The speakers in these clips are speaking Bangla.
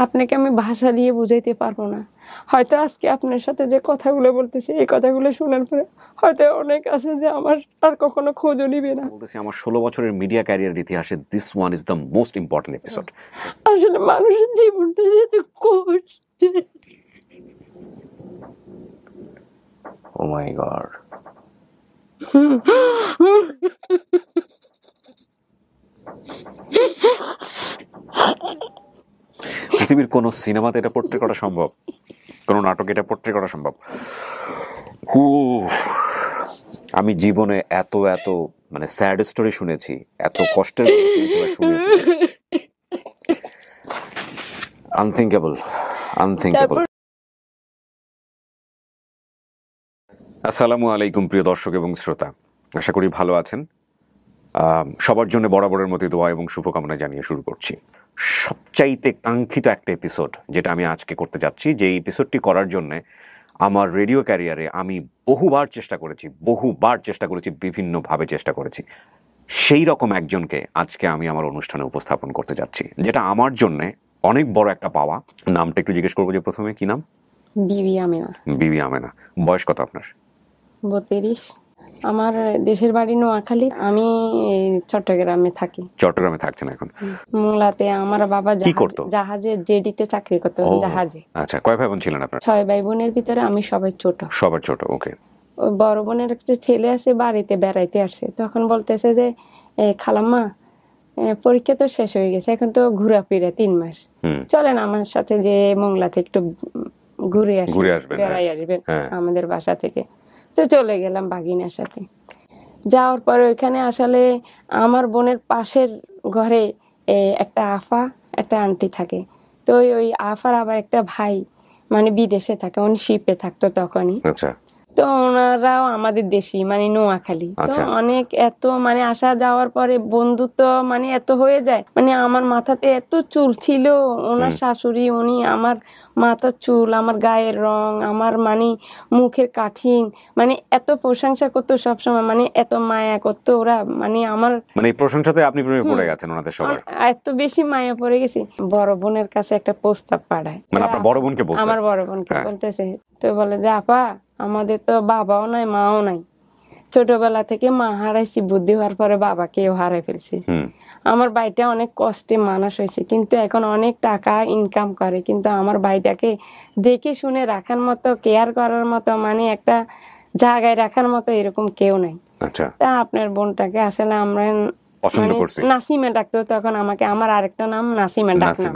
আপনাকে আমি ভাষা দিয়ে বুঝাইতে পারবো না। হয়তো আজকে আপনার সাথে যে কথাগুলো বলতেছি, এই কথাগুলো শোনার পরে হয়তো অনেক আছে যে আমার আর কখনো খোঁজও নিবে না। বলতেছি আমার 16 বছরের মিডিয়া ক্যারিয়ারের ইতিহাসে this one is the most important episode. আসলে মানুষের জীবনটা যেহেতু কষ্টে। ও মাই গড। পৃথিবীর কোন সিনেমাতে এটা পোট্রে করা সম্ভব? কোন নাটকে এটা পোট্রে করা সম্ভব? আমি জীবনে এত এত মানে স্যাড স্টোরি শুনেছি, এত কষ্টের শুনেছি, আনথিঙ্কেবল আনথিঙ্কেবল। আসসালামু আলাইকুম প্রিয় দর্শক এবং শ্রোতা, আশা করি ভালো আছেন। সবার জন্য বরাবরের মতো দোয়া এবং শুভকামনা জানিয়ে শুরু করছি সবচাইতে কাঙ্ক্ষিত একটা এপিসোড, যেটা আমি আজকে করতে যাচ্ছি। যে এপিসোডটি করার জন্য আমার রেডিও ক্যারিয়ারে আমি বহুবার চেষ্টা করেছি, বিভিন্নভাবে চেষ্টা করেছি। সেই রকম একজনকে আজকে আমি আমার অনুষ্ঠানে উপস্থাপন করতে যাচ্ছি, যেটা আমার জন্য অনেক বড় একটা পাওয়া। নামটা একটু জিজ্ঞেস করবো যে প্রথমে কি নাম? বিবি আমেনা। বিবি আমেনা, বয়স কত আপনার? 32। আমার দেশের বাড়ি নোয়াখালী, আমি চট্টগ্রামে থাকি। চট্টগ্রামে থাকছেন এখন? মোংলাতে আমার বাবা কি করতো? জাহাজে জেডিতে চাকরি করতো, জাহাজে। আচ্ছা, কয় ভাই বোন ছিলেন আপনার? 6 ভাই বোনের ভিতরে আমি সবার ছোট। ওকে। ওই বড় বোনের একটা ছেলে আছে, বাড়িতে বেড়াইতে আসছে, তখন বলতেছে যে খালাম্মা পরীক্ষা তো শেষ হয়ে গেছে, এখন তো ঘোরাফেরা 3 মাস, চলেন আমার সাথে যে মোংলাতে একটু ঘুরে আসবেন, বেড়াই আসবেন আমাদের বাসা থেকে। তো চলে গেলাম ভাগিনার সাথে। যাওয়ার পরে ওইখানে আসলে আমার বোনের পাশের ঘরে একটা আফা একটা আন্টি থাকে। তো ওই আফার আবার একটা ভাই মানে বিদেশে থাকে, উনি শিপে থাকতো তখনই। তো ওনারাও আমাদের দেশি মানে নোয়াখালী। তো অনেক এত মানে আসা যাওয়ার পরে বন্ধুত্ব মানে এত হয়ে যায়, মানে আমার মাথাতে এত চুল ছিল, ওনার শাশুড়ি উনি আমার মাথার চুল, আমার গায়ের রং, আমার মানে মুখের কাঠিন, মানে এত প্রশংসা করতো সবসময়, মানে এত মায়া করতো ওরা, মানে আমার মানে প্রশংসাতে আপনি প্রেমে পড়ে গেছেন ওনাদের সবার? এত বেশি মায়া পড়ে গেছি। বড় বোনের কাছে একটা প্রস্তাব পাঠায়, মানে আপনার বড় বোনকে বলছে? আমার বড় বোনকে বলতেছে। তো বলে যে আপা আমাদের তো বাবাও নাই মাও নাই, ছোটবেলা থেকে মা হারাইছি, বুদ্ধি হওয়ার পরে বাবাকেও হারাই ফেলছি। আমার ভাইটা অনেক কষ্টে মানুষ হয়েছে, কিন্তু এখন অনেক টাকা ইনকাম করে, কিন্তু আমার ভাইটাকে দেখে শুনে রাখার মতো, কেয়ার করার মতো, মানে একটা জায়গায় রাখার মতো এরকম কেউ নাই। তা আপনার বোনটাকে আসলে আমরা নাসিমা ডাকতো তখন আমাকে, আমার আরেকটা নাম নাসিমা ডাকনাম।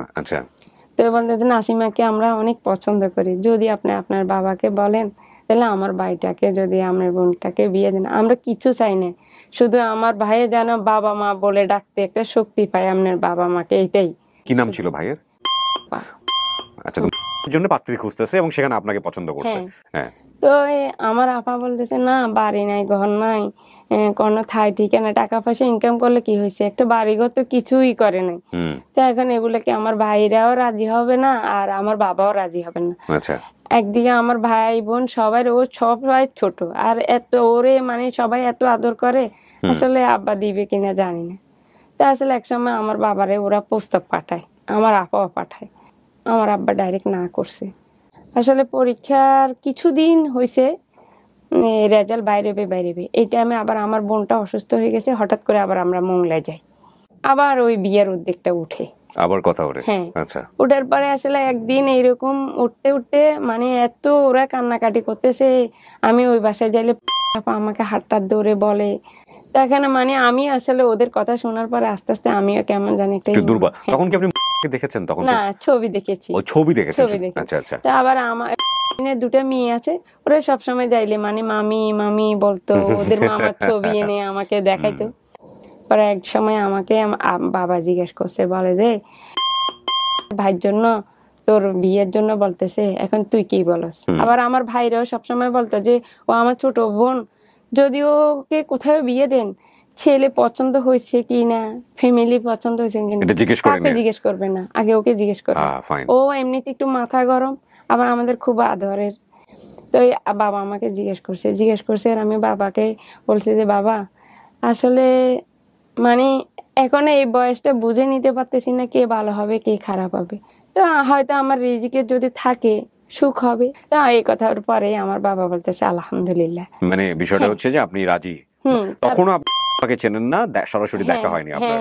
তো বলতে যে নাসিমাকে আমরা অনেক পছন্দ করি, যদি আপনি আপনার বাবাকে বলেন তাহলে আমার ভাইটাকে যদি আমার বোনটাকে বিয়ে দেন, আমরা কিছু চাই না, শুধু আমার ভাইয়ে যেন বাবা মা বলে ডাকতে একটা শক্তি পায় আপনার বাবা মাকে, এটাই। কি নাম ছিল ভাইয়ের? আচ্ছা, জন্য পাত্রী খুঁজতেছে এবং সেখানে আপনাকে পছন্দ করছে। হ্যাঁ। তো আমার আপা বলতেছে না, বাড়ি নাই, ঘর নাই, কোনো ঠাই ঠিকানা, টাকা পয়সা ইনকাম করলে কি হয়েছে, একটা বাড়িঘর তো কিছুই করে নাই। তো এখন এগুলোকে আমার ভাইরাও রাজি হবে না, আর আমার বাবাও রাজি হবে না। একদিকে আমার ভাই বোন সবাই, ও সবাই ছোট, আর এত ওরে মানে সবাই এত আদর করে, আসলে আব্বা দিবে কিনা জানি না। তা আসলে একসময় আমার বাবারে ওরা প্রস্তাব পাঠায়, আমার আপাও পাঠায়, আমার আব্বা ডাইরেক্ট না করছে। আসলে পরীক্ষার কিছুদিন হয়েছে, রেজাল্ট বাইরেবে এই টাইমে আবার আমার বোনটা অসুস্থ হয়ে গেছে, হঠাৎ করে আবার আমরা মোংলায় যাই, আবার ওই বিয়ের উদ্যোগটা উঠে, আবার কথা ওঠে। হ্যাঁ, ওঠার পরে আসলে একদিন এইরকম উঠতে মানে এত ওরা কান্নাকাটি করতেছে, আমি ওই বাসায় যাইলে আমাকে হাতটা ধরে বলে। এখানে মানে আমি আসলে ওদের কথা শোনার পরে আস্তে আস্তে আমিও কেমন জানি একটা দুর্বল। তখন কি আপনি দেখেছেন? তখন না, ছবি দেখেছি। ছবি দেখেছেন? আচ্ছা। তা আবার আমার 2টা মেয়ে আছে, ওরা সবসময় যাইলে মানে মামি মামি বলতো, ওদের মামার ছবি এনে আমাকে দেখাইতো। পরে এক সময় আমাকে বাবা জিজ্ঞেস করছে, বলে যে ভাইয়ের জন্য তোর বিয়ের জন্য বলতেছে, এখন তুই কি বলস? আবার আমার ভাইরাও সবসময় বলতো যে ও আমার ছোট বোন, যদি ওকে কোথাও বিয়ে দেন, ছেলে পছন্দ হয়েছে কিনা, ফ্যামিলি পছন্দ হয়েছে কিনা, কাকে জিজ্ঞেস করবে না, আগে ওকে জিজ্ঞেস করবে। ও এমনিতে একটু মাথা গরম, আবার আমাদের খুব আদরের। তো বাবা আমাকে জিজ্ঞেস করছে, আর আমি বাবাকে বলছি যে বাবা আসলে মানে এখন এই বয়সটা বুঝে নিতে পারতেছি না, কে ভালো হবে কে খারাপ হবে, তো হয়তো আমার রিজিকে যদি থাকে সুখ হবে। তো এই কথার পরে আমার বাবা বলতেছে আলহামদুলিল্লাহ। মানে বিষয়টা হচ্ছে যে আপনি রাজি, তখনও আপনাকে চেনেন না, সরাসরি দেখা হয়নি আপনার।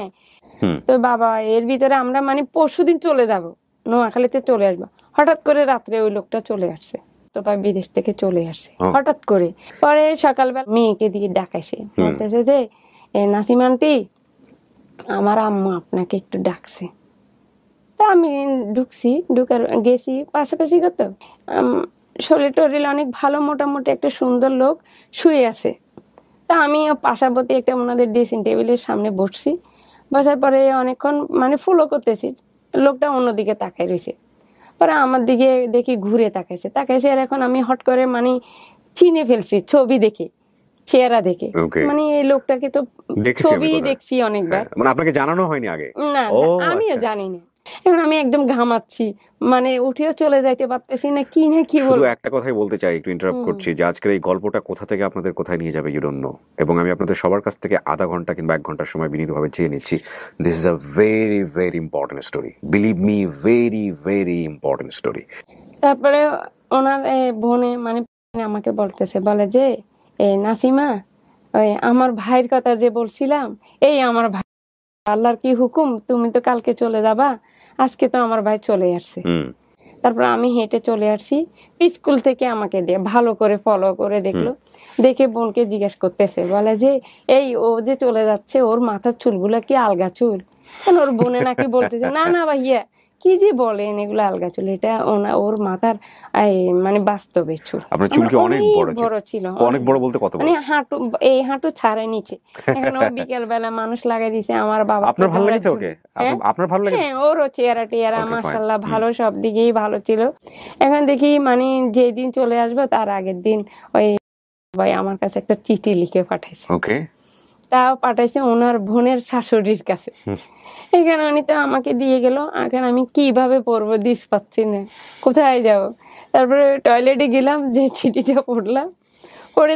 তো বাবা এর ভিতরে আমরা মানে পরশুদিন চলে যাব, নোয়াখালীতে চলে আসবো, হঠাৎ করে রাত্রে ওই লোকটা চলে আসছে, তো বিদেশ থেকে চলে আসছে হঠাৎ করে। পরে সকালবেলা মেয়েকে দিয়ে ডাকাইছে, বলতেছে যে নাসিমা আন্টি আমার আম্মু আপনাকে একটু ডাকছে। তা আমি ঢুকছি, গেছি পাশাপাশি কত শরীর টরিল অনেক ভালো, মোটামুটি একটা সুন্দর লোক শুয়ে আছে। তা আমি পাশাপাশি একটা ওনাদের ড্রেসিং টেবিলের সামনে বসছি, বসার পরে অনেকক্ষণ মানে ফলো করতেছি, লোকটা অন্যদিকে তাকাই রয়েছে। পরে আমার দিকে দেখি ঘুরে তাকাইছে আর এখন আমি হট করে মানে চিনে ফেলছি ছবি দেখে, চেহারা দেখে, মানে এই লোকটাকে তো ছবি দেখছি অনেকবার। মানে আপনাকে জানানো হয়নি আগে? না, আমিও জানি না। এখন আমি একদম ঘামাচ্ছি, মানে উঠেও চলে যাইতে পারতেছি না, কি বলবো। শুধু একটা কথাই বলতে চাই, একটু ইন্টারাপ্ট করছি, যে আজকের এই গল্পটা কোথা থেকে আপনাদের কোথায় নিয়ে যাবে ইউ ডোন্ট নো, এবং আমি আপনাদের সবার কাছ থেকে আধা ঘন্টা কিংবা 1 ঘন্টার সময় বিনীতভাবে চেয়ে নিচ্ছি। This is a very very important story, believe me, very very important story. তারপরে ওনার বোনে মানে আমাকে বলে যে নাসিমা, ওই আমার ভাইয়ের কথা যে বলছিলাম, এই আমার ভাই, আল্লাহর কি হুকুম, তুমি তো কালকে চলে যাবা, আজকে তো আমার ভাই চলে আসছে। তারপর আমি হেঁটে চলে আসছি, স্কুল থেকে আমাকে দিয়ে ভালো করে ফলো করে দেখলো, দেখে বোনকে জিজ্ঞেস করতেছে, বলে যে এই ও যে চলে যাচ্ছে, ওর মাথার চুলগুলা কি আলগা চুল? ওর বোনে নাকি বলতেছে না ভাইয়া, কি যে বলেন এগুলো আলগা চুল, এটা ওর মাথার মানে বাস্তবে চুল। আপনার চুল কি অনেক বড় ছিল? অনেক বড় বলতে কত বড়? মানে হাঁটু, এই হাঁটু ছাড়ে নিচে। এখন ও বিকেল বেলা মানুষ লাগাই দিছে আমার বাবা। আপনার ভালো লেগেছে ওকে? আপনার ভালো লেগেছে? হ্যাঁ, ওরও চেহারা টেয়ারা মাশাআল্লাহ ভালো, সব দিকেই ভালো ছিল। এখন দেখি মানে যেদিন চলে আসবো তার আগের দিন ওই ভাই আমার কাছে একটা চিঠি লিখে পাঠাইছে। ওকে। তাও পাঠাইছে ওনার বোনের শাশুড়ির কাছে। এখানে উনি তো আমাকে দিয়ে গেল, এখন আমি কিভাবে পড়বো দিস পাচ্ছি না, কোথায় যাব। তারপরে টয়লেটে গেলাম, যে চিঠিটা পড়লাম, পড়ে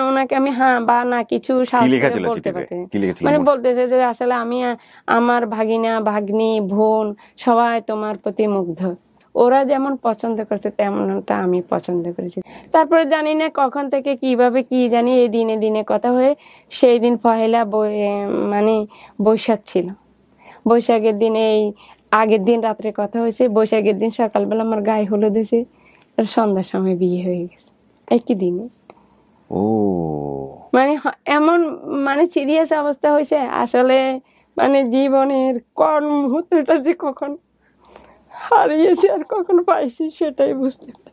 ওনাকে আমি হ্যাঁ বা না কিছু বলতে পারছি, মানে বলতেছে যে আসলে আমি আমার ভাগিনা ভাগ্নি বোন সবাই তোমার প্রতি মুগ্ধ, ওরা যেমন পছন্দ করছে তেমনটা আমি পছন্দ করেছি। তারপরে জানি না কখন থেকে কিভাবে কি জানি এই দিনে দিনে কথা হয়ে সেই দিন পহেলা মানে বৈশাখ ছিল। বৈশাখের দিন এই আগের দিন রাত্রে কথা হয়েছে, বৈশাখের দিন সকালবেলা আমার গায়ে হলুদ হয়েছে, সন্ধ্যার সময় বিয়ে হয়ে গেছে একই দিনে। ও মানে এমন মানে সিরিয়াস অবস্থা হয়েছে, আসলে মানে জীবনের কোন মুহূর্তটা যে কখন হারিয়েছি আর কখন পাইছি সেটাই বুঝতে পারি।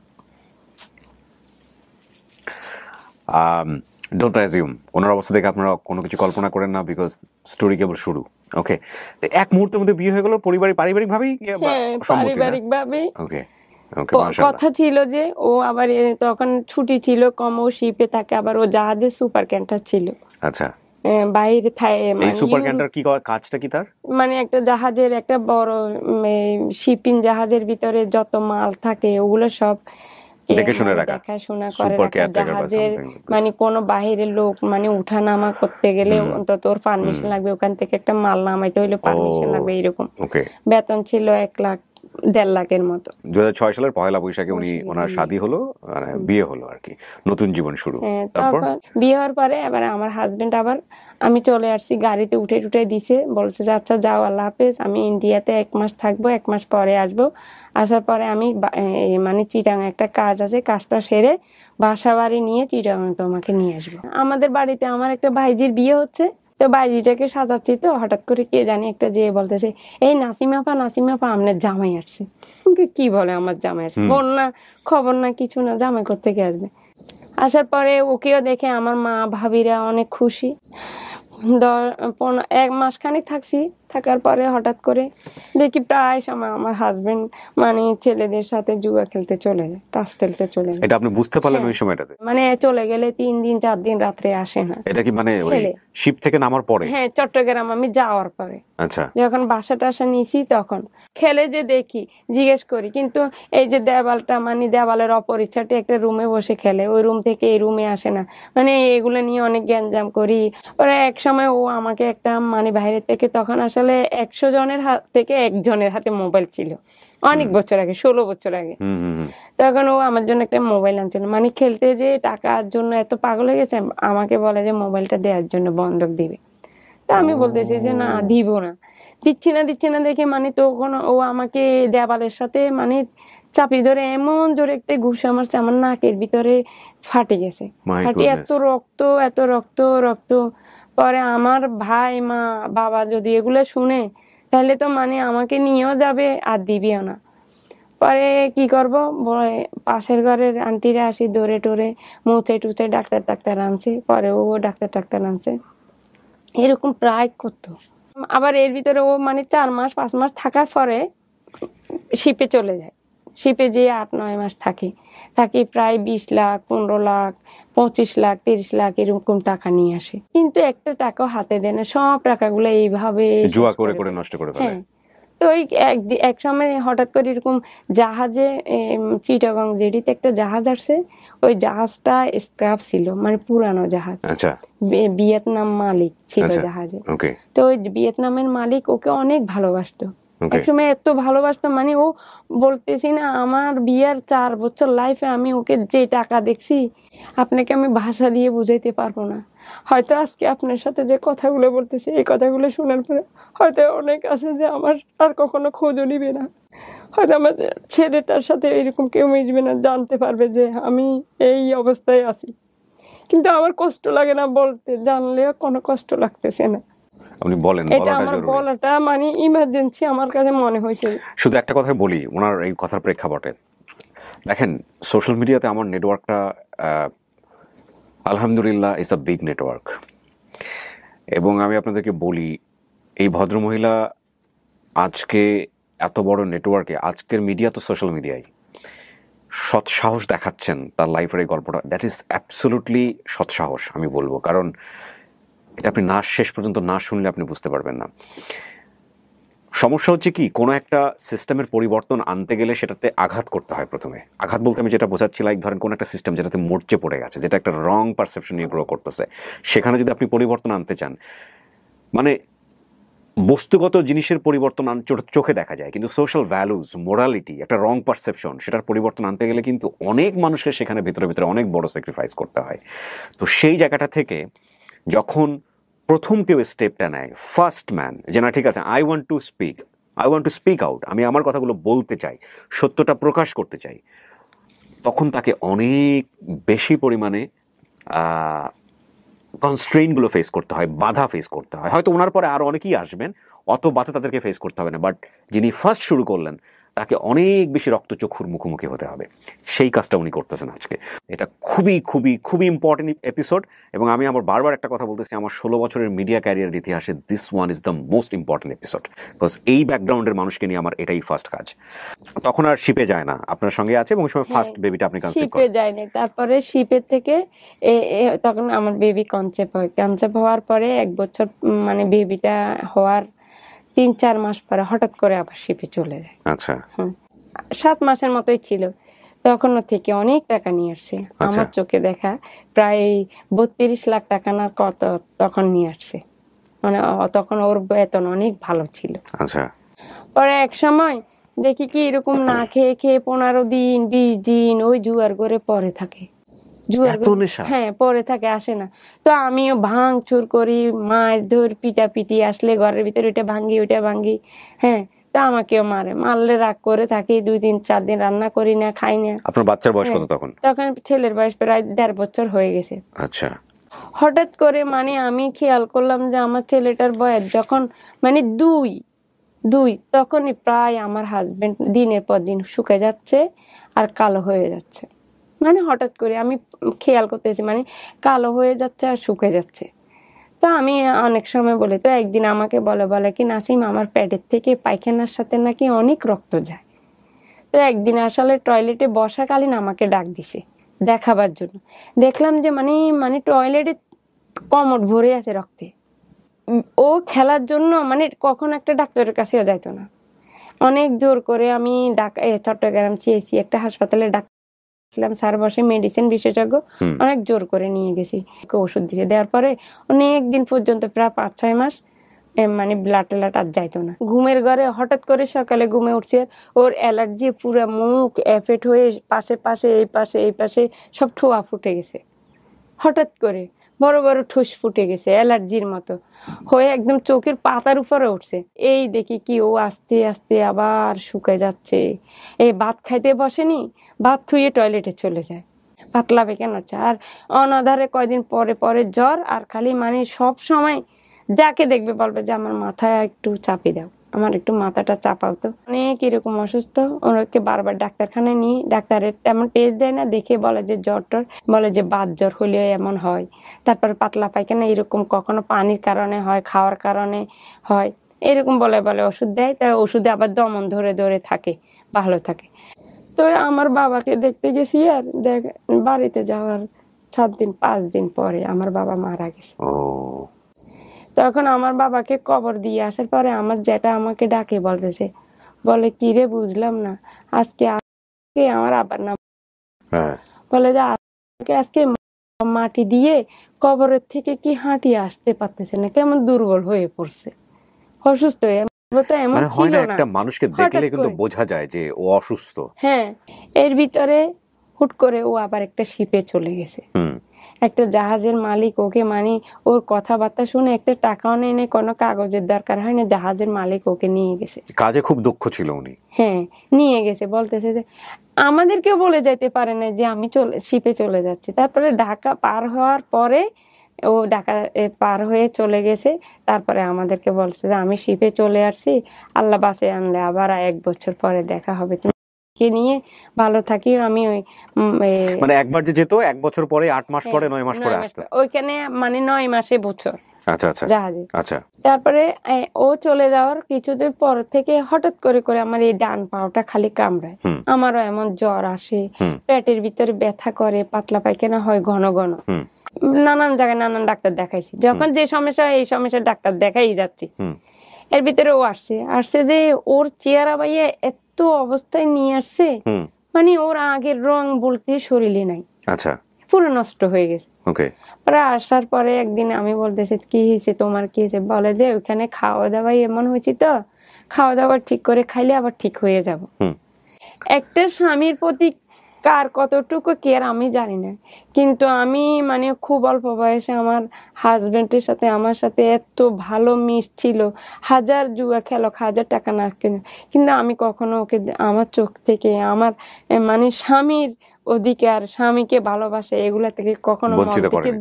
ডোন্ট অ্যাজিউম, ওনার অবস্থা দেখে আপনারা কোনো কিছু কল্পনা করেন না, বিকজ স্টোরি কেবল শুরু। ওকে, এক মুহূর্তের মধ্যে বিয়ে হয়ে গেল পারিবারিক ভাবেই? পারিবারিক ভাবেই। ওকে, কথা ছিল যে ও আবার তখন ছুটি ছিল কম, ও শিপে থাকে, আবার ও জাহাজে সুপার ক্যান্টার ছিল। আচ্ছা, বাইরে এই সুপার ক্যান্টার কি কাজটা কি তার? মানে একটা জাহাজের, একটা বড় শিপিং জাহাজের ভিতরে যত মাল থাকে ওগুলো সব দেখাশোনা করে, জাহাজের মানে কোনো বাহিরের লোক মানে উঠা নামা করতে গেলে অন্তত ওর পারমিশন লাগবে, ওখান থেকে একটা মাল নামাইতে হইলে পারমিশন লাগবে, এরকম। বেতন ছিল 1.5 লাখের মতো। 2006 সালের পহেলা বৈশাখে ওনার শাদী হলো, বিয়ে হলো আর কি, নতুন জীবন শুরু। তারপর বিয়ে হওয়ার পরে আবার আমার হাজবেন্ড আবার আমি চলে আসছি, গাড়িতে উঠে দিছে, বলছে যে আচ্ছা যাও, আল্লাহ হাফেজ, আমি ইন্ডিয়াতে 1 মাস থাকবো, 1 মাস পরে আসবো। আসার পরে আমি মানে চিটাং একটা কাজ আছে, কাজটা সেরে বাসা বাড়ি নিয়ে চিটাং তোমাকে নিয়ে আসবো। আমাদের বাড়িতে আমার একটা ভাইজির বিয়ে হচ্ছে, তো বাইজিটাকে সাজাচ্ছি, তো হঠাৎ করে কে জানি একটা যে বলতেছে, এই নাসিমা আপা আপনার জামাই আসছে। কি বলে আমার জামাই আসছে? বোন না, খবর না, কিছু না, জামাই করতে কে আসবে? আসার পরে ওকেও দেখে আমার মা ভাবিরা অনেক খুশি। 1 মাসখানেক থাকছি, থাকার পরে হঠাৎ করে দেখি প্রায় সময় আমার হাজবেন্ড মানে ছেলেদের সাথে জুয়া খেলতে চলে যায়, তাস খেলতে চলে যায়। এটা আপনি বুঝতে পারলেন ওই সময়টাতে? মানে চলে গেলে 3 দিন 4 দিন রাত্রে আসে না। এটা কি মানে শিপ থেকে নামার পরে? হ্যাঁ, চট্টগ্রাম আমি যাওয়ার পরে। আচ্ছা, যখন বাসা টাসা নিছি তখন খেলে যে দেখি, জিজ্ঞেস করি, কিন্তু এই যে দেওয়ালটা মানে দেওয়ালের অপর ইচ্ছাটি একটা রুমে বসে খেলে, ওই রুম থেকে এই রুমে আসে না, মানে এগুলো নিয়ে অনেক গ্যাঞ্জাম করি। ওরা এক সময় ও আমাকে একটা মানে বাইরে থেকে, তখন আসলে 100 জনের হাত থেকে 1 জনের হাতে মোবাইল ছিল, অনেক বছর আগে, 16 বছর আগে। তখন ও আমার জন্য একটা মোবাইল আনছিল, মানে খেলতে যে টাকার জন্য এত পাগল হয়ে গেছে, আমাকে বলে যে মোবাইলটা দেওয়ার জন্য বন্ধক দিবে। তা আমি বলতেছি যে না, দিব না, দিচ্ছি না দেখে মানে তখন ও আমাকে দেওয়ালের সাথে মানে চাপি ধরে এমন জোরে একটা ঘুষা মারছে, আমার নাকের ভিতরে ফাটে গেছে। ফাটে এত রক্ত। পরে আমার ভাই, মা, বাবা যদি এগুলো শুনে তাহলে তো মানে আমাকে নিয়েও যাবে আর দিবেও না। পরে কি করব, পাশের ঘরের আন্টিরা আসি দৌড়ে টোরে মুছে টুছে ডাক্তার আনছে। পরে ও ডাক্তার আনছে, এরকম প্রায় করতো। আবার এর ভিতরে ও মানে 4 মাস 5 মাস থাকার পরে শিপে চলে যায়। শিপে যে 8-9 মাস থাকি প্রায় 20 লাখ, 15 লাখ, 25 লাখ, 30 লাখ এরকম টাকা নিয়ে আসে, কিন্তু একটা টাকাও হাতে দেয় না। সব টাকাগুলো এইভাবে জুয়া করে নষ্ট করে ফেলে। তো ওই এক সময় হঠাৎ করে এরকম জাহাজে, চিটাগং জেডিতে একটা জাহাজ আসছে, ওই জাহাজটা স্ক্র্যাপ ছিল, মানে পুরানো জাহাজ। আচ্ছা। ভিয়েতনাম মালিক ছিল জাহাজে। তো ওই ভিয়েতনামের মালিক ওকে অনেক ভালোবাসতো, একসময় এত ভালোবাসতো মানে ও বলতেছি না, আমার বিয়ের 4 বছর লাইফে আমি ওকে যে টাকা দেখছি আপনাকে আমি ভাষা দিয়ে বুঝাইতে পারবো না। হয়তো আজকে আপনার সাথে যে কথাগুলো বলতেছি, এই কথাগুলো শোনার পরে হয়তো অনেক আছে যে আমার আর কখনো খোঁজও নিবে না, হয়তো আমার ছেলেটার সাথে এরকম কেউ মিশবে না, জানতে পারবে যে আমি এই অবস্থায় আছি। কিন্তু আমার কষ্ট লাগে না বলতে, জানলেও কোনো কষ্ট লাগতেছে না। আপনি বলেন, এটা আমার বলাটা মানে ইমার্জেন্সি আমার কাছে মনে হয়েছে। শুধু একটা কথা বলি ওনার এই কথার প্রেক্ষাপটে। দেখেন, সোশ্যাল মিডিয়াতে আমার নেটওয়ার্কটা আলহামদুলিল্লাহ ইজ আ বিগ নেটওয়ার্ক। এবং আমি আপনাদেরকে বলি, এই ভদ্রমহিলা আজকে এত বড় নেটওয়ার্কে, আজকের মিডিয়া তো সোশ্যাল মিডিয়ায় সৎসাহস দেখাচ্ছেন তার লাইফের এই গল্পটা, দ্যাট ইজ অ্যাবসোলুটলি সৎসাহস আমি বলবো। কারণ এটা আপনি শেষ পর্যন্ত না শুনলে আপনি বুঝতে পারবেন না। সমস্যা হচ্ছে কি, কোনো একটা সিস্টেমের পরিবর্তন আনতে গেলে সেটাতে আঘাত করতে হয় প্রথমে। আঘাত বলতে আমি যেটা বোঝাচ্ছি, লাইক ধরেন কোনো একটা সিস্টেম যেটাতে মরচে পড়ে গেছে, যেটা একটা রং পারসেপশন নিয়ে গ্রো করতেছে, সেখানে যদি আপনি পরিবর্তন আনতে চান, মানে বস্তুগত জিনিসের পরিবর্তন চোখে দেখা যায়, কিন্তু সোশ্যাল ভ্যালুজ, মোরালিটি, একটা রং পারসেপশন, সেটার পরিবর্তন আনতে গেলে কিন্তু অনেক মানুষকে সেখানে ভিতরে অনেক বড় স্যাক্রিফাইস করতে হয়। তো সেই জায়গাটা থেকে যখন প্রথম কেউ স্টেপটা নেয়, ফার্স্ট ম্যান, যে না ঠিক আছে, I want to speak out, আমি আমার কথাগুলো বলতে চাই, সত্যটা প্রকাশ করতে চাই, তখন তাকে অনেক বেশি পরিমাণে কনস্ট্রেইনগুলো ফেস করতে হয়, বাধা ফেস করতে হয়। হয়তো ওনার পরে আরও অনেকেই আসবেন, অত বাধা তাদেরকে ফেস করতে হবে না, বাট যিনি ফার্স্ট শুরু করলেন তাকে অনেক বেশি রক্তচক্ষুর মুখোমুখি হতে হবে। সেই কাজটা উনি করতেছেন আজকে। এটা খুবই খুবই খুবই ইম্পর্টেন্ট এপিসোড। এবং আমি আমার বারবার একটা কথা বলতেছি, আমার 16 বছরের মিডিয়া ক্যারিয়ারের ইতিহাসে this one is the most important episode, because এই ব্যাকগ্রাউন্ডের মানুষকে নিয়ে আমার এটাই ফার্স্ট কাজ। তখন আর শিপে যায় না, আপনার সঙ্গে আছে, এবং সময় ফার্স্ট বেবিটা আপনি কনসেপ্ট করেন। শিপে যায়নি, তারপরে শিপের থেকে তখন আমার বেবি কনসেপ্ট হওয়ার পরে 1 বছর মানে বেবিটা হওয়ার 3-4 মাস পরে হঠাৎ করে আবার শিপে চলে যায়। আচ্ছা। 7 মাসের মতোই ছিল, তখন থেকে অনেক টাকা নিয়ে আসছে। আমার চোখে দেখা প্রায় 32 লাখ টাকা না কত তখন নিয়ে আসছে, মানে তখন ওর বেতন অনেক ভালো ছিল। আচ্ছা। পরে এক সময় দেখি কি এরকম না খেয়ে 15 দিন 20 দিন ওই জুয়ার ঘরে পরে থাকে, পরে থাকে, আসে না। তো আমিও ভাঙচুর করি, মায়ের ধর পিটাপিটি, আসলে ঘরের ভিতরে ওইটা ভাঙ্গি ওইটা ভাঙ্গি। তা আমাকেও মারলে রাগ করে থাকি, 2-3-4 দিন রান্না করি না, খাই না। আপনার বাচ্চার বয়স কত তখন? তখন ছেলের বয়স প্রায় 1.5 বছর হয়ে গেছে। আচ্ছা। হঠাৎ করে মানে আমি খেয়াল করলাম যে আমার ছেলেটার বয়স যখন মানে 2, তখনই প্রায় আমার হাজবেন্ড দিনের পর দিন শুকে যাচ্ছে আর কালো হয়ে যাচ্ছে। মানে হঠাৎ করে আমি খেয়াল করতেছি, মানে কালো হয়ে যাচ্ছে আর শুকে যাচ্ছে। তো আমি অনেক সময় বলি, তো একদিন আমাকে বলে কি নাসিম, আমার পেটের থেকে পায়খানার সাথে নাকি অনেক রক্ত যায়। তো একদিন আসলে টয়লেটে বসাকালীন আমাকে ডাক দিছে দেখাবার জন্য। দেখলাম যে মানে টয়লেটে কমট ভরে আছে রক্তে। ও খেলার জন্য মানে কখন একটা ডাক্তারের কাছেও যাইতো না। অনেক জোর করে আমি চট্টগ্রাম সিএসি একটা হাসপাতালে ডাকলাম, স্যার বসে মেডিসিন বিশেষজ্ঞ, অনেক জোর করে নিয়ে গেছি, ওষুধ দিয়েছে। দেওয়ার পরে অনেক দিন পর্যন্ত প্রায় 5-6 মাস মানে ব্লাড ট্যালাট আর যাইতো না। ঘুমের ঘরে হঠাৎ করে সকালে ঘুমে উঠছে, ওর অ্যালার্জি পুরো মুখ এফেক্ট হয়ে পাশে এই পাশে সব ঠোয়া ফুটে গেছে। হঠাৎ করে বড় বড় ঠুস ফুটে গেছে অ্যালার্জির মতো হয়ে একদম চোখের পাতার উপরে উঠছে। এই দেখি কি ও আস্তে আস্তে আবার শুকায় যাচ্ছে। এই ভাত খাইতে বসেনি, ভাত থুয়ে টয়লেটে চলে যায়, পাতলা পায়খানা হচ্ছে। আর অনাধারে কয়দিন পরে পরে জ্বর, আর খালি মানে সব সময় যাকে দেখবে বলবে যে আমার মাথায় একটু চাপি দাও, আমার একটু মাথাটা চাপাও তো। অনেক এরকম অসুস্থ, ওনাকে বারবার ডাক্তারখানায় নিয়ে ডাক্তারের তেমন টেস্ট দেয় না, দেখে বলে যে জ্বর টর, বলে যে বাত জ্বর হলে এমন হয়। তারপরে পাতলা পায়খানা এরকম কখনো পানির কারণে হয়, খাওয়ার কারণে হয়, এরকম বলে বলে ওষুধ দেয়। তাই ওষুধে আবার দমন ধরে ধরে থাকে, ভালো থাকে। তো আমার বাবাকে দেখতে গেছি, আর বাড়িতে যাওয়ার 7 দিন 5 দিন পরে আমার বাবা মারা গেছে। তখন আমার বাবাকে কবর দিয়ে আসার পরে আমার যেটা আমাকে ডাকে বলতেছে, বলে কি রে বুঝলাম না, আজকে আমার আবার নাম বলে যে আজকে মাটি দিয়ে কবরের থেকে কি হাঁটিয়ে আসতে পারতেছে না, কেমন দুর্বল হয়ে পড়ছে, অসুস্থ হয়ে। মানে হয় না একটা মানুষকে দেখলে কিন্তু বোঝা যায় যে ও অসুস্থ। হ্যাঁ, এর ভিতরে হুট করে ও আবার একটা শিপে চলে গেছে। একটা জাহাজের মালিক ওকে, মানে ওর কথাবার্তা শুনে একটা টাকাও নেই, কোনো কাগজের দরকার হয় না, জাহাজের মালিক ওকে নিয়ে গেছে। কাজে খুব দক্ষ ছিল উনি। হ্যাঁ, নিয়ে গেছে, বলতেছে যে আমাদেরকেও বলে যাইতে পারে না যে আমি শিপে চলে যাচ্ছি। তারপরে ঢাকা পার হওয়ার পরে ও ঢাকা পার হয়ে চলে গেছে। তারপরে আমাদেরকে বলছে যে আমি শিপে চলে আসছি, আল্লাহ বাঁচে আনলে আবার 1 বছর পরে দেখা হবে, নিয়ে ভালো থাকি। আমি ওই মানে একবার যে যেত 1 বছর পরে, 8 মাস পরে, 9 মাস পরে আসতো ওইখানে, মানে 9 মাসে বছর। আচ্ছা আচ্ছা জাহাজে। আচ্ছা। তারপরে ও চলে যাওয়ার কিছুদিন পর থেকে হঠাৎ করে আমার এই ডান পাওটা খালি কামড়ায়, আমারও এমন জ্বর আসে, পেটের ভিতরে ব্যথা করে, পাতলা পায়খানা হয় ঘন ঘন। নানান জায়গায় নানান ডাক্তার দেখাইছি, যখন যে সমস্যা হয় এই সমস্যার ডাক্তার দেখাই যাচ্ছি। এর ভিতরে ও আসছে যে ওর চেহারা বাইয়ে এত অবস্থায় নিয়ে আসছে, মানে ওর আগের রং বলতে শরীরে নাই। আচ্ছা, পুরো নষ্ট হয়ে গেছে। ওকে। পরে আসার পরে একদিন আমি বলতেছি কি হয়েছে তোমার, কি হয়েছে? বলে যে ওইখানে খাওয়া দাওয়াই এমন হয়েছে, তো খাওয়া দাওয়া ঠিক করে খাইলে আবার ঠিক হয়ে যাব। একটা স্বামীর প্রতি কার কতটুকু কেয়ার আমি জানি না, কিন্তু আমি মানে খুব অল্প বয়সে আমার হাজবেন্ডের সাথে আমার সাথে এত ভালো মিশ ছিল, 1000 জুয়া খেলক 1000 টাকা না কেন, কিন্তু আমি কখনো ওকে আমার চোখ থেকে আমার মানে স্বামীর অধিকার, স্বামীকে ভালোবাসে, এগুলা থেকে কখনো মন থেকে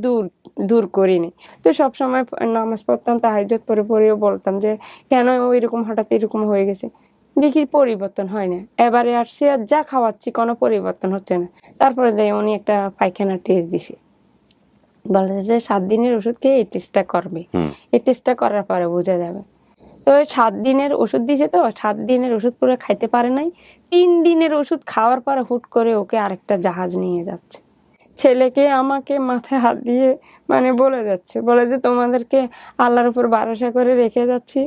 দূর করিনি। তো সবসময় নামাজ পড়তাম, তাহাজ্জুদ পড়েও বলতাম যে কেন ওইরকম হঠাৎ এরকম হয়ে গেছে। দেখি পরিবর্তন হয় না, এবারে আসছে আর যা খাওয়াচ্ছি কোনো পরিবর্তন হচ্ছে না। তারপরে যাই উনি একটা পায়খানা টেস্ট দিছে, বলে যে 7 দিনের ওষুধ খেয়ে এই টেস্টটা করবে, এই টেস্টটা করার পরে বোঝা যাবে। তো 7 দিনের ওষুধ দিছে, তো 7 দিনের ওষুধ পুরো খাইতে পারে নাই। 3 দিনের ওষুধ খাওয়ার পরে হুট করে ওকে আরেকটা জাহাজ নিয়ে যাচ্ছে। ছেলেকে আমাকে মাথায় হাত দিয়ে মানে বলে যাচ্ছে, বলে যে তোমাদেরকে আল্লাহর উপর ভরসা করে রেখে যাচ্ছি,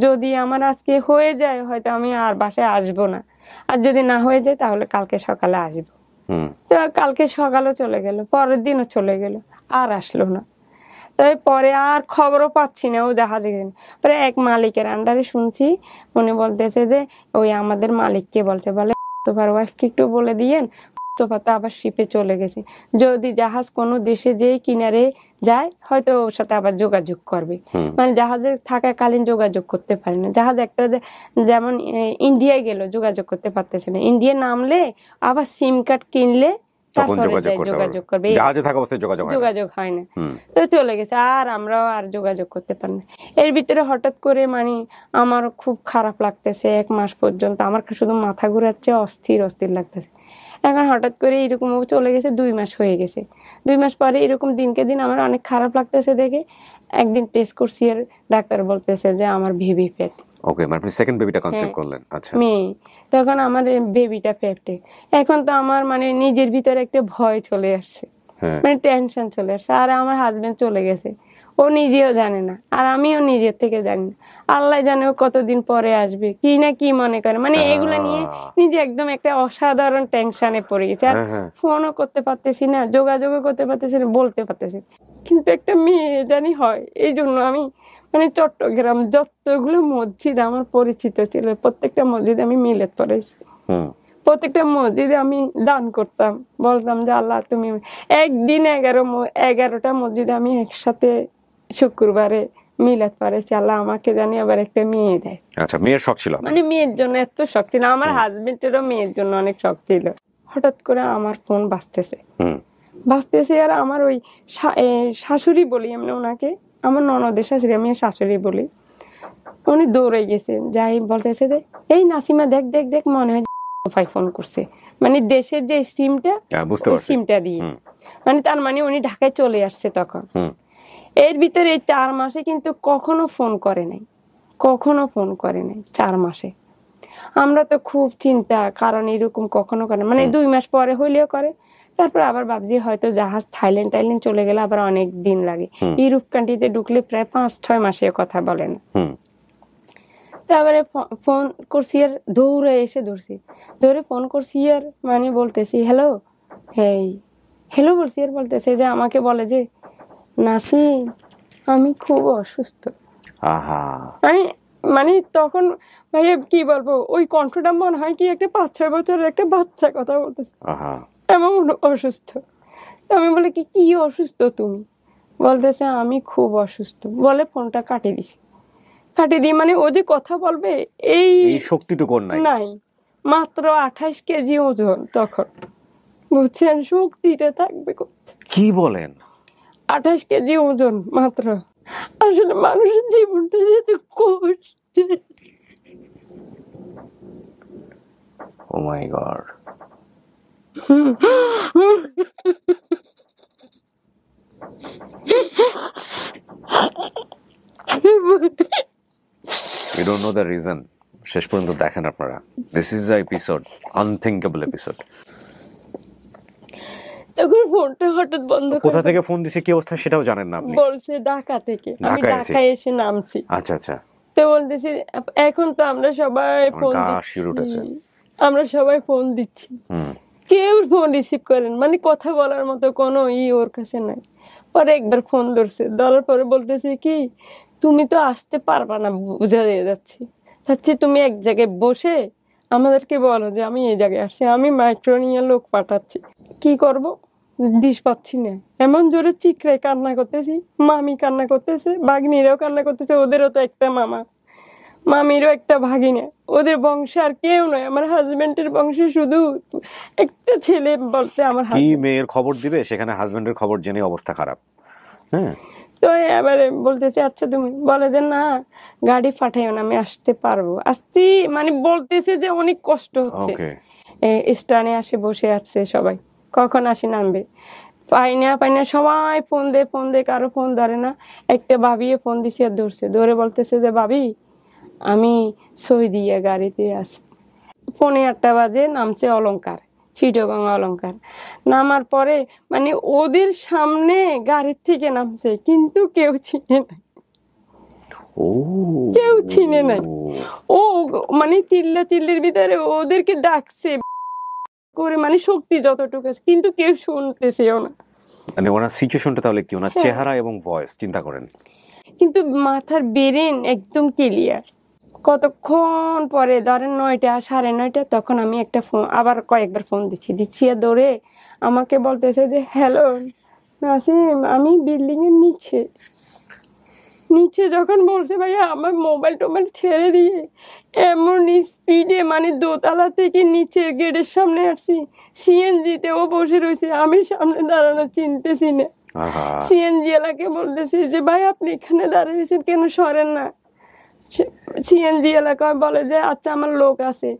যদি আমার আজকে হয়ে যায় হয়তো আমি আর বাসায় আসবো না, আর যদি না হয়ে যায় তাহলে কালকে সকালে আসবো। তো কালকে সকালেও চলে গেল, পরের দিনও চলে গেল, আর আসলো না। তাই পরে আর খবরও পাচ্ছি না ও জাহাজে গেল। পরে এক মালিকের আন্ডারে শুনছি, উনি বলতেছে যে ওই আমাদের মালিককে বলছে, বলে তোমার ওয়াইফকে একটু বলে দিয়েন তোফাতে আবার শিপে চলে গেছে, যদি জাহাজ কোনো দেশে যে কিনারে যায় হয়তো ওর সাথে আবার যোগাযোগ করবে। মানে জাহাজে থাকাকালীন যোগাযোগ করতে পারে না। জাহাজ একটা যেমন ইন্ডিয়ায় গেল যোগাযোগ করতে পারতেছে না, ইন্ডিয়া নামলে আবার সিম কার্ড কিনলে যোগাযোগ করবে, যোগাযোগ হয় না। তো চলে গেছে, আর আমরাও আর যোগাযোগ করতে পারি না। এর ভিতরে হঠাৎ করে মানে আমার খুব খারাপ লাগতেছে, 1 মাস পর্যন্ত আমার শুধু মাথা ঘুরাচ্ছে, অস্থির লাগতেছে। এখন হঠাৎ করে এরকম চলে গেছে, 2 মাস হয়ে গেছে। 2 মাস পরে এরকম দিনকে দিন আমার অনেক খারাপ লাগতেছে দেখে একদিন টেস্ট করছি, আর ডাক্তার বলতেছে যে আমার বেবি ফ্যাট। ওকে, মানে আপনি সেকেন্ড বেবিটা কনসিভ করলেন। আচ্ছা, মেয়ে, তখন আমার বেবিটা ফ্যাটে। এখন তো আমার মানে নিজের ভিতরে একটা ভয় চলে আসছে, মানে টেনশন চলে আসছে। আর আমার হাজবেন্ড চলে গেছে, ও নিজেও জানে না, আর আমিও নিজের থেকে জানি না। আল্লাহ জানে ও কতদিন পরে আসবে, কি না কি মনে করে, মানে এগুলো নিয়ে নিজে একদম একটা অসাধারণ টেনশনে পড়ে গেছে। আর ফোনও করতে পারতেছি না, যোগাযোগও করতে পারতেছি না, বলতে পারতেছি। কিন্তু একটা মেয়ে জানি হয়, এই জন্য আমি মানে চট্টগ্রাম যতগুলো মসজিদ আমার পরিচিত ছিল, প্রত্যেকটা মসজিদে আমি মিলাদ পড়েছি। প্রত্যেকটা মসজিদে আমি দান করতাম, বলতাম যে আল্লাহ তুমি, একদিন 11টা মসজিদে আমি একসাথে শুক্রবারে মিলাদ পড়েছি। আল্লাহ আমাকে জানি আবার একটা মেয়ে দেয়। আচ্ছা, মেয়ের শখ ছিল? মানে মেয়ের জন্য এত শখ ছিল, আমার হাজবেন্ডেরও মেয়ের জন্য অনেক শখ ছিল। হঠাৎ করে আমার ফোন বাজতেছে, আর আমার ওই শাশুড়ি বলি আমি ওনাকে, আমার ননদের শাশুড়ি, আমি শাশুড়ি বলি, উনি দৌড়ে গেছেন, যাই বলতেছে যে এই নাসিমা দেখ দেখ দেখ, মনে হয় ফোন করছে, মানে দেশের যে সিমটা, সিমটা দিয়ে, মানে তার মানে উনি ঢাকায় চলে আসছে তখন। এর ভিতরে এই 4 মাসে কিন্তু কখনো ফোন করে নাই 4 মাসে। আমরা তো খুব চিন্তা, কারণ এরকম কখনো করে, মানে 2 মাস পরে হইলেও করে, তারপর আবার ভাবছি হয়তো জাহাজ থাইল্যান্ড চলে গেলে আবার অনেক দিন লাগে। ইউরোপ কান্ট্রিতে ঢুকলে প্রায় 5-6 মাসে কথা বলে না। তারপরে ফোন করছি, আর দৌড়ে এসে ধরে ফোন করছি, আর মানে বলতেছি হ্যালো, হ্যালো বলছি, আর বলতেছে যে আমাকে বলে যে নাসিম আমি খুব অসুস্থ। মানে তখন ভাইয়া কি বলবো, ওই কণ্ঠটা মনে হয় কি একটা 5-6 বছরের একটা বাচ্চা কথা বলতেছে, এমন অসুস্থ। তো আমি বলে কি অসুস্থ তুমি? বলতেছে আমি খুব অসুস্থ, বলে ফোনটা কাটিয়ে দিই। মানে ও যে কথা বলবে এই শক্তিটুকু নাই, মাত্র 28 কেজি ওজন তখন, বুঝছেন? শক্তিটা থাকবে কোথায়? কি বলেন? 28 কেজি ওজন মাত্র। আসলে মানুষের জীবনটা যেতে কষ্টে। ও মাই god. We don't know the reason. শেষ পর্যন্ত দেখেন আপনারা। This is an episode, unthinkable episode. তখন ফোনটা হঠাৎ বন্ধ। কোথা থেকে ফোন দিছে, কি অবস্থা সেটাও জানেন না আপনি? বলছে ঢাকা থেকে। আমি ঢাকায় এসে নামছি। আচ্ছা। তো বলতেছি এখন তো আমরা সবাই ফোন দিচ্ছি, কেউ ফোন রিসিভ করেন, মানে কথা বলার মতো কোনো ওর কাছে নাই। পরে একবার ফোন ধরার পরে বলতেছে কি তুমি তো আসতে পারবা না, বুঝা দিয়ে যাচ্ছি, তুমি এক জায়গায় বসে আমাদেরকে বলো যে আমি এই জায়গায় আসছি, আমি মাইক্রো নিয়ে লোক পাঠাচ্ছি। কি করব, দিশ পাচ্ছি না। এমন জোরে চিকরাই কান্না করতেছি, মামি কান্না করতেছে, ভাগ্নিরাও কান্না করতেছে, ওদেরও তো একটা মামিরও একটা ভাগিনা, ওদের বংশে আর কেউ নয়। আমার হাজবেন্ডের বংশে শুধু একটা ছেলে, বলতে আমার কি মেয়ের খবর দিবে, সেখানে হাজবেন্ডের খবর জেনে অবস্থা খারাপ। তো এবারে বলতেছে আচ্ছা তুমি, বলে যে না গাড়ি পাঠাইও না, আমি আসতে পারবো। মানে বলতেছে যে অনেক কষ্ট হচ্ছে, স্টানে আসে বসে আছে সবাই, কখন আসি নামবে, পাই না সবাই ফোন দে, কারো ফোন ধরে না। একটা ভাবিয়ে ফোন দিছে, আর ধরে বলতেছে যে ভাবি আমি সৌদিয়া গাড়িতে আছি। 8:30 বাজে নামছে অলংকার, চিটগাং অলংকার। নামার পরে মানে ওদের সামনে গাড়ির থেকে নামছে, কিন্তু কেউ চিনে নাই। ও মানে চিল্লির ভিতরে ওদেরকে ডাকছে করে, মানে শক্তি যতটুকু আছে, কিন্তু কেউ শুনতেছেও না। মানে ওনার সিচুয়েশনটা তাহলে কি, ওনার চেহারা এবং ভয়েস চিন্তা করেন, কিন্তু মাথার ব্রেন একদম ক্লিয়ার। কতক্ষণ পরে ধরেন 9টা 9:30, তখন আমি একটা ফোন, আবার কয়েকবার ফোন দিচ্ছি, আর দৌড়ে আমাকে বলতেছে যে হ্যালো নাসিম, আমি বিল্ডিং এর নিচে যখন বলছে ভাইয়া আমার মোবাইল টোবাইল ছেড়ে দিয়ে এমন স্পিডে, মানে দোতলা থেকে নিচে গেটের সামনে আসছি, সিএনজিতে ও বসে রয়েছে, আমি সামনে দাঁড়ানো চিনতেছি না। সিএনজি এলাকে বলতেছি যে ভাই আপনি এখানে দাঁড়িয়েছেন কেন, সরেন না। সিএনজি এলাকায় বলে যে আচ্ছা আমার লোক আছে।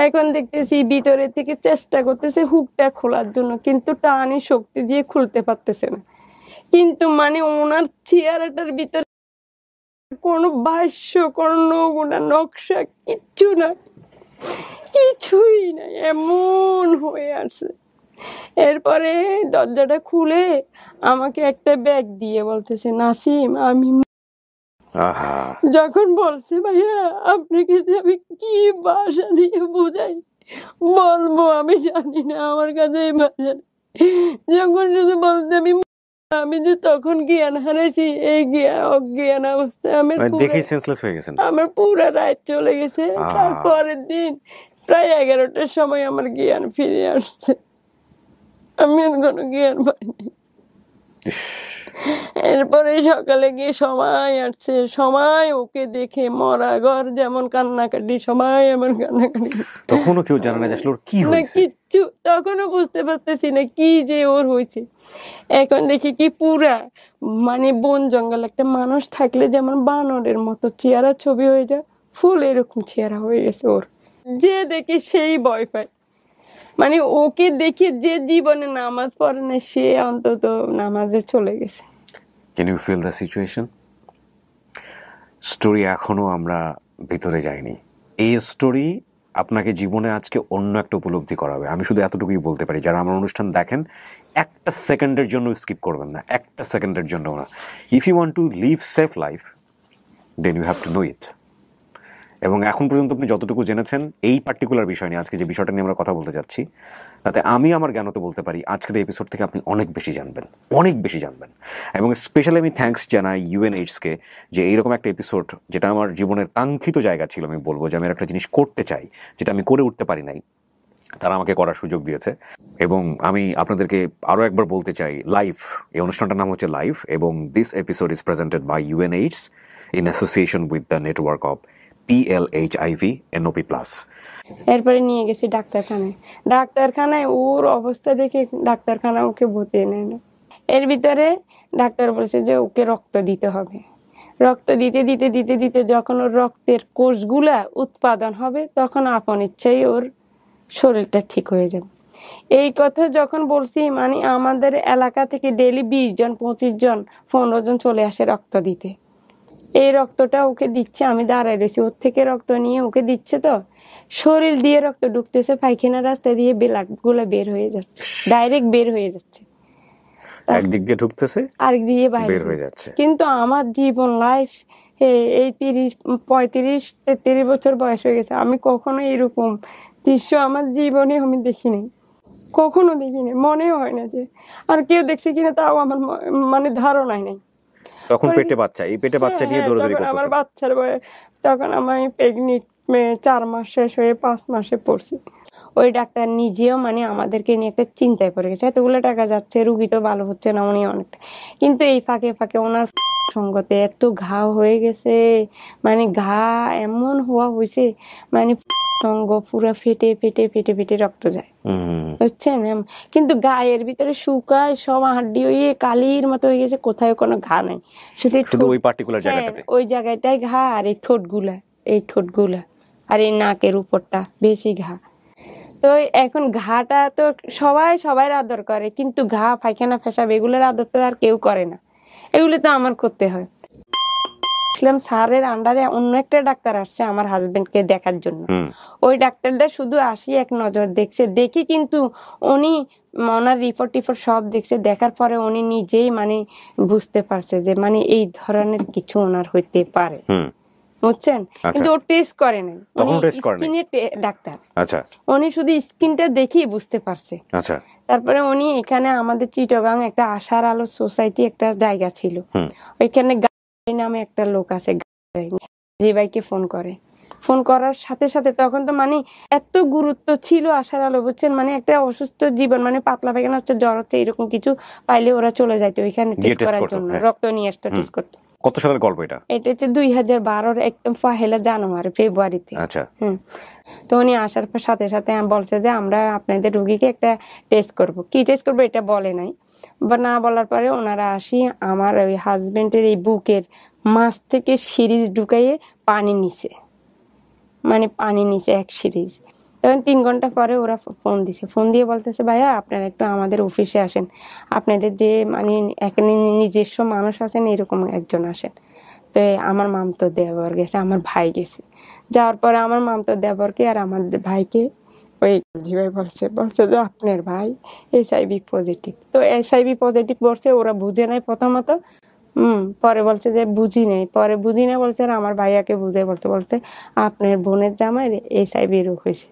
এখন দেখতেছি ভিতরে থেকে চেষ্টা করতেছে হুকটা খোলার জন্য, কিন্তু টানি শক্তি দিয়ে খুলতে পারতেছে না। কিন্তু মানে ওনার চেহারাটার ভিতরে কোনো ভাষ্য, কোনো নকশা কিছুই নাই, এমন হয়ে আছে। এরপরে দরজাটা খুলে আমাকে একটা ব্যাগ দিয়ে বলতেছে, নাসিম আমি আহা যখন বলছে ভাইয়া আপনাকে যে আমি কি ভাষা দিয়ে বোঝাই বলবো আমি জানি না, আমার কাছে এই ভাষা নেই। যখন শুধু বলতে আমি যে তখন জ্ঞান হারাইছি, এই অজ্ঞান অবস্থায় দেখেই সেন্সলেস হয়ে গেছেন। আমার পুরা রাত চলে গেছে। তারপরের দিন প্রায় 11টার সময় আমার জ্ঞান ফিরে আসছে, আমি আর কোনো জ্ঞান পাইনি। এরপরে সকালে গিয়ে সময় আসছে, সময় ওকে দেখে মরা ঘর যেমন কান্নাকাটি, সময় আমার কান্নাকাটি। তখনও কেউ জানে না যে আসলে ওর কি হয়েছে, কিচ্ছু তখনও বুঝতে পারতেছি না কি যে ওর হয়েছে। এখন দেখি কি পুরা মানে বন জঙ্গল একটা মানুষ থাকলে যেমন বানরের মতো চেহারা ছবি হয়ে যায়, ফুল এরকম চেহারা হয়ে গেছে ওর। যে দেখি সেই ভয় পায়, মানে ওকে দেখে যে জীবনে নামাজ পড়ে না সে অন্তত নামাজে চলে গেছে। Can you feel the situation? Story এখনো আমরা ভিতরে যাইনি। এই স্টোরি আপনাকে জীবনে আজকে অন্য একটা উপলব্ধি করাবে। আমি শুধু এতটুকুই বলতে পারি, যারা আমার অনুষ্ঠান দেখেন একটা সেকেন্ডের জন্য স্কিপ করবেন না, একটা সেকেন্ডের জন্য না। If you want to live safe life then you have to know it. এবং এখন পর্যন্ত আপনি যতটুকু জেনেছেন এই পার্টিকুলার বিষয় নিয়ে, আজকে যে বিষয়টা নিয়ে আমরা কথা বলতে যাচ্ছি, তাতে আমি আমার জ্ঞানত বলতে পারি আজকের এপিসোড থেকে আপনি অনেক বেশি জানবেন, অনেক বেশি জানবেন। এবং স্পেশালি আমি থ্যাঙ্কস জানাই UNAIDSকে যে এইরকম একটা এপিসোড, যেটা আমার জীবনের কাঙ্ক্ষিত জায়গা ছিল, আমি বলবো যে আমি একটা জিনিস করতে চাই যেটা আমি করে উঠতে পারি নাই, তারা আমাকে করার সুযোগ দিয়েছে। এবং আমি আপনাদেরকে আরও একবার বলতে চাই, লাইভ, এই অনুষ্ঠানটার নাম হচ্ছে লাইভ, এবং this episode is presented by UNAIDS in association with the network of PLHIV NOP+। এরপরে নিয়ে গেছি ডাক্তারখানায় ওর অবস্থা দেখে ডাক্তারখানা ওকে ভর্তি নেয় না। এর ভিতরে ডাক্তার বলছে যে ওকে রক্ত দিতে হবে। রক্ত দিতে দিতে দিতে দিতে যখন ওর রক্তের কোষগুলা উৎপাদন হবে তখন আপন ইচ্ছাই ওর শরীরটা ঠিক হয়ে যাবে। এই কথা যখন বলছি, মানে আমাদের এলাকা থেকে ডেইলি 20 জন 25 জন 15 জন চলে আসে রক্ত দিতে। এই রক্তটা ওকে দিচ্ছে, আমি দাঁড়ায় রয়েছি, ওর থেকে রক্ত নিয়ে ওকে দিচ্ছে, তো শরীর দিয়ে রক্ত ঢুকতেছে, পায়খানা রাস্তা দিয়ে ব্লাড গুলো বের হয়ে যাচ্ছে, ডাইরেক্ট বের হয়ে যাচ্ছে, একদিক দিয়ে ঢুকতেছে আরেক দিয়ে বের হয়ে যাচ্ছে। কিন্তু আমার জীবন লাইফ এই 35-33 বছর বয়স হয়ে গেছে, আমি কখনো এরকম দৃশ্য আমার জীবনে আমি দেখিনি, কখনো দেখিনি, মনেও হয় না যে আর কেউ দেখছে কিনা, তাও আমার মানে ধারণাই নাই। তখন পেটে বাচ্চা, এই পেটে বাচ্চা নিয়ে দৌড়াদৌড়ি করতেছে। আমার বাচ্চার বয়স তখন আমি প্রেগনেন্ট 4 মাস শেষ হয়ে 5 মাসে পড়ছি। ওই ডাক্তার নিজেও মানে আমাদেরকে নিয়ে একটা চিন্তায় পড়ে গেছে, এতগুলো টাকা যাচ্ছে, রুগী তো ভালো হচ্ছে না, উনি অনেকটা, কিন্তু এই ফাঁকে ফাঁকে ওনার সঙ্গতে এত ঘা হয়ে গেছে, মানে ঘা এমন হওয়া হয়েছে, মানে সঙ্গ পুরো ফেটে ফেটে ফেটে ফেটে রক্ত যায়, বুঝছেন। কিন্তু গায়ের ভিতরে শুকায় সব হাড্ডি হয়ে কালির মতো হয়ে গেছে, কোথায় কোনো ঘা নাই, শুধু ওই পার্টিকুলার জায়গাটাতে, ওই জায়গাটায় ঘা, আর এই ঠোঁটগুলা আর এই নাকের উপরটা বেশি ঘা। তো এখন ঘাটা তো সবাই আদর করে, কিন্তু ঘা পায়খানা পেশাব এগুলোর আদর তো আর কেউ করে না, এগুলো তো আমার করতে হয়। স্যারের আন্ডারে অন্য একটা ডাক্তার আসছে আমার হাজবেন্ডকে দেখার জন্য, ওই ডাক্তারটা শুধু আসি এক নজর দেখছে, দেখি কিন্তু উনি ওনার রিপোর্ট সব দেখছে, দেখার পরে উনি নিজেই মানে বুঝতে পারছে যে মানে এই ধরনের কিছু ওনার হইতে পারে, বুঝছেন। কিন্তু ও টেস্ট করে নাই, ডাক্তার, উনি শুধু স্কিনটা দেখেই বুঝতে পারছে। তারপরে উনি এখানে আমাদের চিটাগাং একটা আশার আলো সোসাইটি একটা জায়গা ছিল, ওইখানে নামে একটা লোক আছে, যে ভাইকে ফোন করার সাথে সাথে তখন তো মানে এত গুরুত্ব ছিল আশার আলো, বুঝছেন, মানে একটা অসুস্থ জীবন, মানে পাতলা পায়খানা হচ্ছে, জ্বর হচ্ছে, এরকম কিছু পাইলে ওরা চলে যাইতো ওইখানে টেস্ট করার জন্য, রক্ত নিয়ে আসতো টেস্ট করতে। কত সালের গল্প এটা? এটা হচ্ছে 2012 একদম পহেলা জানুয়ারি ফেব্রুয়ারিতে। তো উনি আসার পর সাথে সাথে বলছে যে আমরা আপনাদের রোগীকে একটা টেস্ট করব। কি টেস্ট করবো এটা বলে নাই, বা না বলার পরে ওনারা আসি আমার ওই হাজবেন্ডের এই বুকের মাছ থেকে সিরিজ ঢুকাইয়ে পানি নিছে, মানে পানি নিছে এক সিরিজ। তখন 3 ঘন্টা পরে ওরা ফোন দিছে, ফোন দিয়ে বলতেছে ভাইয়া আপনারা একটু আমাদের অফিসে আসেন, আপনাদের যে মানে এখানে নিজস্ব মানুষ আছেন এরকম একজন আসেন। তো আমার মামতো দেবর গেছে, আমার ভাই গেছে, যাওয়ার পরে আমার মামতো দেবরকে আর আমার ভাইকে ওই ভাই বলছে যে আপনার ভাই HIV পজিটিভ। তো HIV পজিটিভ বলছে, ওরা বুঝে নাই প্রথমত। পরে বলছে যে বুঝি নাই, পরে বুঝি না বলছে আমার ভাইয়াকে বুঝে বলতে আপনার বোনের জামাই HIV রোগ হয়েছে,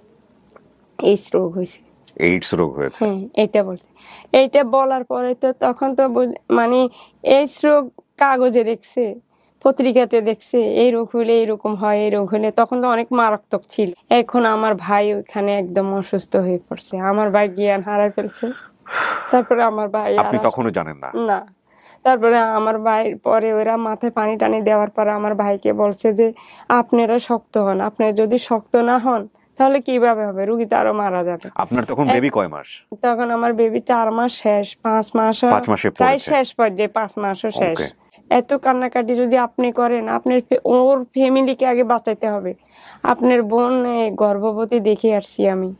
এইডস রোগ হয়েছে। এইডস রোগ হয়েছে, হ্যাঁ এটা বলছে। এইটা বলার পরে তো তখন তো মানে এইডস রোগ কাগজে দেখছে, পত্রিকাতে দেখছে, এই রোগ হলে এরকম হয়, এই রোগ হলে, তখন তো অনেক মারাত্মক ছিল। এখন আমার ভাই ওইখানে একদম অসুস্থ হয়ে পড়ছে, আমার ভাই জ্ঞান হারায় ফেলছে। তারপরে আমার ভাই, আপনি তখনও জানেন না? না। তারপরে আমার ভাই পরে ওরা মাথায় পানি টানি দেওয়ার পরে আমার ভাইকে বলছে যে আপনারা শক্ত হন, আপনারা যদি শক্ত না হন তাহলে কিভাবে হবে, রুগী তো আরো মারা যাবে। আপনার তখন বেবি কয় মাস? তখন আমার বেবি 4 মাস শেষ, 5 মাস প্রায় শেষ পর্যায়ে, 5 মাসও শেষ। এত কান্নাকাটি যদি আপনি করেন, আপনার ওর ফ্যামিলিকে আগে বাঁচাইতে হবে। আপনার বোন গর্ভবতী দেখে আসছি আমি,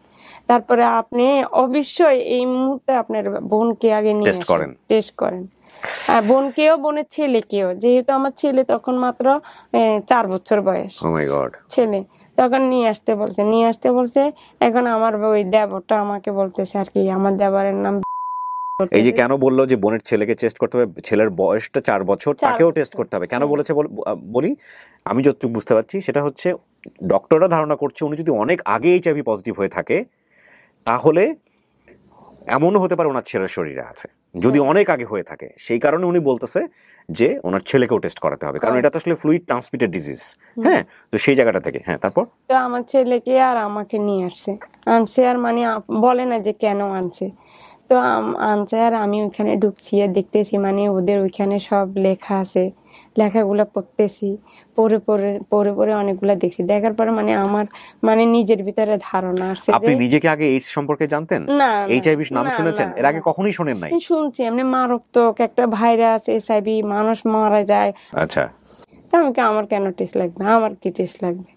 তারপরে আপনি অবশ্যই এই মুহূর্তে আপনার বোনকে আগে নিয়ে টেস্ট করেন, বোনকেও, বোনের ছেলেকেও, যেহেতু আমার ছেলে তখন মাত্র 4 বছর বয়স। ও মাই গড। ছেলে তখন নিয়ে আসতে বলছে। এখন আমার ওই দেবরটা আমাকে বলতেছে আর কি, আমার দেবরের নাম। এই যে কেন বললো যে বোনের ছেলেকে টেস্ট করতে হবে, ছেলের বয়সটা 4 বছর, তাকেও টেস্ট করতে হবে, কেন বলেছে বলি? আমি যতটুকু বুঝতে পারছি সেটা হচ্ছে ডক্টররা ধারণা করছে উনি যদি অনেক আগে HIV পজিটিভ হয়ে থাকে তাহলে এমনও হতে পারে ওনার ছেলের শরীরে আছে, যদি অনেক আগে হয়ে থাকে। সেই কারণে উনি বলতেছে যে ওনার ছেলেকেও টেস্ট করাতে হবে, কারণ এটা তো আসলে ফ্লুইড ট্রান্সমিটেড ডিজিজ। হ্যাঁ, তো সেই জায়গাটা থেকে। হ্যাঁ, তারপর তো আমার ছেলেকে আর আমাকে নিয়ে আনছে আর মানে বলে না যে কেন আনছে, তো আনছে আর আমি ওইখানে ঢুকছি আর দেখতেছি মানে ওদের ওইখানে সব লেখা আছে, লেখাগুলো পড়তেছি, পড়ে অনেকগুলা দেখছি। দেখার পরে মানে আমার মানে নিজের ভিতরে ধারণা আসছে। আপনি নিজেকে আগে এইডস সম্পর্কে জানতেন? না, HIV নাম শুনেছেন? এর আগে কখনোই শুনেন নাই? শুনছি এমনি মারাত্মক একটা ভাইরাস, HIV, মানুষ মারা যায়। আচ্ছা, আমার কেন টেস্ট লাগবে, আমার কি টেস্ট লাগবে,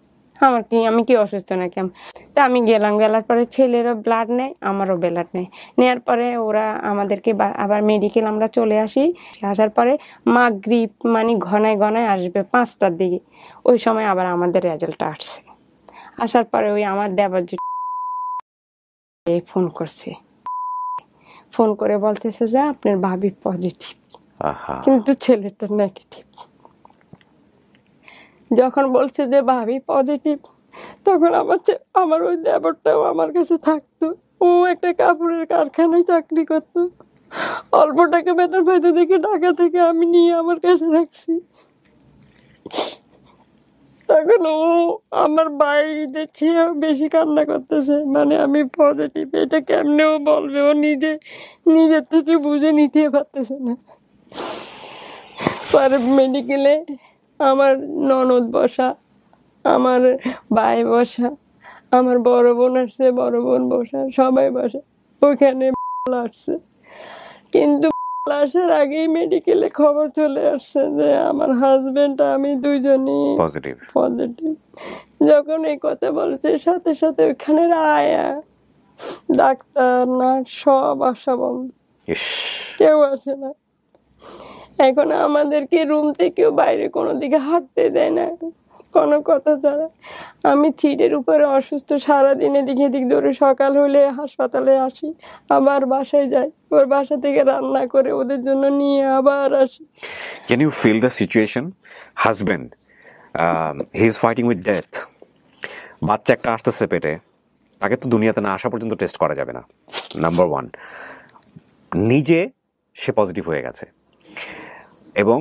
আমি কি অসুস্থ নাকি? তা আমি গেলার পরে ছেলেরও ব্লাড নেয়, আমারও ব্লাড নেয়। নেওয়ার পরে ওরা আমাদেরকে আবার মেডিকেল আমরা চলে আসার পরে মাগরিব মানে ঘনায় আসবে 5টার দিকে, ওই সময় আবার আমাদের রেজাল্টটা আসছে। আসার পরে ওই আমার দেবর ফোন করে বলতেছে যে আপনার ভাবি পজিটিভ, কিন্তু ছেলেটা নেগেটিভ। যখন বলছে যে ভাবি পজিটিভ, তখন আমার ওই দেবরটাও আমার কাছে থাকতো। ও একটা কাপড়ের কারখানায় চাকরি করতো, অল্প টাকা বেতন পাইতে দেখে ঢাকা থেকে আমি নিয়ে আমার কাছে রাখছি। তখন ও আমার ভাইদের চেয়েও বেশি কান্না করতেছে, মানে আমি পজিটিভ এটা কেমনে ও বলবে, ও নিজের থেকে বুঝে নিতে পারতেছে না। পরে মেডিকেলে আমার ননদ বসা, আমার ভাই বসা, আমার বড় বোন আসছে, বড় বোন বসা, সবাই বসা, ওখানে আসছে। কিন্তু আসার আগেই মেডিকেলে খবর চলে আসছে যে আমার হাজবেন্ড আমি দুইজনই পজিটিভ। যখন এই কথা বলছে সাথে সাথে ওখানে আয়া ডাক্তার নার্স সব আসা বন্ধ, কেউ আসে না। এখন আমাদেরকে রুম থেকেও বাইরে কোনো দিকে হাঁটতে দেয় না, কোনো কথা ছাড়া। আমি সিটের উপরে অসুস্থ, সারাদিন এদিক এদিক ধরে, সকাল হলে হাসপাতালে আসি, আবার বাসায় যাই, ওর বাসা থেকে রান্না করে ওদের জন্য নিয়ে আবার আসি। Can you feel the situation? Husband, he is fighting with death. বাচ্চা একটা আসতেছে পেটে, তাকে তো দুনিয়াতে না আসা পর্যন্ত টেস্ট করা যাবে না, নাম্বার 1। নিজে সে পজিটিভ হয়ে গেছে, এবং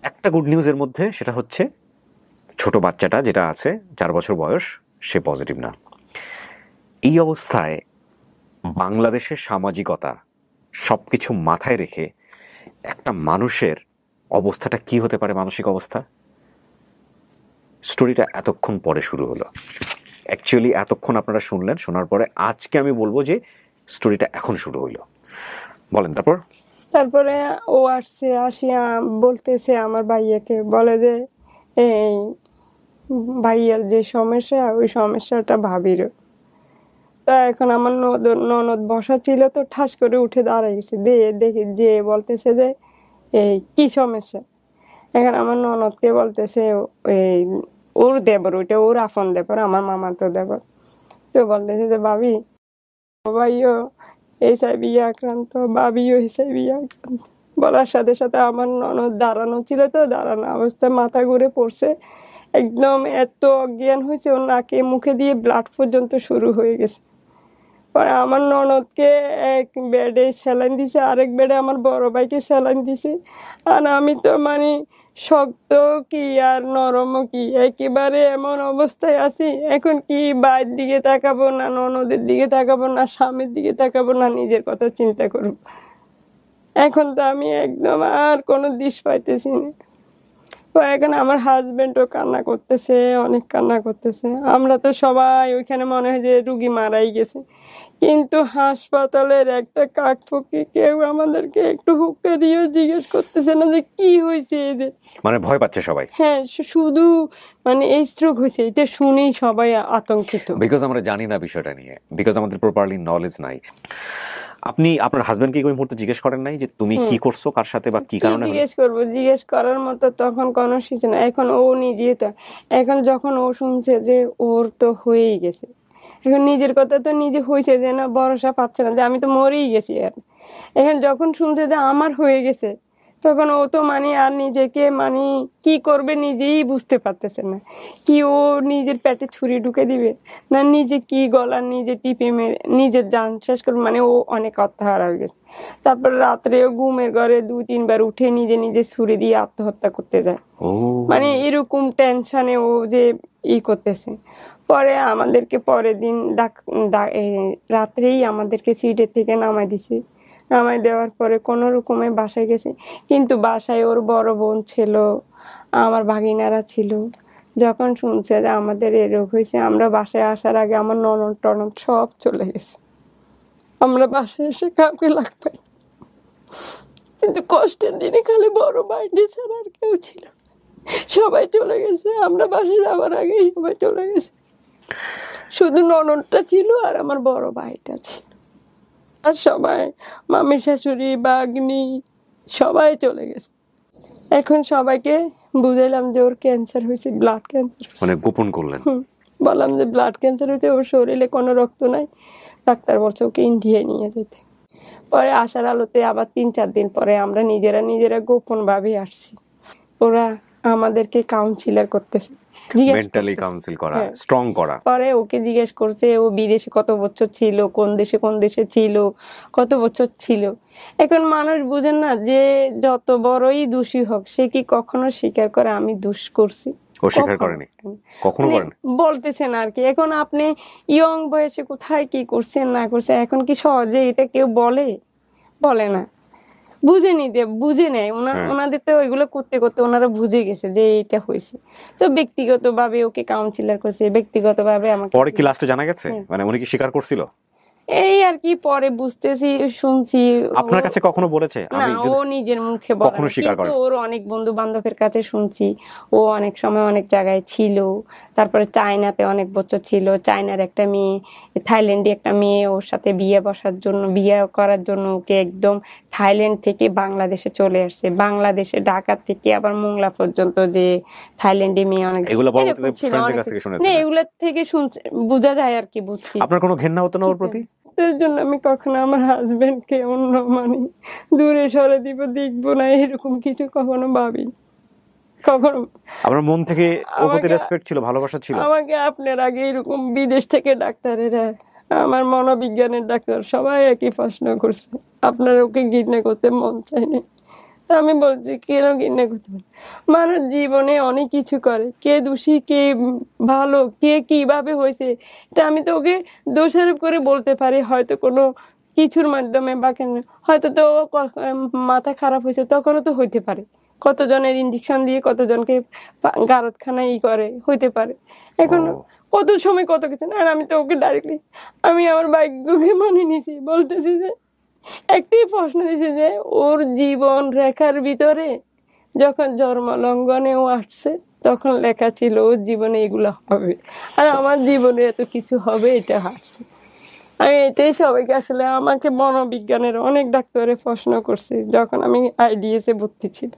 একটা গুড নিউজের মধ্যে সেটা হচ্ছে ছোট বাচ্চাটা যেটা আছে 4 বছর বয়স, সে পজিটিভ না। এই অবস্থায় বাংলাদেশের সামাজিকতা সব কিছু মাথায় রেখে একটা মানুষের অবস্থাটা কি হতে পারে, মানসিক অবস্থা? স্টোরিটা এতক্ষণ পরে শুরু হলো, অ্যাকচুয়ালি এতক্ষণ আপনারা শুনলেন, শোনার পরে আজকে আমি বলবো যে স্টোরিটা এখন শুরু হইলো। বলেন তারপরে ও আসিয়া বলতেছে আমার ভাইয়াকে, বলে যে এই ভাইয়ার যে সমস্যা, ওই সমস্যাটা ভাবিরও। তা এখন আমার ননদ বসা ছিল, তো ঠাস করে উঠে দাঁড়াইছে, দেখি যে বলতেছে যে এই কি সমস্যা। এখন আমার ননদকে বলতেছে এই ওর দেবর, ওইটা ওর আপন দেবর, আমার মামা তো দেবর। তো তো বলতেছে যে ভাবি ভাইও HIV আক্রান্ত, ভাবিও HIV আক্রান্ত। বলার সাথে সাথে আমার ননদ দাঁড়ানো ছিল, তো দাঁড়ানো অবস্থায় মাথা ঘুরে পড়ছে, একদম এত অজ্ঞান হয়েছে, ওর নাকে মুখে দিয়ে ব্লাড পর্যন্ত শুরু হয়ে গেছে। পরে আমার ননদকে এক বেডে স্যালাইন দিছে, আরেক বেডে আমার বড় ভাইকে স্যালাইন দিছে। আর আমি তো মানে শক্ত কি আর নরমও কি, একেবারে এমন অবস্থায় আছি। এখন কি বাইরের দিকে তাকাবো, না ননদের দিকে তাকাবো, না স্বামীর দিকে তাকাবো, না নিজের কথা চিন্তা করব। এখন তো আমি একদম আর কোনো দিশ পাইতেছি না। এখন আমার হাজবেন্ডও কান্না করতেছে, অনেক কান্না করতেছে। আমরা তো সবাই ওইখানে মনে হয় যে রুগী মারাই গেছে, কিন্তু হাসপাতালের একটা কাকপক্ষী কেউ আমাদেরকে একটু হুক্কা দিয়েও জিজ্ঞেস করতেছে না যে কি হয়েছে এদের। মানে ভয় পাচ্ছে সবাই। হ্যাঁ, শুধু মানে এই স্ট্রোক হয়েছে এটা শুনেই সবাই আতঙ্কিত। বিকজ আমরা জানি না বিষয়টা নিয়ে, বিকজ আমাদের প্রপারলি নলেজ নাই। আপনি আপনার হাজবেন্ডকে ওই মুহূর্তে জিজ্ঞেস করেন নাই যে তুমি কি করছো, কার সাথে বা কি কারণে? জিজ্ঞেস করবো, জিজ্ঞেস করার মতো তখন কোনো কিছু না। এখন ও নিজে তো, এখন যখন ও শুনছে যে ওর তো হয়েই গেছে, এখন নিজের কথা তো নিজে হয়েছে যে না, ভরসা পাচ্ছে না যে আমি তো মরেই গেছি। আর এখন যখন শুনছে যে আমার হয়ে গেছে, তখন ও তো মানে আর নিজেকে মানে কি করবে নিজেই বুঝতে পারতেছে না। কি ও নিজের পেটে ছুরি ঢুকে দিবে, না নিজে কি গলা নিজে টিপে মেরে নিজের জান শেষ করবে। মানে ও অনেক আত্মহারা হয়ে গেছে। তারপর রাত্রেও ঘুমের ঘরে 2-3 বার উঠে নিজে নিজে ছুরি দিয়ে আত্মহত্যা করতে যায়। মানে এরকম টেনশনে ও যে করতেছে। পরে আমাদেরকে পরের দিন রাত্রেই আমাদেরকে সিটের থেকে নামাই দিছে। নামাই দেওয়ার পরে কোনো রকমে বাসায় গেছে, কিন্তু বাসায় ওর বড় বোন ছিল, আমার ভাগিনারা ছিল। যখন শুনছে যে আমাদের এই রোগ হয়েছে, আমরা বাসায় আসার আগে আমার ননদ টনদ সব চলে গেছে। আমরা বাসায় এসে কাউকে লাগ পাই, কিন্তু কষ্টের দিনে খালি বড় ভাইটি ছাড়া আর কেউ ছিল, সবাই চলে গেছে। আমরা বাসায় যাওয়ার আগে সবাই চলে গেছে, শুধু ননদটা ছিল আর আমার বড় ভাইটা ছিল। আর সবাই মামি শাশুড়ি বাগনি সবাই চলে গেছে। এখন সবাইকে বুঝাইলাম যে ওর ক্যান্সার হয়েছে, ব্লাড ক্যান্সার। মানে গোপন করলেন? বললাম যে ব্লাড ক্যান্সার হয়েছে, ওর শরীরে কোনো রক্ত নাই, ডাক্তার বলছে ওকে ইন্ডিয়ায় নিয়ে যেতে। পরে আসার আলোতে আবার 3-4 দিন পরে আমরা নিজেরা গোপন ভাবে আসছি। ওরা আমাদেরকে কাউন্সিলার করতেছে, মেন্টালি কাউন্সিল করা, স্ট্রং করা। পরে ওকে জিজ্ঞেস করছে ও বিদেশে কত বছর ছিল, কোন দেশে ছিল, কত বছর ছিল। এখন মানুষ বুঝেন না যে যত বড়ই দোষী হোক, সে কি কখনো স্বীকার করে আমি দোষ করছি? ও স্বীকার করেনি, কখনো করেনি, বলতেছেন আর কি। এখন আপনি ইয়ং বয়সে কোথায় কি করছেন না করছেন, এখন কি সহজে এটা কেউ বলে না, বুঝে নেয়। ওনাদের তো ওইগুলো করতে করতে ওনারা বুঝে গেছে যে এটা হয়েছে। তো ব্যক্তিগত ভাবে ওকে কাউন্সিলর করছে, ব্যক্তিগত ভাবে আমাকে। পরে কি লাস্টে জানা গেছে মানে উনি কি স্বীকার করছিল? এই আর কি পরে বুঝতেছি, শুনছি। আপনার কাছে কখনো বলেছে? না, ও নিজের মুখে বলে, কিন্তু ওর অনেক বন্ধু বান্ধবের কাছে শুনছি ও অনেক সময় অনেক জায়গায় ছিল। তারপরে চায়নাতে অনেক বছর ছিল, চায়নার একটা মেয়ে, থাইল্যান্ডে একটা মেয়ে ওর সাথে বিয়ে করার জন্য ওকে একদম থাইল্যান্ড থেকে বাংলাদেশে চলে আসছে। বাংলাদেশে ঢাকা থেকে আবার মোংলা পর্যন্ত যে থাইল্যান্ডে মেয়ে অনেক এগুলো থেকে শুনছে, বোঝা যায় আর কি, বুঝছি। আপনার কোনো ঘৃণা হতো না ওর প্রতি? এর জন্য আমি কখনো আমার হাজবেন্ডকে অন্য মানে দূরে সরে দেখবো না, এরকম কিছু কখনো ভাবিনি। কখনো আমার মন থেকে ওর প্রতি রেসপেক্ট ছিল, ভালোবাসা ছিল। আমাকে আপনার আগে এরকম বিদেশ থেকে ডাক্তারেরা, আমার মনোবিজ্ঞানের ডাক্তার সবাই একই প্রশ্ন করছে, আপনার ওকে ঘৃণা করতে মন চায়নি। আমি বলছি কেন ঘৃণা করতে পারে? মানুষ জীবনে অনেক কিছু করে, কে দোষী কে ভালো, কে কিভাবে হয়েছে, এটা আমি তো ওকে দোষারোপ করে বলতে পারি হয়তো কোনো কিছুর মাধ্যমে, বা কেন হয়তো তো মাথা খারাপ হয়েছে, তখনও তো হইতে পারে। কতজনের ইঞ্জেকশন দিয়ে কতজনকে গারদখানায় করে হইতে পারে। এখন কত সময় কত কিছু। আর আমি তো ওকে ডাইরেক্টলি আমি আমার ভাগ্যকে মানে নিছি, বলতেছি যে একটি প্রশ্ন দিছে যে ওর জীবন রেখার ভিতরে যখন জন্ম লঙ্ঘনেও আসছে তখন লেখা ছিল ওর জীবনে এগুলো হবে, আর আমার জীবনে এত কিছু হবে, এটা হাসছে। আমি এটাই সবাইকে, আসলে আমাকে মনোবিজ্ঞানের অনেক ডাক্তারে প্রশ্ন করছে যখন আমি IDS-এ ভর্তি ছিল।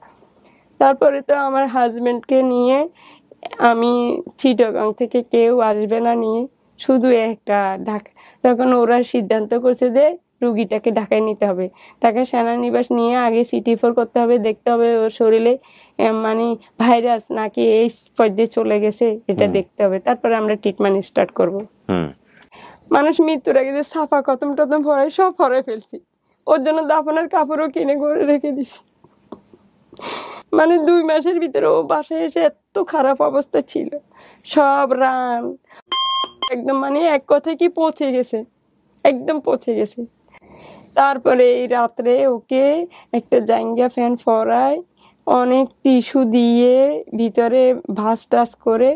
তারপরে তো আমার হাজবেন্ডকে নিয়ে আমি চিটাগাং থেকে কেউ আসবে না নিয়ে শুধু একটা ঢাকা। তখন ওরা সিদ্ধান্ত করছে যে রুগীটাকে ঢাকায় নিতে হবে, ঢাকা সেনানিবাস নিয়ে আগে CT4 করতে হবে, দেখতে হবে ওর শরীরে মানে ভাইরাস নাকি এই পর্যায়ে চলে গেছে, এটা দেখতে হবে, তারপরে আমরা ট্রিটমেন্ট স্টার্ট করব। মানুষ মৃত্যুর আগে যে সাফা কতম টতম ফরাই সব ফরাই ফেলছি, ওর জন্য দাফনের কাপড়ও কিনে করে রেখে দিছি। মানে 2 মাসের ভিতরে ও বাসায় এসে এত খারাপ অবস্থা ছিল, সব রান একদম মানে এক কথায় কি পচে গেছে, একদম পচে গেছে। তারপরে এই রাত্রে ওকে একটা জাঙ্গিয়া ফ্যান ফরায়, অনেক টিস্যু দিয়ে ভিতরে ভাঁজ টাস করে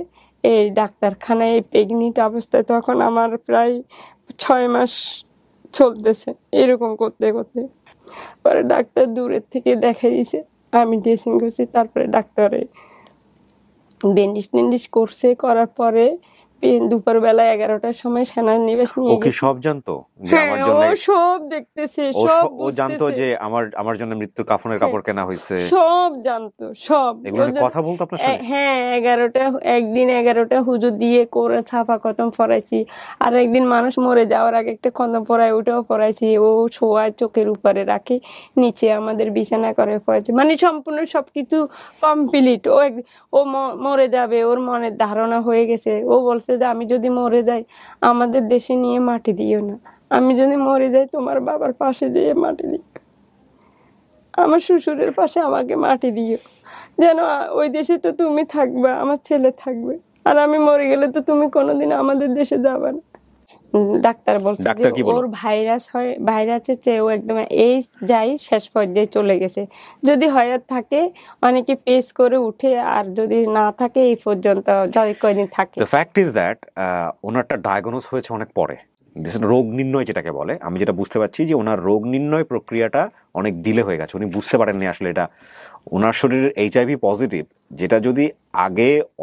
এই ডাক্তারখানায় প্রেগনেন্ট অবস্থায়, তখন আমার প্রায় 6 মাস চলতেছে এরকম করতে করতে। পরে ডাক্তার দূরের থেকে দেখা দিয়েছে, আমি ড্রেসিং করছি, তারপরে ডাক্তারে ব্যান্ডেজ টেন্ডেজ করছে, করার পরে দুপুরবেলা 11টার সময় সেনানিবাস নিয়ে ওকে সব জানতো যে আমার জন্য, ও সব দেখতেছে, সব ও জানতো যে আমার জন্য মৃত্যু কাফনের কাপড় কেনা হয়েছে, সব জানতো, সব এগুলো নিয়ে কথা বলতো আপনার সাথে? হ্যাঁ, 11টা একদিন 11টা হুজুর দিয়ে করে ছাপা কতম পড়াইছি, আর একদিন মানুষ মরে যাওয়ার আগে একটা খন্দম পড়ায়, ওটাও পড়াইছি। ও শোয়া চোখের উপরে রাখি, নিচে আমাদের বিছানা করে পড়াইছি, মানে সম্পূর্ণ সবকিছু কমপ্লিট। ও মরে যাবে, ওর মনের ধারণা হয়ে গেছে। ও বলছে যে আমি যদি মরে যাই আমাদের দেশে নিয়ে মাটি দিও না, আমি যদি মরে যাই তোমার বাবার পাশে যেয়ে মাটি দিও, আমার শ্বশুরের পাশে আমাকে মাটি দিও, যেন ওই দেশে তো তুমি থাকবে, আমার ছেলে থাকবে, আর আমি মরে গেলে তো তুমি কোনোদিন আমাদের দেশে যাবে না। ডাক্তার বলছে যে ওর ভাইরাস হয়, ভাইরাসের চেয়েও একদম এই যাই শেষ পর্যায়ে চলে গেছে, যদি হয়াত থাকে অনেকে পেস করে উঠে, আর যদি না থাকে এই পর্যন্ত যাই কয়দিন থাকে। দ্য ফ্যাক্ট ইজ দ্যাট ওনারটা ডায়াগনোস হয়েছে অনেক পরে, রোগ নির্ণয় যেটাকে বলে। আমি যেটা বুঝতে পারছি যে ওনার রোগ নির্ণয় প্রক্রিয়াটা অনেক ডিলে হয়ে গেছে, উনি বুঝতে পারেননি আসলে এটা ওনার শরীরের HIV পজিটিভ, যেটা যদি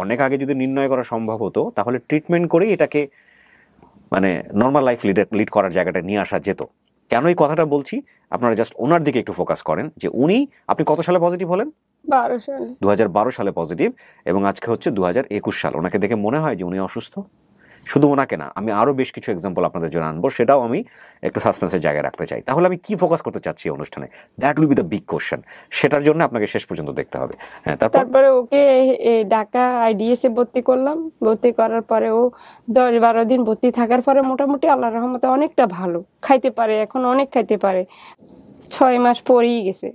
অনেক আগে যদি নির্ণয় করা সম্ভব হতো তাহলে ট্রিটমেন্ট করেই এটাকে মানে নর্মাল লাইফ লিড করার জায়গাটা নিয়ে আসা যেত। কেন এই কথাটা বলছি, আপনারা জাস্ট ওনার দিকে একটু ফোকাস করেন যে আপনি কত সালে পজিটিভ হলেন? 2012 সালে পজিটিভ, এবং আজকে হচ্ছে 2021 সাল। ওনাকে দেখে মনে হয় যে উনি অসুস্থ? শুধু ওনাকে না, আমি আরও বেশ কিছু এক্সাম্পল আপনাদের জন্য আনবো, সেটাও আমি একটু সাসপেন্সের জায়গায় রাখতে চাই। তাহলে আমি কি ফোকাস করতে চাচ্ছি এই অনুষ্ঠানে, that will be the big question. সেটার জন্য আপনাকে শেষ পর্যন্ত দেখতে হবে। হ্যাঁ, তারপরে ওকে ঢাকা IDS এ ভর্তি করলাম। ভর্তি করার পরে ও 10-12 দিন ভর্তি থাকার পরে মোটামুটি আল্লাহর রহমতে অনেকটা ভালো, খাইতে পারে, এখন অনেক খাইতে পারে। 6 মাস পরেই গেছে।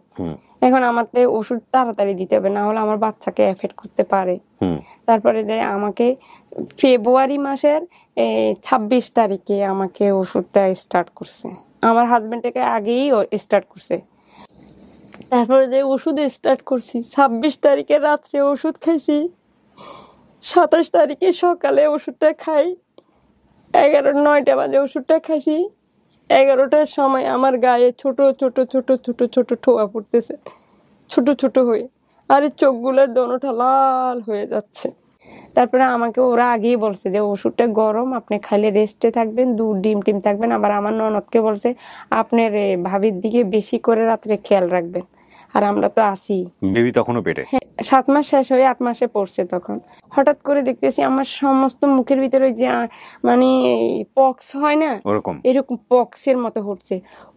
এখন আমাকে ওষুধ তাড়াতাড়ি দিতে হবে, না হলে আমার বাচ্চাকে এফেক্ট করতে পারে। তারপরে যে আমাকে ফেব্রুয়ারি মাসের 26 তারিখে আমাকে ওষুধটা স্টার্ট করছে, আমার হাজবেন্ডটাকে আগেই স্টার্ট করছে। তারপরে যে ওষুধ স্টার্ট করছি 26 তারিখে রাত্রে ওষুধ খাইছি, 27 তারিখে সকালে ওষুধটা খাই, 9টা বাজে ওষুধটা খাইছি। 11টার সময় আমার গায়ে ছোট ছোট ছোট ছোট ছোট ঠোয়া পড়তেছে, ছোট ছোট হয়ে, আর চোখগুলোর দোনোটা লাল হয়ে যাচ্ছে। তারপরে আমাকে ওরা আগেই বলছে যে ওষুধটা গরম, আপনি খাইলে রেস্টে থাকবেন, দুধ ডিম টিম থাকবেন। আবার আমার ননদকে বলছে আপনার ভাবির দিকে বেশি করে রাত্রে খেয়াল রাখবেন, আর আমরা তো আসি। বেবি তখনও পেটে? 7 মাস শেষ হয়ে 8 মাসে পড়ছে। তখন হঠাৎ করে দেখতেছি আমার সমস্ত মুখের ভিতরে যে মানে পক্স হয় না, এরকম পক্সের মতো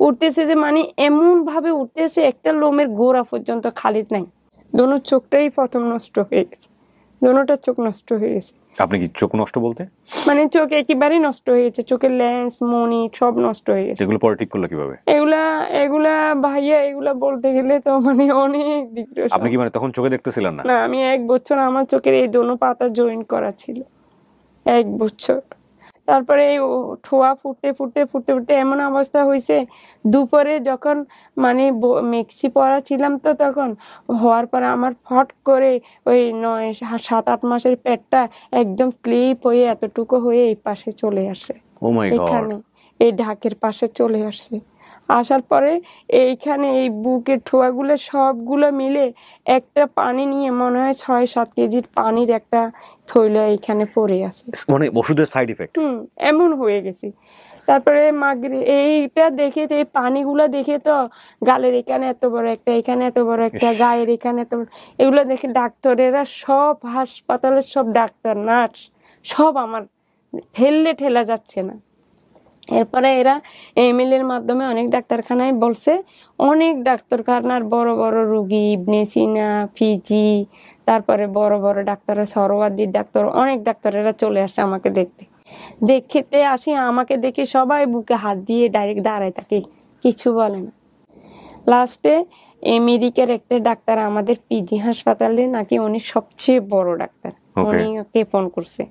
উঠতেছে, যে মানে এমন ভাবে উঠতেছে একটা লোমের গোড়া পর্যন্ত খালি নাই। দোনো চোখটাই প্রথম নষ্ট হয়ে গেছে, দোনোটা চোখ নষ্ট হয়ে গেছে। আপনি কি চোখ নষ্ট বলতে? মানে চোখ একেবারেই নষ্ট হয়ে গেছে, চোখের লেন্স মনি সব নষ্ট হয়ে গেছে। এগুলো পরে ঠিক করলো কিভাবে? এগুলা ভাইয়া এগুলা বলতে গেলে তো মানে অনেক দিক। আপনি কি মানে তখন চোখে দেখতেছিলেন না? না, আমি 1 বছর আমার চোখের এই দোনো পাতা জয়েন করা ছিল, 1 বছর। তারপরে ঠোয়া ফুটতে ফুটতে ফুটতে ফুটতে এমন অবস্থা হয়েছে, দুপুরে যখন মানে মেক্সি পরা ছিলাম, তো তখন হওয়ার পরে আমার ফট করে ওই 9-7-8 মাসের পেটটা একদম স্লিপ হয়ে এতটুকু হয়ে এই পাশে চলে আসে, এখানে এই ঢাকের পাশে চলে আসছে। আসার পরে এইখানে এই বুকের ঠোয়াগুলো সবগুলো মিলে একটা পানি নিয়ে মনে হয় 6-7 কেজির পানির একটা থৈলা এইখানে পড়ে আছে, মানে ওষুধের সাইড ইফেক্ট। এমন হয়ে গেছে। তারপরে এইটা দেখে, এই পানিগুলা দেখে তো গালের এখানে এত বড় একটা, এখানে এত বড় একটা, গায়ের এখানে এত বড়, এগুলো দেখে ডাক্তারেরা সব হাসপাতালের সব ডাক্তার নার্স সব আমার ফেললে ঠেলা যাচ্ছে না। এরপরে এরা এমএল এর মাধ্যমে অনেক ডাক্তারখানায় বলছে, অনেক ডাক্তারখানার বড় বড় রুগী, ইবনে সিনা, ফিজি, তারপরে বড় বড় ডাক্তার, সরওয়ার্দির ডাক্তার, অনেক ডাক্তারেরা চলে আসছে আমাকে দেখতে আসি। আমাকে দেখে সবাই বুকে হাত দিয়ে ডাইরেক্ট দাঁড়ায় থাকে, কিছু বলে না। লাস্টে আমেরিকার একটা ডাক্তার আমাদের পিজি হাসপাতালে, নাকি উনি সবচেয়ে বড় ডাক্তার, উনিকে ফোন করছে।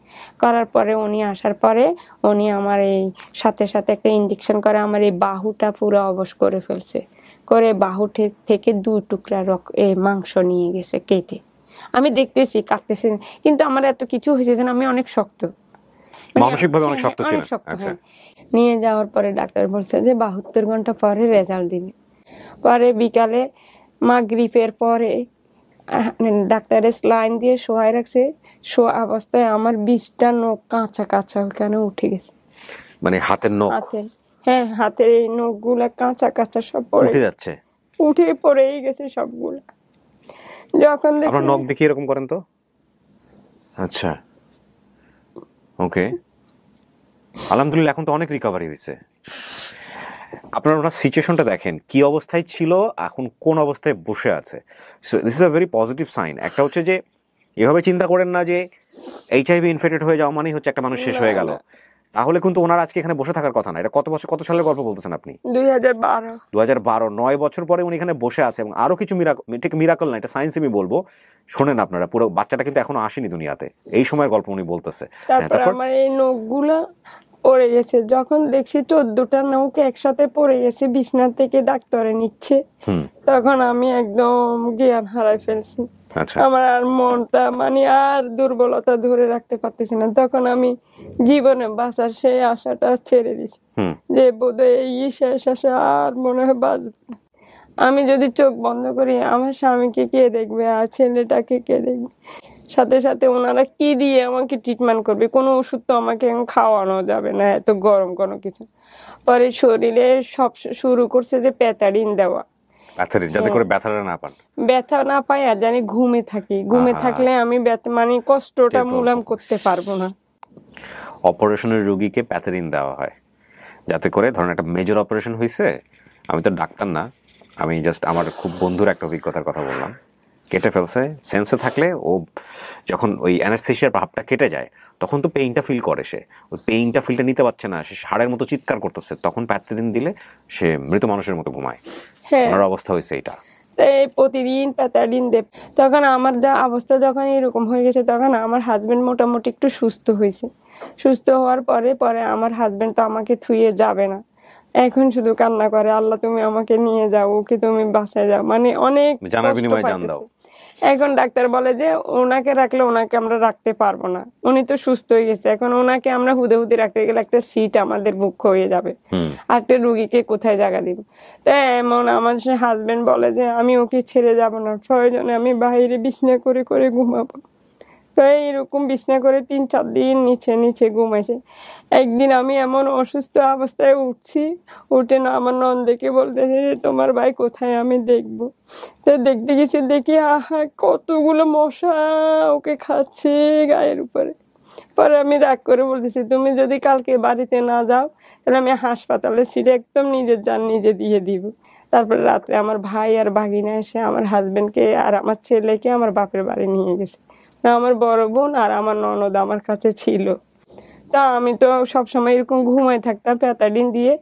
করার পরে উনি আসার পরে উনি আমার এই সাথে একটা ইনজেকশন করে আমার এই বাহুটা পুরো অবশ করে ফেলছে, করে বাহু থেকে 2 টুকরা মাংস নিয়ে গেছে কেটে। আমি দেখতেছি কাটতেছি, কিন্তু আমার এত কিছু হয়েছে যেন আমি অনেক শক্ত, মানসিকভাবে অনেক শক্ত ছিলেন। আচ্ছা। নিয়ে যাওয়ার পরে ডাক্তার বলছে যে 72 ঘন্টা পরে রেজাল্ট দিবে। পরে বিকালে মাগরিবের পরে ডাক্তারের স্লাইন দিয়ে শোয়াই রাখছে। শোয়া অবস্থায় আমার 20টা নখ কাঁচা ওখানে উঠে গেছে। মানে হাতের নখ? হ্যাঁ, হাতের এই নখগুলা কাঁচা সব উঠে যাচ্ছে, উঠে পড়েই গেছে সবগুলা। যখন আপনার নখ দেখি এরকম করেন তো। আচ্ছা, ওকে, আলহামদুলিল্লাহ, এখন তো অনেক রিকভারি হয়েছে। আপনারা ওনার সিচুয়েশনটা দেখেন, কি অবস্থায় ছিল, এখন কোন অবস্থায় বসে আছে। So this is a very positive sign. একটা হচ্ছে যে এভাবে চিন্তা করেন না যে এইচআইভি ইনফেক্টেড হয়ে যাওয়া মানেই হচ্ছে একটা মানুষ শেষ হয়ে গেল, তাহলে কিন্তু ওনার আজকে এখানে বসে থাকার কথা না। এটা কত সালের গল্প বলতেছেন আপনি? 2012। 9 বছর পরে উনি এখানে বসে আছে, এবং আরো কিছু ঠিক মিরাকল না, এটা সায়েন্স আমি বলবো। শোনেন আপনারা, পুরো বাচ্চাটা কিন্তু এখনো আসেনি দুনিয়াতে, এই সময়ের গল্প উনি বলতেছে। তারপর আমার এই নখগুলা পড়ে গেছে। যখন দেখছি 14টা নখ একসাথে পড়ে গেছে, বিছনা থেকে ডাক্তারে নিচ্ছে, তখন আমি একদম জ্ঞান হারাই ফেলছি। আমার আর মনটা আর দুর্বলতা ধরে রাখতে পারতেছি না। তখন আমি জীবনে বাঁচার সেই আশাটা ছেড়ে দিছি, যে বোধহয় এই শেষ আশা, আর মনে হয় বাঁচবে না। আমি যদি চোখ বন্ধ করি, আমার স্বামীকে কে দেখবে, আর ছেলেটাকে কে দেখবে। সাথে ওনারা কি দিয়ে আমাকে ট্রিটমেন্ট করবে, কোনো ওষুধ তো আমাকে খাওয়ানো যাবে না, এত গরম কোনো কিছু। পরে শরীরে সব শুরু করছে যে প্যাথারিন দেওয়া, যাতে করে ব্যথা না পাই, আর জানি ঘুমে থাকলে আমি কষ্টটা মুলাম করতে পারবো না। অপারেশনের রোগীকে প্যাথারিন দেওয়া হয়, যাতে করে ধরেন একটা মেজর অপারেশন হয়েছে, আমি তো ডাক্তার না, আমি জাস্ট আমার খুব বন্ধুর একটা অভিজ্ঞতার কথা বললাম। কেটে ফেলছে, সেন্সে থাকলে ও যখন ওই অ্যানেস্থেসিয়ার ভাবটা কেটে যায়, তখন তো পেইনটা ফিল করে, সে ওই পেইনটা ফিলটা নিতে পারছে না, সে হাড়ের মতো চিৎকার করতেছে, তখন প্যাথারিন দিলে সে মৃত মানুষের মতো ঘুমায়। ওনার অবস্থা হয়েছে এটা, প্রতিদিন প্যাথারিন দেব। তখন আমার যা অবস্থা, যখন এরকম হয়ে গেছে, তখন আমার হাজবেন্ড মোটামুটি একটু সুস্থ হয়েছে। সুস্থ হওয়ার পরে আমার হাজবেন্ড তো আমাকে থুয়ে যাবে না, এখন শুধু কান্না করে, আল্লাহ তুমি আমাকে নিয়ে যাও, ওকে তুমি বাঁচায় যাও, অনেক জানার বিনিময়ে জান দাও। এখন ডাক্তার বলে যে ওনাকে রাখলে ওনাকে আমরা রাখতে পারবো না, উনি তো সুস্থ হয়ে গেছে, এখন ওনাকে আমরা হুদে রাখতে গেলে একটা সিট আমাদের বুক হয়ে যাবে, আর একটা রুগীকে কোথায় জায়গা দিব। তাই এমন আমার হাজবেন্ড বলে যে আমি ওকে ছেড়ে যাব না, প্রয়োজনে আমি বাইরে বিছনা করে ঘুমাবো। তো এইরকম বিছনা করে 3-4 দিন নিচে ঘুমাইছে। একদিন আমি এমন অসুস্থ অবস্থায় উঠে না আমার ননদকে বলতেছে যে তোমার ভাই কোথায়, আমি দেখবো। তো দেখতে গেছি, দেখি আহা কতগুলো মশা ওকে খাচ্ছে গায়ের উপরে। পরে আমি রাগ করে বলতেছি, তুমি যদি কালকে বাড়িতে না যাও, তাহলে আমি হাসপাতালে সিটে একদম নিজের জান নিজে দিয়ে দিব। তারপরে রাত্রে আমার ভাই আর ভাগিনা এসে আমার হাজবেন্ডকে আর আমার ছেলেকে আমার বাপের বাড়ি নিয়ে গেছে। আমার বড় বোন আর আমার ননদ আমার কাছে ছিল। তা আমি তো সবসময় এরকম ঘুমাই থাকতাম প্যাথারিন দিয়ে।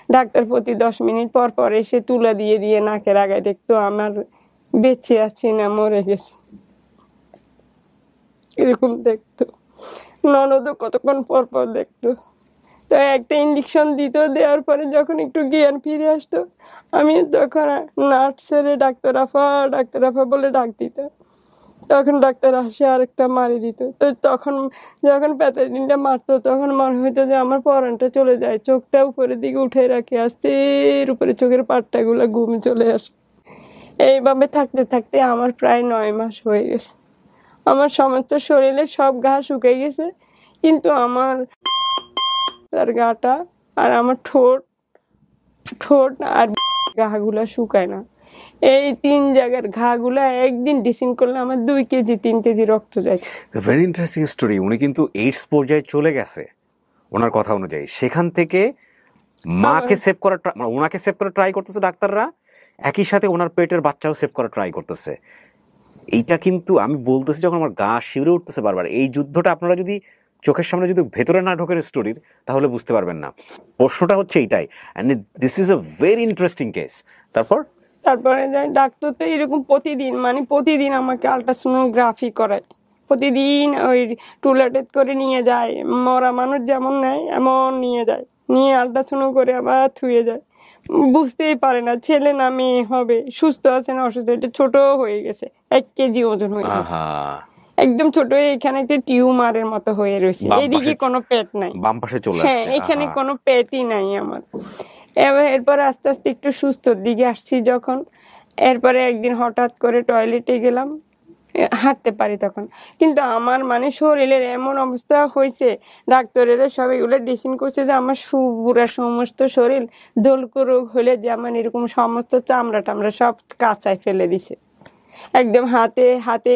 ডাক্তার প্রতি 10 মিনিট পর এসে তুলা দিয়ে নাকের আগায় দেখতো আমার বেঁচে আছি না মরে গেছি, এরকম দেখতো। ননদও কতক্ষণ পর দেখতো। তো একটা ইঞ্জেকশন দিত, দেওয়ার পরে যখন একটু জ্ঞান ফিরে আসতো, আমি তখন নার্সের ডাক্তার আফা বলে ডাক দিত। তখন ডাক্তার আসে আরেকটা মারি দিত। তো তখন যখন প্যাথারিনটা মারতো, তখন মনে হইতো যে আমার পরানটা চলে যায়। চোখটা উপরের দিকে উঠে রাখে, আস্তে উপরে চোখের পাট্টাগুলো ঘুম চলে আসে। এইভাবে থাকতে আমার প্রায় 9 মাস হয়ে গেছে। আমার সমস্ত শরীরে সব ঘা শুকিয়ে গেছে, কিন্তু আমার তার গাটা আর আমার ঠোঁট আর ঘাগুলা শুকায় না। এই 3 জায়গার ঘাগুলা একদিন ড্রেসিং করলে আমার 2 কেজি 3 কেজি রক্ত যায়। Very interesting story. উনি কিন্তু এইডস পর্যায়ে চলে গেছে, ওনার কথা অনুযায়ী সেখান থেকে মাকে সেভ করার ওনাকে সেভ করার ট্রাই করতেছে ডাক্তাররা, একই সাথে ওনার পেটের বাচ্চাও সেভ করার ট্রাই করতেছে। এইটা কিন্তু আমি বলতেছি যখন আমার গা শিউরে উঠতেছে বারবার। এই যুদ্ধটা আপনারা যদি চোখের সামনে যদি ভেতরে না ঢোকেন স্টোরির, তাহলে বুঝতে পারবেন না। প্রশ্নটা হচ্ছে এইটাই, and this is a very interesting case. তারপরে ডাক্তার তো এরকম প্রতিদিন আমাকে আল্ট্রাসোনোগ্রাফি করায়, প্রতিদিন ওই টুলেটেড করে নিয়ে যায়, মরা মানুষ যেমন নেয় এমন নিয়ে যায়, নিয়ে আল্ট্রাসোনো করে আবার থুয়ে যায়। বুঝতেই পারে না ছেলে না মেয়ে হবে, সুস্থ আছে না অসুস্থ। এটা ছোট হয়ে গেছে, 1 কেজি ওজন হয়ে গেছে, একদম ছোট। এখানে একটা টিউমারের মতো হয়ে রয়েছে, এদিকে কোনো পেট নাই, বাম পাশে চলে হ্যাঁ এখানে কোনো পেটই নাই আমার। এরপরে আস্তে আস্তে একটু সুস্থর দিকে আসছি যখন, এরপরে একদিন হঠাৎ করে টয়লেটে গেলাম, হাঁটতে পারি তখন, কিন্তু আমার শরীরের এমন অবস্থা হয়েছে, ডাক্তারেরা সব এগুলো ডিসিশন করছে যে আমার পুরা সমস্ত শরীর দোলক রোগ হলে যেমন এরকম সমস্ত চামড়া টামড়া সব কাঁচায় ফেলে দিছে, একদম হাতে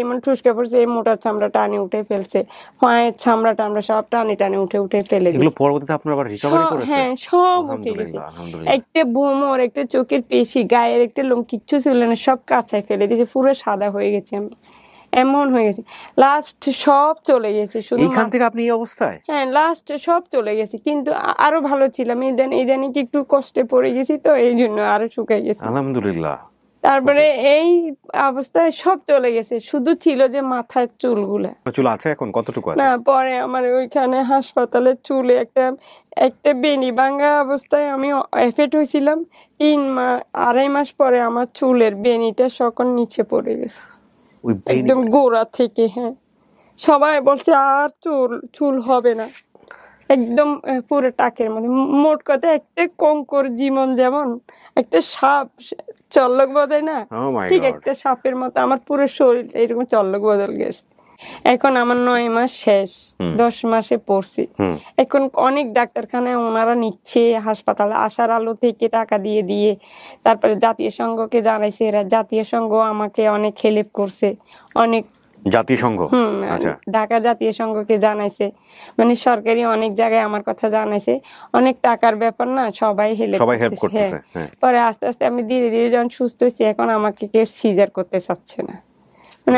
এমন ঠুসকে পড়ছে, এই মোটা চামড়া টানি উঠে ফেলছে, পায়ের চামড়া টামড়া সব টানি টানি উঠে ফেলে দিছে। পরবর্তীতে আপনার আবার রিকভারি করেছে? হ্যাঁ, সব উঠে গেছে, একটা বোমর, একটা চোখের পেশি, গায়ের একটা লোম কিচ্ছু ছিল না, সব কাঁচায় ফেলে দিয়েছে, পুরো সাদা হয়ে গেছে আমি, এমন হয়ে গেছে। লাস্ট সব চলে গেছে, শুধু এইখান থেকে আপনি এই অবস্থায়? হ্যাঁ, লাস্ট সব চলে গেছে, কিন্তু আরো ভালো ছিলাম। ইদানিং কি একটু কষ্টে পড়ে গেছি, তো এই জন্য আরো শুকাই গেছে, আলহামদুলিল্লাহ। তারপরে এই অবস্থায় সব চলে গেছে, শুধু ছিল যে মাথার চুলগুলা। চুল আছে এখন? কতটুকু আছে? না, পরে আমার ওইখানে হাসপাতালে চুলে একটা বেনি ভাঙা অবস্থায় আমি এফেক্ট হয়েছিলাম, 2.5 মাস পরে আমার চুলের বেনিটা সকল নিচে পড়ে গেছে, একদম গোড়া থেকে। হ্যাঁ, সবাই বলছে আর চুল হবে না, একদম পুরো টাকের মধ্যে। মোট কথা একটা কঙ্কর জীবন, যেমন একটা সাপ চল্লক বদলায় না, ঠিক একটা সাপের মতো আমার পুরো শরীর এরকম চল্লক বদল গেছে। এখন আমার 9 মাস শেষ, 10 মাসে পড়ছি। এখন অনেক ডাক্তারখানায় ওনারা নিচ্ছে, হাসপাতালে আশার আলো থেকে টাকা দিয়ে, তারপরে জাতীয় সংঘকে জানাইছে, এরা জাতীয় সংঘ আমাকে অনেক হেল্প করছে, অনেক জাতীয় সংঘ, আচ্ছা, ঢাকা জাতীয় সংঘকে জানাইছে, সরকারি অনেক জায়গায় আমার কথা জানাইছে। অনেক টাকার ব্যাপার না, সবাই হেল্প করতেছে। পরে আস্তে আস্তে আমি ধীরে ধীরে যখন সুস্থ হয়েছি, এখন আমাকে কেউ সিজার করতে চাচ্ছে না,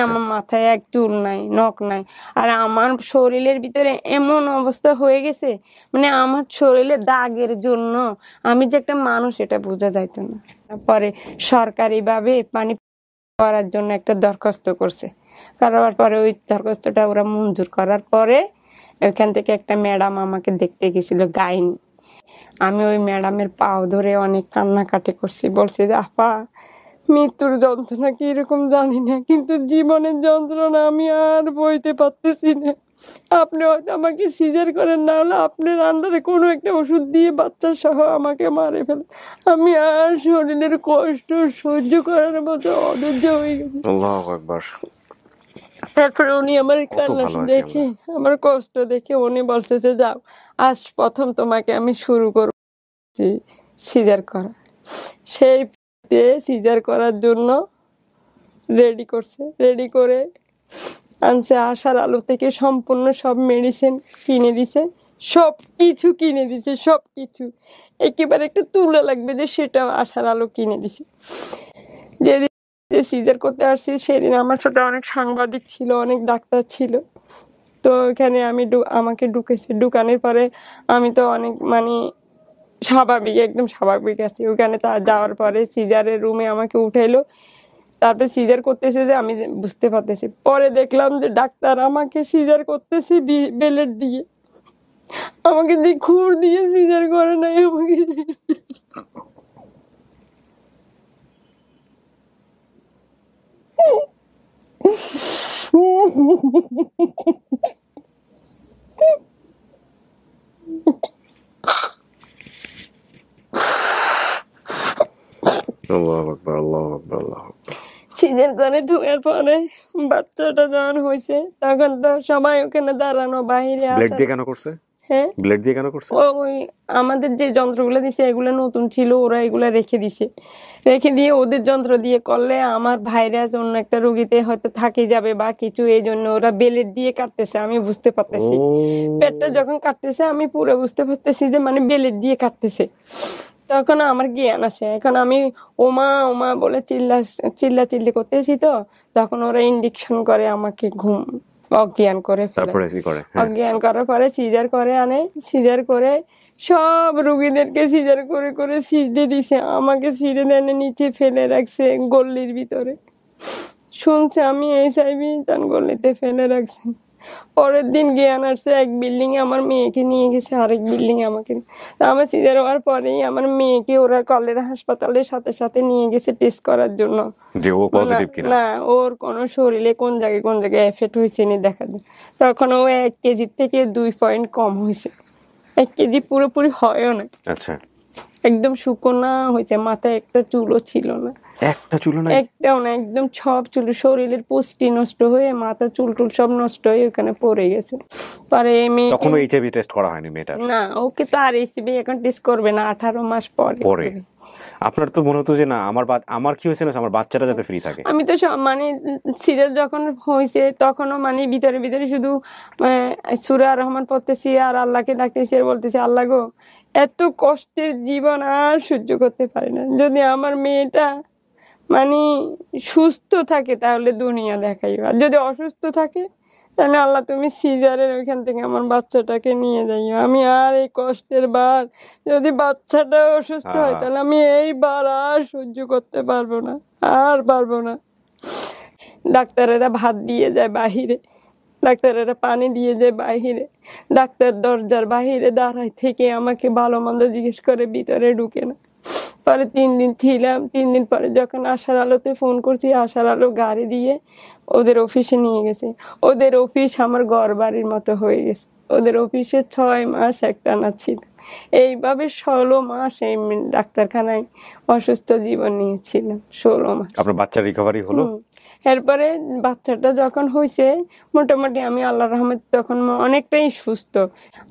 আমার মাথায় এক চুল নাই, নখ নাই, আর আমার শরীরের ভিতরে এমন অবস্থা হয়ে গেছে, আমার শরীরে দাগের জন্য আমি যে একটা মানুষ এটা বোঝা যাইতো না। পরে সরকারি ভাবে পানি করার জন্য একটা দরখাস্ত করছে, করার পরে ওই দরখাস্তটা ওরা মঞ্জুর করার পরে ওইখান থেকে একটা ম্যাডাম আমাকে দেখতে গেছিল, গাইনি। আমি ওই ম্যাডামের পাও ধরে অনেক কান্নাকাটি করছি, বলছি যে আপা, মৃত্যুর যন্ত্রণা কি এরকম জানি না, কিন্তু জীবনের যন্ত্রণা আমি আর বইতে পারতেছি না। আপনি হয়তো আমাকে সিজার করেন, না হলে আপনার আন্ডারে কোনো একটা ওষুধ দিয়ে বাচ্চা সহ আমাকে মারে ফেলে, আমি আর শরীরের কষ্ট সহ্য করার মতো অধৈর্য হয়ে গেছে। আল্লাহু আকবার। তারপরে উনি আমার কান্না দেখে, আমার কষ্ট দেখে উনি বলছে যে যাও, আজ প্রথম তোমাকে আমি শুরু করব সিজার করা। সেই সিজার করার জন্য রেডি করে আনছে, আশার আলো থেকে সম্পূর্ণ সব মেডিসিন কিনে দিছে, সবকিছু কিনে দিছে, সবকিছু একেবারে একটা তুলা লাগবে যে সেটাও আশার আলো কিনে দিছে। যেদিন সিজার করতে আসছি সেদিন আমার সাথে অনেক সাংবাদিক ছিল, অনেক ডাক্তার ছিল, তো ওখানে আমাকে ঢুকানোর পরে আমি তো অনেক স্বাভাবিক, একদম স্বাভাবিক আছি। ওখানে যাওয়ার পরে সিজারের রুমে আমাকে উঠাইলো, তারপরে সিজার করতেছে যে আমি বুঝতে পারতেছি। পরে দেখলাম যে ডাক্তার আমাকে সিজার করতেছে বেলেট দিয়ে, আমাকে যে খুর দিয়ে সিজার করে নাই আমাকে। সিজার করে ধুয়ার পরে বাচ্চাটা যখন হয়েছে, তখন তো সবাই ওখানে দাঁড়ানো, বাইরে। ব্লেড দিয়ে কেন করছে? হ্যাঁ ব্লেড দিয়ে কেন করছে? ওই আমাদের যে যন্ত্রগুলো দিছে এগুলো নতুন ছিল, ওরা এগুলা রেখে দিছে, রেখে দিয়ে ওদের যন্ত্র দিয়ে করলে আমার ভাইরাস অন্য একটা রোগীতে হয়তো থাকে যাবে বা কিছু, এই জন্য ওরা ব্লেড দিয়ে কাটতেছে। আমি বুঝতে পারতেছি পেটটা যখন কাটতেছে আমি পুরো বুঝতে পারতেছি যে মানে ব্লেড দিয়ে কাটতেছে। তখন আমার জ্ঞান আছে, এখন আমি ওমা ওমা বলে চিল্লি করতেছি, তো তখন ওরা ইনজেকশন করে আমাকে অজ্ঞান করে ফেলে। তারপরে কি করে? অজ্ঞান করার পরে সিজার করে আনে, সিজার করে সব রুগীদেরকে সিজার করে করে সিজড়ে দিছে, আমাকে সিঁড়ে দেনে নিচে ফেলে রাখছে গল্লির ভিতরে। শুনছে আমি HIV, তার গল্লিতে ফেলে রাখছে। পরের দিন জ্ঞান আসছে, এক বিল্ডিং এ আমার মেয়েকে নিয়ে গেছে, আরেক বিল্ডিং এ আমাকে। আমার সিজার হওয়ার পরেই আমার মেয়েকে ওরা কলেরা হাসপাতালের সাথে সাথে নিয়ে গেছে টেস্ট করার জন্য যে ও পজিটিভ কিনা, না ওর কোন শরীরে কোন জায়গায় এফেক্ট হয়েছে নি দেখার জন্য। তখন ও 1 কেজি থেকে 2 পয়েন্ট কম হয়েছে, 1 কেজি পুরোপুরি হয়ও না। আচ্ছা, একদম শুকনা হয়েছে, মাথায় একটা চুলও ছিল না, একটা চুল না, একটাও না, একদম সব চুল, শরীরের পুষ্টি নষ্ট হয়ে মাথা চুল টুল সব নষ্ট হয়ে ওখানে পড়ে গেছে। পরে তখন HIV টেস্ট করা হয়নি মেয়েটার? না, ওকে তো আর HIV এখন টেস্ট করবে না, 18 মাস পরে। আপনার তো মনে হতো যে না আমার কি হয়েছে না, আমার বাচ্চাটা যাতে ফ্রি থাকে। আমি তো মানে সিজার যখন হয়েছে তখনও মানে ভিতরে ভিতরে শুধু সূরা রহমান পড়তেছি আর আল্লাহকে ডাকতেছি আর বলতেছি, আল্লাহ গো এত কষ্টের জীবন আর সহ্য করতে পারি না, যদি আমার মেয়েটা মানে সুস্থ থাকে তাহলে দুনিয়া দেখাইও, আর যদি অসুস্থ থাকে তাহলে আল্লাহ তুমি সিজারের ওইখান থেকে আমার বাচ্চাটাকে নিয়ে যাইও। আমি আর এই কষ্টের বার, যদি বাচ্চাটা অসুস্থ হয় তাহলে আমি এই বার আর সহ্য করতে পারবো না, আর পারবো না। ডাক্তারেরা ভাত দিয়ে যায় বাহিরে, ডাক্তারেরা পানি দিয়ে যায় বাহিরে, ডাক্তার দরজার বাহিরে দাঁড়ায় থেকে আমাকে ভালো মন্দ জিজ্ঞেস করে, ভিতরে ঢুকে না। পরে 3 দিন ছিলাম, 3 দিন পরে যখন আশার আলোতে ফোন করছি, আশার আলো গাড়ি দিয়ে ওদের অফিসে নিয়ে গেছে। ওদের অফিস আমার ঘর বাড়ির মতো হয়ে গেছে, ওদের অফিসে 6 মাস একটানা ছিল। এইভাবে 16 মাস এই ডাক্তারখানায় অসুস্থ জীবন নিয়েছিলাম, 16 মাস। আপনার বাচ্চা রিকভারি হলো? এরপরে বাচ্চাটা যখন হয়েছে মোটামুটি আমি আল্লাহর রহমতে তখন অনেকটাই সুস্থ।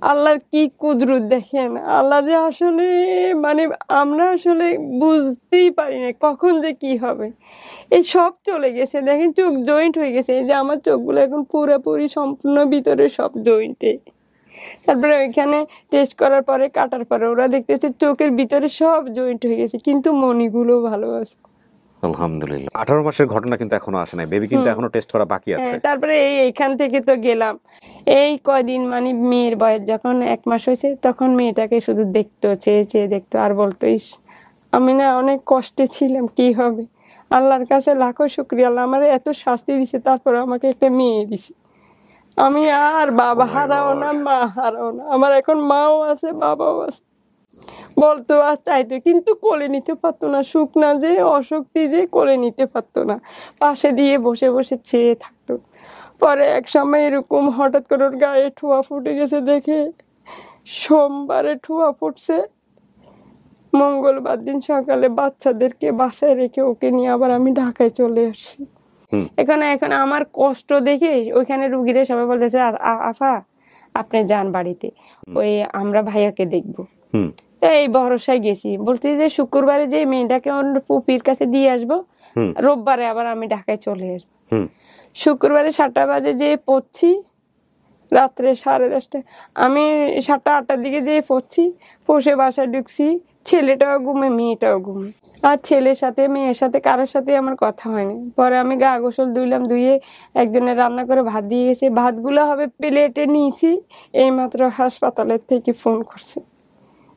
আল্লাহর কি কুদরত দেখেন, আল্লাহ যে আসলে মানে আমরা আসলে বুঝতেই পারি না কখন যে কি হবে। এই সব চলে গেছে, দেখেন চোখ জয়েন্ট হয়ে গেছে, এই যে আমার চোখগুলো এখন পুরোপুরি সম্পূর্ণ ভিতরে সব জয়েন্টে। তারপরে ওইখানে টেস্ট করার পরে কাটার পরে ওরা দেখতেছে চোখের ভিতরে সব জয়েন্ট হয়ে গেছে, কিন্তু মনিগুলো ভালো আছে। আলহামদুলিল্লাহ। 18 মাসের ঘটনা কিন্তু এখনো আসে নাই, বেবি কিন্তু এখনো টেস্ট করা বাকি আছে। তারপরে এইখান থেকে তো গেলাম, এই কয়দিন মানে মেয়ের বয়স যখন 1 মাস হয়েছে তখন মেয়েটাকে শুধু দেখতো, চেয়ে চেয়ে দেখতো আর বলতো, ইস আমি না অনেক কষ্টে ছিলাম, কি হবে। আল্লাহর কাছে লাখো শুকরিয়া, আল্লাহ আমার এত শাস্তি দিছে তারপরে আমাকে একটা মেয়ে দিছে। আমি আর বাবা হারাও না, মা হারাও না, আমার এখন মাও আছে বাবাও আছে। বলতো আর চাইতো কিন্তু কোলে নিতে পারতো না, শুকনা যে অশক্তি যে কোলে নিতে পারতো না, পাশে দিয়ে বসে বসে চেয়ে থাকতো। পরে এক সময় এরকম হঠাৎ করে ওর গায়ে ঠোঁয়া ফুটে গেছে, দেখে সোমবারে ঠোঁয়া ফুটছে, মঙ্গলবার দিন সকালে বাচ্চাদেরকে বাসায় রেখে ওকে নিয়ে আবার আমি ঢাকায় চলে আসছি। এখন আমার কষ্ট দেখে ওইখানে রুগীরা সবাই বলতেছে, আফা আপনি যান বাড়িতে, ওই আমরা ভাইয়াকে দেখবো। এই ভরসায় গেছি, বলতে যে শুক্রবারে যে মেয়েটাকে ওর ফুপির কাছে দিয়ে আসবো, রোববারে আবার আমি ঢাকায় চলে আসবো। শুক্রবারে 7টা বাজে যে পড়ছি, রাত্রে 10:30, আমি 7টা 8টার দিকে যে পড়ছি, পৌঁছে বাসায় ঢুকছি, ছেলেটাও ঘুমে মেয়েটাও ঘুমে, আর ছেলের সাথে মেয়ের সাথে কারোর সাথে আমার কথা হয়নি। পরে আমি গা গোসল ধুইলাম, ধুয়ে একজনের রান্না করে ভাত দিয়ে গেছে, ভাতগুলো হবে প্লেটে নিয়েছি, এইমাত্র হাসপাতালের থেকে ফোন করছে।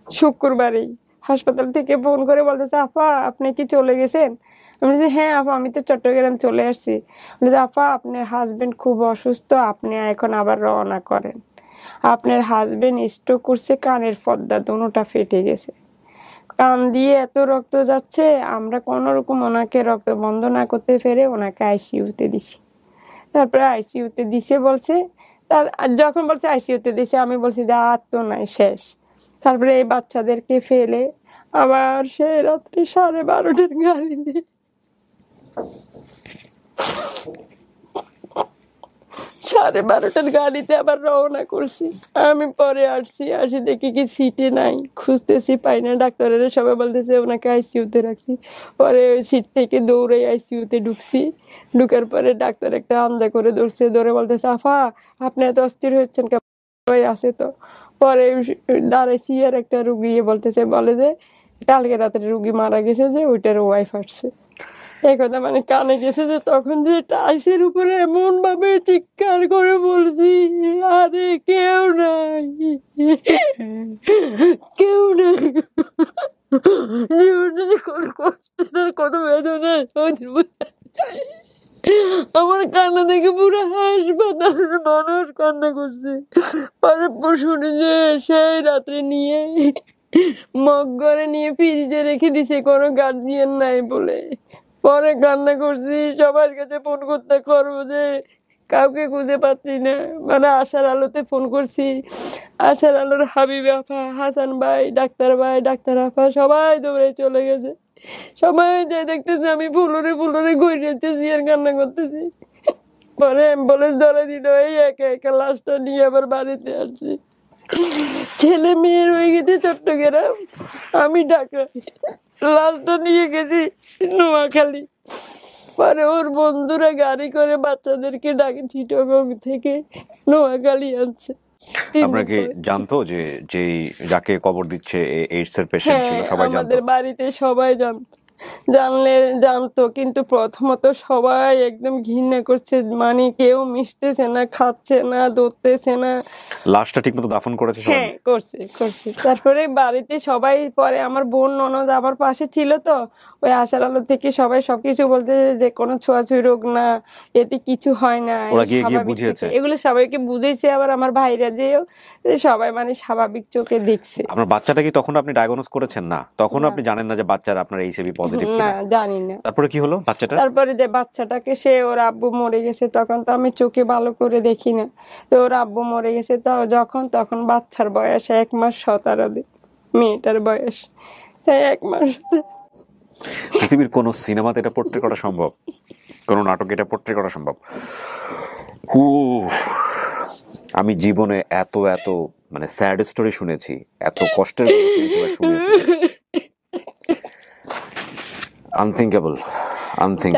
শুক্রবারেই হাসপাতাল থেকে ফোন করে বলতেছে, আপা আপনি কি চলে গেছেন? আমি বলছি, হ্যাঁ আপা আমি তো চট্টগ্রাম চলে আসছি। বলছে, আপা আপনার হাজবেন্ড খুব অসুস্থ, আপনি এখন আবার রওনা করেন, আপনার হাজবেন্ড স্ট্রোক করছে, কানের পর্দা দুটোটা ফেটে গেছে, কান দিয়ে এত রক্ত যাচ্ছে, আমরা কোনো রকম ওনাকে রক্ত বন্ধ না করতে পেরে ওনাকে ICU-তে দিছি। তারপরে ICU-তে দিছে বলছে, তার যখন বলছে ICU-তে দিছে আমি বলছি যে আর তো নাই, শেষ। তারপরে এই বাচ্চাদেরকে ফেলে আবার সেই রাত্রে 12:30টার গাড়ি দিয়ে 12:30 গাড়িতে আবার রওনা করছি। আমি পরে আসি দেখি কি সিটে নাই, খুঁজতেছি পাই না। ডাক্তারেরা সবাই বলতেছে ওনাকে আইসিইউতে রাখছি। পরে ওই সিট থেকে দৌড়ে আইসিইউতে ঢুকছি। ঢুকার পরে ডাক্তার একটা আঞ্জা করে ধরে বলতেছে, আফা আপনি এত অস্থির হচ্ছেন কেন, সবাই আছে তো। পরে দাঁড়াইছি, আর একটা রুগী বলে যে কালকে রাত্রে রুগী মারা গেছে, যে ওইটার ওয়াইফ আসছে। এই কথা মানে কানে গেছে, যে তখন যে টাইসের উপরে এমন ভাবে চিৎকার করে বলছি, আরে কেউ নাই, কেউ নাই। জীবনে কত কষ্ট, কত বেদনা আমার কান্না দেখে পুরো হাসপাতালের মানুষ কান্না করছে। পরে শুনি যে সেই রাত্রে নিয়ে মগঘরে নিয়ে ফ্রিজে রেখে দিছে, কোনো গার্জিয়ান নাই বলে। পরে কান্না করছি, সবার কাছে ফোন করতে করবো যে কাউকে খুঁজে পাচ্ছি না। মানে আশার আলোতে ফোন করছি, আশার আলোর হাবিব আফা, হাসান ভাই, ডাক্তার আফা সবাই দৌড়ে চলে গেছে। সবাই যাই দেখতেছে আমি ফুলরে ঘুরিয়েছি আর কান্না করতেছি। পরে অ্যাম্বুলেন্স ধরে দিল, এই একা একা লাশটা নিয়ে আবার বাড়িতে আসছি। ছেলে মেয়ে রয়ে গেছে চট্টগ্রাম, আমি ঢাকা। লাশটা নিয়ে গেছি নোয়াখালী। পরে ওর বন্ধুরা গাড়ি করে বাচ্চাদেরকে ডাকে চিটাগং থেকে নোয়াখালী আনছে। আপনারা কি জানতো যে যাকে কবর দিচ্ছে এইডস এর পেশেন্ট ছিল? সবাই জানতো? আমাদের বাড়িতে সবাই জানতো, কিন্তু প্রথমত সবাই একদম ঘৃণা করছে, মানে কেউ মিশতেছে না, খাচ্ছে না, ধরতেছে না। লাশটা ঠিকমতো দাফন করেছে? হ্যাঁ করছে। তারপরে বাড়িতে সবাই, পরে আমার বোন ননদ আমার পাশে ছিল তো, ওই আশার আলো থেকে সবাই সবকিছু বলতে যে কোনো ছোঁয়াছুঁই রোগ না, এতে কিছু হয় না, এগুলো সবাইকে বুঝেছে। আবার আমার ভাইরা যেও সবাই মানে স্বাভাবিক চোখে দেখছে। আপনার বাচ্চাটা কি তখন আপনি ডায়াগনোজ করেছেন? না, তখন আপনি জানেন না যে বাচ্চার আপনার এইচআইভি পজিটিভ কিনা? না, জানি না। তারপরে কি হলো বাচ্চাটা? তারপরে যে বাচ্চাটাকে ওর আব্বু মরে গেছে, তখন তো আমি চোখে ভালো করে দেখি না, তো ওর আব্বু মরে গেছে তখন বাচ্চার বয়স 1 মাস 17 দিন, মেয়েটার বয়স। তাই 1 মাস। পৃথিবীর কোন সিনেমাতে এটা পোট্রে করা সম্ভব? কোন নাটকে এটা পোট্রে করা সম্ভব? আমি জীবনে এত মানে স্যাড স্টোরি শুনেছি, এত কষ্টের শুনেছি, আনথিঙ্কেবল।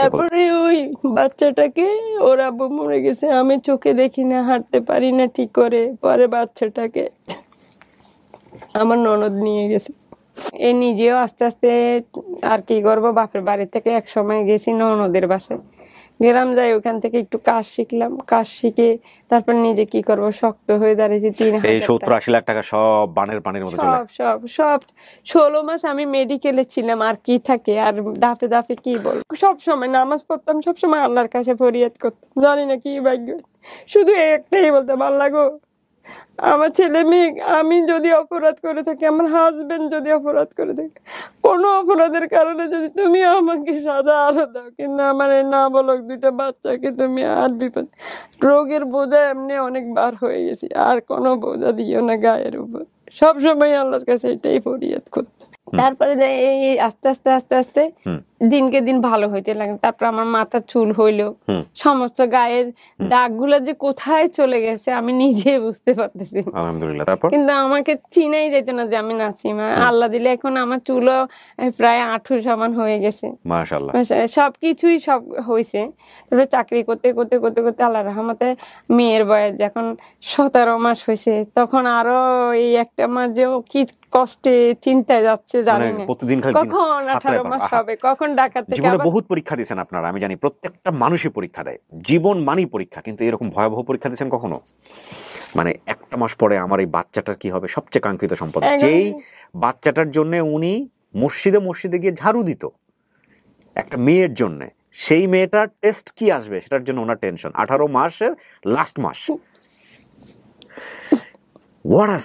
তারপরে ওই বাচ্চাটাকে ওর আব্বু মরে গেছে, আমি চোখে দেখি না, হাঁটতে পারি না ঠিক করে। পরে বাচ্চাটাকে আমার ননদ নিয়ে গেছে। নিজেও আস্তে আস্তে আর কি করবো, বাপের বাড়ি থেকে এক সময় গেছি ননদের বাসায়, গেলাম, যাই ওখান থেকে একটু কাজ শিখলাম, কাজ শিখে তারপর নিজে কি করব শক্ত হয়ে দাঁড়িয়েছি। 70-80 লাখ টাকা সব বানের পানির মতো চলে। সব 16 মাস আমি মেডিকেলে ছিলাম, আর কি থাকে, আর দাফে কি বলবো। সব সময় নামাজ পড়তাম, সব সময় আল্লাহর কাছে ফরিয়াদ করতাম, জানি না কি ভাগ্য, শুধু একটাই বলতাম, আল্লাহ গো আমার ছেলে মেয়ে, আমি যদি অপরাধ করে থাকি, আমার হাজবেন্ড যদি অপরাধ করে থাকে, কোনো অপরাধের কারণে যদি তুমি আমাকে সাজা আরো দাও, কিন্তু আমার না বলক 2টা বাচ্চাকে তুমি আর বিপদ, রোগের বোঝা এমনি অনেকবার হয়ে গেছি, আর কোনো বোঝা দিও না গায়ের উপর। সবসময় আল্লাহর কাছে এটাই ফরিয়াদ করতাম। তারপরে এই আস্তে আস্তে দিনকে দিন ভালো হইতে লাগে। তারপর আমার মাথার চুল হইলো, সমস্ত গায়ের দাগগুলো যে কোথায় চলে গেছে আমি নিজে বুঝতে পারতেছি, আলহামদুলিল্লাহ। কিন্তু আমাকে চিনাই যেত না যে আমি নাসিমা। আল্লাহ দিলে এখন আমার চুলও প্রায় 8 সমান হয়ে গেছে, মাশাআল্লাহ। সবকিছুই সব হয়েছে। তারপরে চাকরি করতে আল্লাহর রহমতে মেয়ের বয়স যখন 17 মাস হয়েছে, তখন আরো এই 1 মাস যে কি কষ্টে চিন্তায় যাচ্ছে জানি না, কখন 18 মাস হবে, কখন ঢাকা থেকে। জীবনে বহুত পরীক্ষা দিয়েছেন আপনারা, আমি জানি প্রত্যেকটা মানুষই পরীক্ষা দেয়, জীবন মানেই পরীক্ষা, কিন্তু এরকম ভয়াবহ পরীক্ষা দিয়েছেন কখনো? মানে 1 মাস পরে আমার এই বাচ্চাটার কি হবে, সবচেয়ে কাঙ্ক্ষিত সম্পদ, যেই বাচ্চাটার জন্য উনি মসজিদে গিয়ে ঝাড়ু দিত একটা মেয়ের জন্য, সেই মেয়েটার টেস্ট কি আসবে সেটার জন্য ওনার টেনশন। 18 মাসের লাস্ট মাস। What a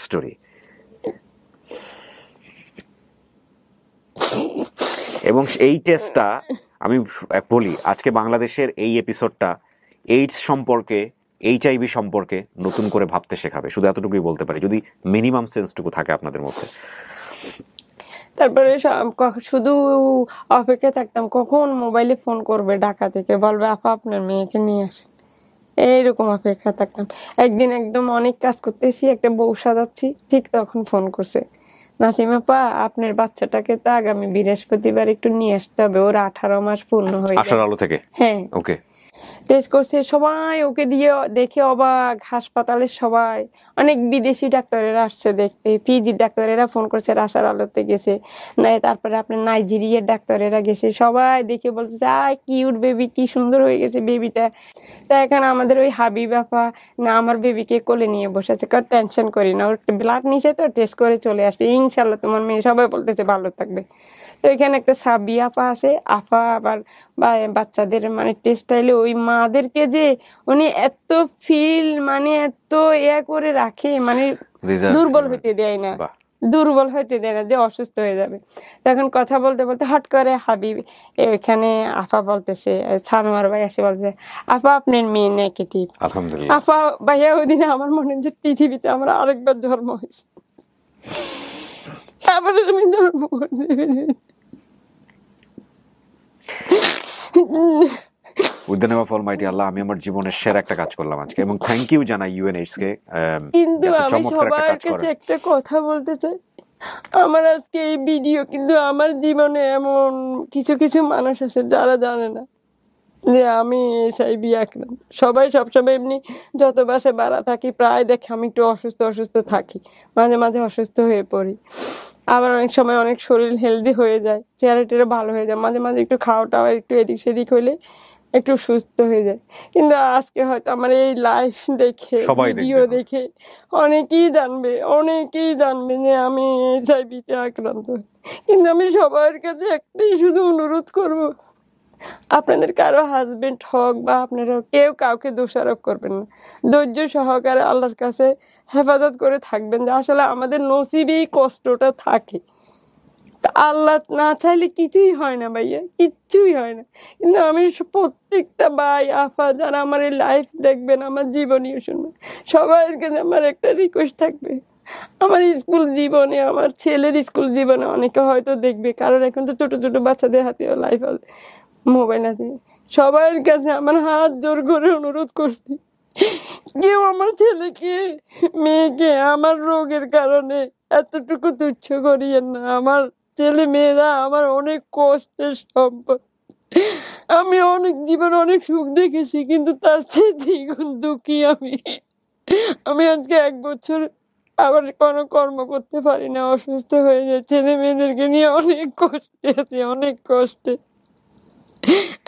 story. এবং এই টেস্টটা আমি বলি, আজকে বাংলাদেশের এই এপিসোডটা এইডস সম্পর্কে, এইচআইভি সম্পর্কে নতুন করে ভাবতে শেখাবে, শুধু এতটুকুই বলতে পারি, যদি মিনিমাম সেন্সটুকু থাকে আপনাদের মধ্যে। তারপরে শুধু অপেক্ষা থাকতাম কখন মোবাইলে ফোন করবে ঢাকা থেকে, বলবে আপা আপনার মেয়েকে নিয়ে আসেন, এইরকম অপেক্ষা থাকতাম। একদিন একদম অনেক কাজ করতেছি, একটা বউ সাজাচ্ছি, ঠিক তখন ফোন করছে, নাসিমা আপা আপনার বাচ্চাটাকে তো আগামী বৃহস্পতিবার একটু নিয়ে আসতে হবে, ওর 18 মাস পূর্ণ হয়ে আশার যাবে। আলো থেকে? হ্যাঁ, ওকে। টেস্ট করছে, সবাই ওকে দিয়ে দেখে অবাক, হাসপাতালের সবাই, অনেক বিদেশি ডাক্তারেরা আসছে দেখতে, পিজির ডাক্তারেরা ফোন করছে, আশার আলোতে গেছে, তারপরে আপনার নাইজেরিয়ার ডাক্তারেরা গেছে, সবাই দেখে বলছে কিউট বেবি, কি সুন্দর হয়ে গেছে বেবিটা। তা এখন আমাদের ওই হাবিব আপা না আমার বেবিকে কোলে নিয়ে বসে আছে, কার টেনশন করি না, ওর ব্লাড নিচে তো টেস্ট করে চলে আসবে ইনশাল্লাহ, তোমার মেয়ে, সবাই বলতেছে ভালো থাকবে। তো এখানে একটা সাবি আপা আসে, আফা আবার বাচ্চাদের মানে টেস্ট টাইলে ওই মাদেরকে যে উনি এত ফিল মানে এত করে রাখে, মানে দুর্বল হইতে দেয় না, দুর্বল হইতে দেয় না যে অসুস্থ হয়ে যাবে। তখন কথা বলতে বলতে হট করে হাবিব এখানে আফা বলতেছে, সানোয়ার ভাই এসে বলতেছে, আফা আপনার মেয়ে নেগেটিভ। আলহামদুলিল্লাহ। আফা ভাইয়া ওই দিনে আমার মনে যে পৃথিবীতে আমার আরেকবার জন্ম হয়েছে, আবার আমি জন্ম করছি। With the name of almighty Allah, আমি আমার জীবনের সেরা একটা কাজ করলাম আজকে, এবং থ্যাংক ইউ জানাই ইউএনএইডস কে। কিন্তু আমি সবার কাছে একটা কথা বলতে চাই, আমার আজকে এই ভিডিও কিন্তু আমার জীবনে এমন কিছু কিছু মানুষ আছে যারা জানে না যে আমি এইচআইভি আক্রান্ত। সবাই সবসময় এমনি যত বাসে বাড়া থাকি প্রায় দেখে আমি একটু অসুস্থ থাকি, মাঝে মাঝে অসুস্থ হয়ে পড়ি, আবার অনেক সময় অনেক শরীর হেলদি হয়ে যায়, চেহারা টেরা ভালো হয়ে যায়, মাঝে মাঝে একটু খাওয়া টাওয়া একটু এদিক সেদিক হইলে একটু সুস্থ হয়ে যায়। কিন্তু আজকে হয়তো আমার এই লাইফ দেখে, ভিডিও দেখে অনেকেই জানবে যে আমি এইচআইভিতে আক্রান্ত। কিন্তু আমি সবার কাছে একটাই শুধু অনুরোধ করব, আপনাদের কারো হাজবেন্ড হোক বা আপনারা কেউ কাউকে দোষারোপ করবেন না, ধৈর্য সহকারে আল্লাহর কাছে হেফাজত করে থাকবেন, যে আসলে আমাদের নসিবেই কষ্টটা থাকে, আল্লাহ না চাইলে কিছুই হয় না ভাইয়া, কিচ্ছুই হয় না। কিন্তু আমি প্রত্যেকটা ভাই আফা যারা আমার এই লাইফ দেখবেন, আমার জীবনীও শুনবেন, সবার কাছে আমার একটা রিকোয়েস্ট থাকবে, আমার স্কুল জীবনে, আমার ছেলের স্কুল জীবনে অনেকে হয়তো দেখবে, কারণ এখন তো ছোট ছোট বাচ্চাদের হাতেও লাইফ আছে, মোবাইল আছে, সবার কাছে আমার হাত জোর করে অনুরোধ করছি, কেউ আমার ছেলেকে মেয়েকে আমার রোগের কারণে এতটুকু তুচ্ছ করিয়েন না। আমার ছেলে মেয়েরা আমার অনেক কষ্টের সম্পদ, আমি অনেক জীবন অনেক সুখ দেখেছি, কিন্তু তার চেয়ে দ্বিগুণ দুঃখী আমি আজকে 1 বছর আবার কোনো কর্ম করতে পারি না, অসুস্থ হয়ে যায়, ছেলে মেয়েদেরকে নিয়ে অনেক কষ্টে আছি, অনেক কষ্টে।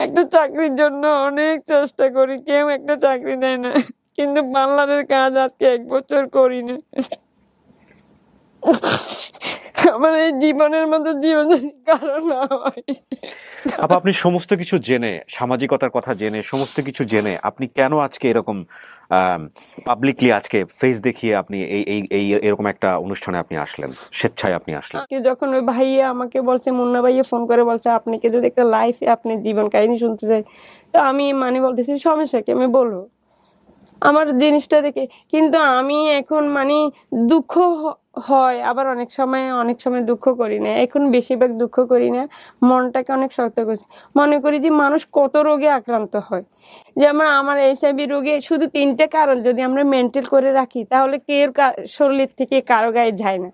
একটা চাকরির জন্য অনেক চেষ্টা করি, কেউ একটা চাকরি দেয় না, কিন্তু পার্লারের কাজ আজকে 1 বছর করি না। আমার এই জীবনের মতো জীবন কারণ না হয়। আপনি সমস্ত কিছু জেনে, সামাজিকতার কথা জেনে, সমস্ত কিছু জেনে আপনি কেন আজকে এরকম পাবলিকলি আজকে ফেস দেখিয়ে আপনি এই এরকম একটা অনুষ্ঠানে আপনি আসলেন, স্বেচ্ছায় আপনি আসলেন? যখন ওই ভাইয়া আমাকে বলছে, মুন্না ভাইয়া ফোন করে বলছে আপনাকে যদি একটা লাইফে আপনি জীবন কাহিনী শুনতে চাই, তো আমি মানে বলতেছি সমস্যা কি, আমি বলবো আমার জিনিসটা দেখে। কিন্তু আমি এখন মানে দুঃখ হয়, আবার অনেক সময় দুঃখ করি না, এখন বেশিরভাগ দুঃখ করি না, মনটাকে অনেক শক্ত করছি, মনে করি যে মানুষ কত রোগে আক্রান্ত হয়। যেমন আমার এইচআইভি রোগে শুধু 3টে কারণ যদি আমরা মেনটেন করে রাখি, তাহলে কেউ শরীর থেকে কারো গায়ে যায় না,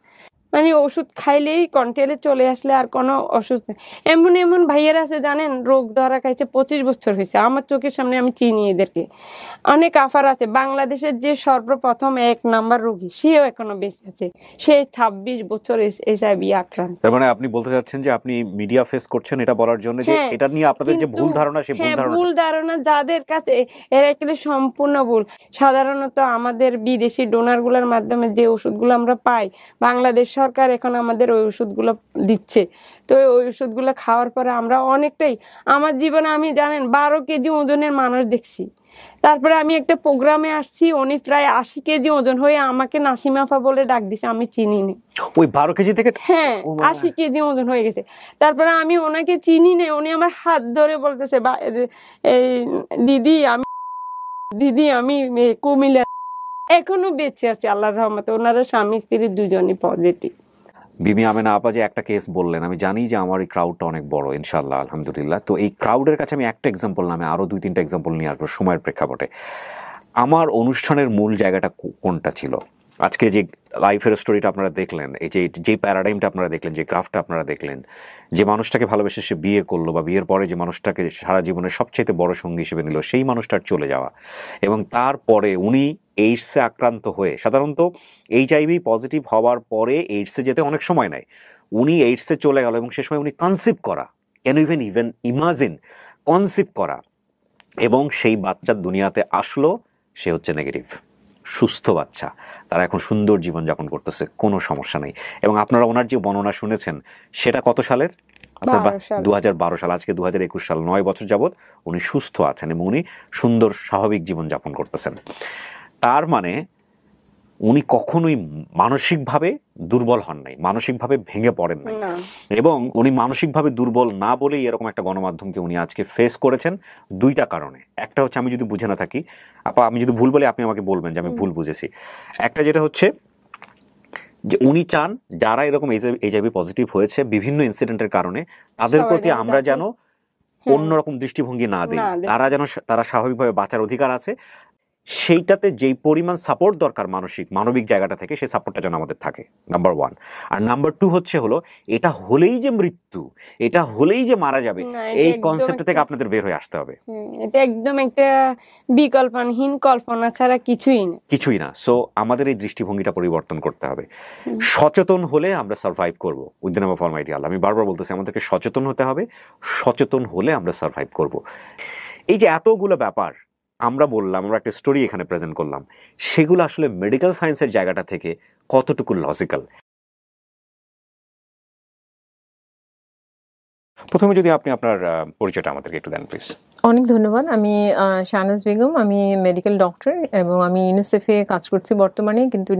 মানে ওষুধ খাইলেই কন্ট্রোলে চলে আসলে আর কোনো অসুস্থ। এমন ভাইয়েরা আছে জানেন, রোগ ধরা খাইছে 25 বছর হয়েছে, আমার চোখের সামনে আমি চিনি এদেরকে। অনেক আফার আছে, বাংলাদেশের যে সর্বপ্রথম 1 নাম্বার রোগী, সেও এখনো বেঁচে আছে, সে 26 বছর এইচআইভি আক্রান্ত। তার মানে আপনি বলতে চাচ্ছেন যে আপনি মিডিয়া ফেস করছেন এটা বলার জন্য যে এটা নিয়ে আপনাদের যে ভুল ধারণা, সেই ভুল ধারণা যাদের কাছে, এরা কিন্তু সম্পূর্ণ ভুল। সাধারণত আমাদের বিদেশি ডোনারগুলোর মাধ্যমে যে ওষুধগুলো আমরা পাই, বাংলাদেশ সরকার এখন আমাদের ওই ওষুধগুলো দিচ্ছে, তো ওই ওষুধগুলো খাওয়ার পরে আমরা অনেকটাই, আমার জীবনে আমি জানেন 12 কেজি ওজনের মানুষ দেখছি। তারপরে আমি একটা প্রোগ্রামে আসছি, উনি প্রায় 80 কেজি ওজন হয়ে আমাকে নাসিমা আপা বলে ডাক দিছে, আমি চিনি না, ওই 12 কেজি থেকে, হ্যাঁ 80 কেজি ওজন হয়ে গেছে। তারপরে আমি ওনাকে চিনি না, উনি আমার হাত ধরে বলতেছে এই দিদি আমি কুমিল্লা, এখনো বেঁচে আছে আল্লাহর রহমতে, ওনারা স্বামী স্ত্রী দুজনই পজিটিভ। বিবি আমেনা আপা যে একটা কেস বললেন, আমি জানি যে আমার এই ক্রাউডটা অনেক বড়, ইনশাআল্লাহ আলহামদুলিল্লাহ। তো এই ক্রাউডের কাছে আমি একটা এক্সাম্পল না, আমি আরো 2-3টা এক্সাম্পল নিয়ে আসবো সময়ের প্রেক্ষাপটে। আমার অনুষ্ঠানের মূল জায়গাটা কোনটা ছিল? আজকে যে লাইফের স্টোরিটা আপনারা দেখলেন, এই যে প্যারাডাইমটা আপনারা দেখলেন, যে গ্রাফটা আপনারা দেখলেন, যে মানুষটাকে ভালোবেসে সে বিয়ে করলো বা বিয়ের পরে যে মানুষটাকে সারা জীবনের সবচাইতে বড় সঙ্গী হিসেবে নিল, সেই মানুষটার চলে যাওয়া, এবং তারপরে উনি এইডসে আক্রান্ত হয়ে, সাধারণত HIV পজিটিভ হওয়ার পরে এইডসে যেতে অনেক সময় নেয়, উনি এইডসে চলে গেল এবং সে সময় উনি কনসিভ করা, ক্যান ইভেন ইমাজিন কনসিভ করা, এবং সেই বাচ্চা দুনিয়াতে আসলো, সে হচ্ছে নেগেটিভ, সুস্থ বাচ্চা, তারা এখন সুন্দর জীবনযাপন করতেছে, কোনো সমস্যা নেই। এবং আপনারা ওনার যে বর্ণনা শুনেছেন সেটা কত সালের? 2012 সাল। আজকে 2021 সাল, 9 বছর যাবৎ উনি সুস্থ আছেন এবং উনি সুন্দর স্বাভাবিক জীবনযাপন করতেছেন। তার মানে উনি কখনোই মানসিকভাবে দুর্বল হন নাই, মানসিকভাবে ভেঙে পড়েন নাই, এবং উনি মানসিকভাবে দুর্বল না বলেই এরকম একটা গণমাধ্যমকে উনি আজকে ফেস করেছেন দুইটা কারণে। একটা হচ্ছে, আমি যদি বুঝে না থাকি আপা, আমি যদি ভুল বলি আপনি আমাকে বলবেন যে আমি ভুল বুঝেছি। একটা যেটা হচ্ছে যে উনি চান যারা এরকম HIV পজিটিভ হয়েছে বিভিন্ন ইনসিডেন্টের কারণে, তাদের প্রতি আমরা যেন অন্যরকম দৃষ্টিভঙ্গি না দিই, তারা স্বাভাবিকভাবে বাঁচার অধিকার আছে, সেইটাতে যেই পরিমাণ সাপোর্ট দরকার মানবিক জায়গাটা থেকে, সেই সাপোর্টটা যেন আমাদের থাকে, নাম্বার 1। আর নাম্বার 2 হচ্ছে হলো, এটা হলেই যে মৃত্যু, এটা হলেই যে মারা যাবে, এই কনসেপ্ট থেকে আপনাদের বের হয়ে আসতে হবে। এটা একদম একটা বিকল্পহীন কল্পনা ছাড়া কিছুই না। সো আমাদের এই দৃষ্টিভঙ্গিটা পরিবর্তন করতে হবে। সচেতন হলে আমরা সার্ভাইভ করবো with the name of almighty Allah. আমি বারবার বলতেছি, আমাদেরকে সচেতন হতে হবে, সচেতন হলে আমরা সার্ভাইভ করব। এই যে এতগুলো ব্যাপার আমরা বললাম, আমরা একটা স্টোরি এখানে প্রেজেন্ট করলাম, সেগুলো আসলে মেডিকেল সায়েন্সের জায়গাটা থেকে কতটুকু লজিক্যাল? প্রথমে যদি আপনি আপনার পরিচয়টা আমাদেরকে একটু দেন প্লিজ। অনেক ধন্যবাদ। আমি শাহনাজ বেগম, আমি মেডিকেল ডক্টর এবং আমি ইউনিসেফে কাজ করছি বর্তমানে, কিন্তু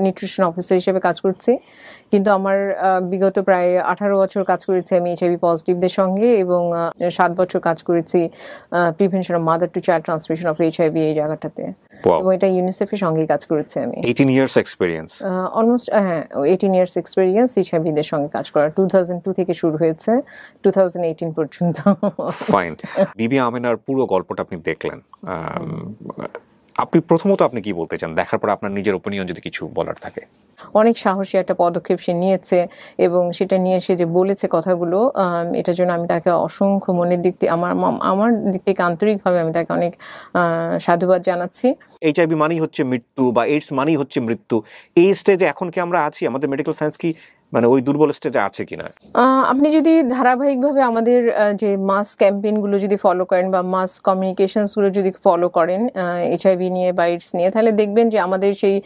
নিউট্রিশন অফিসার হিসেবে কাজ করছি। কিন্তু আমার বিগত প্রায় 18 বছর কাজ করেছি আমি HIV পজিটিভদের সঙ্গে, এবং 7 বছর কাজ করেছি prevention of mother to child transmission of HIV এই জায়গাটাতে, এবং এটা ইউনিসেফের সঙ্গেই কাজ করেছি আমি। 18 years experience, almost 18 years experience HIVদের সঙ্গে কাজ করা। 2002 থেকে শুরু হয়েছে 2018 পর্যন্ত। ফাইন। বিবি আমেনার পুরো গল্পটা আপনি দেখলেন, আপনি প্রথমত আপনি কি বলতে চান দেখার পর, আপনার নিজের ওপিনিয়ন যদি কিছু বলার থাকে? অনেক সাহসী একটা পদক্ষেপ সে নিয়েছে, এবং সেটা নিয়ে সে যে বলেছে কথাগুলো, এটার জন্য আমি তাকে অসংখ্য মনের দিক থেকে, আমার দিক থেকে আন্তরিকভাবে আমি তাকে অনেক সাধুবাদ জানাচ্ছি। HIV মানেই হচ্ছে মৃত্যু, বা এইডস মানেই হচ্ছে মৃত্যু, এই স্টেজে এখন কি আমরা আছি? আমাদের মেডিকেল সায়েন্স কি মানে ওই দুর্বল স্টেজে আছে কিনা? আপনি যদি ধারাবাহিকভাবে আমাদের যে মাস ক্যাম্পেইনগুলো যদি ফলো করেন, বা মাস কমিউনিকেশনসগুলো যদি ফলো করেন HIV নিয়ে বা এইডস নিয়ে, তাহলে দেখবেন যে আমাদের সেই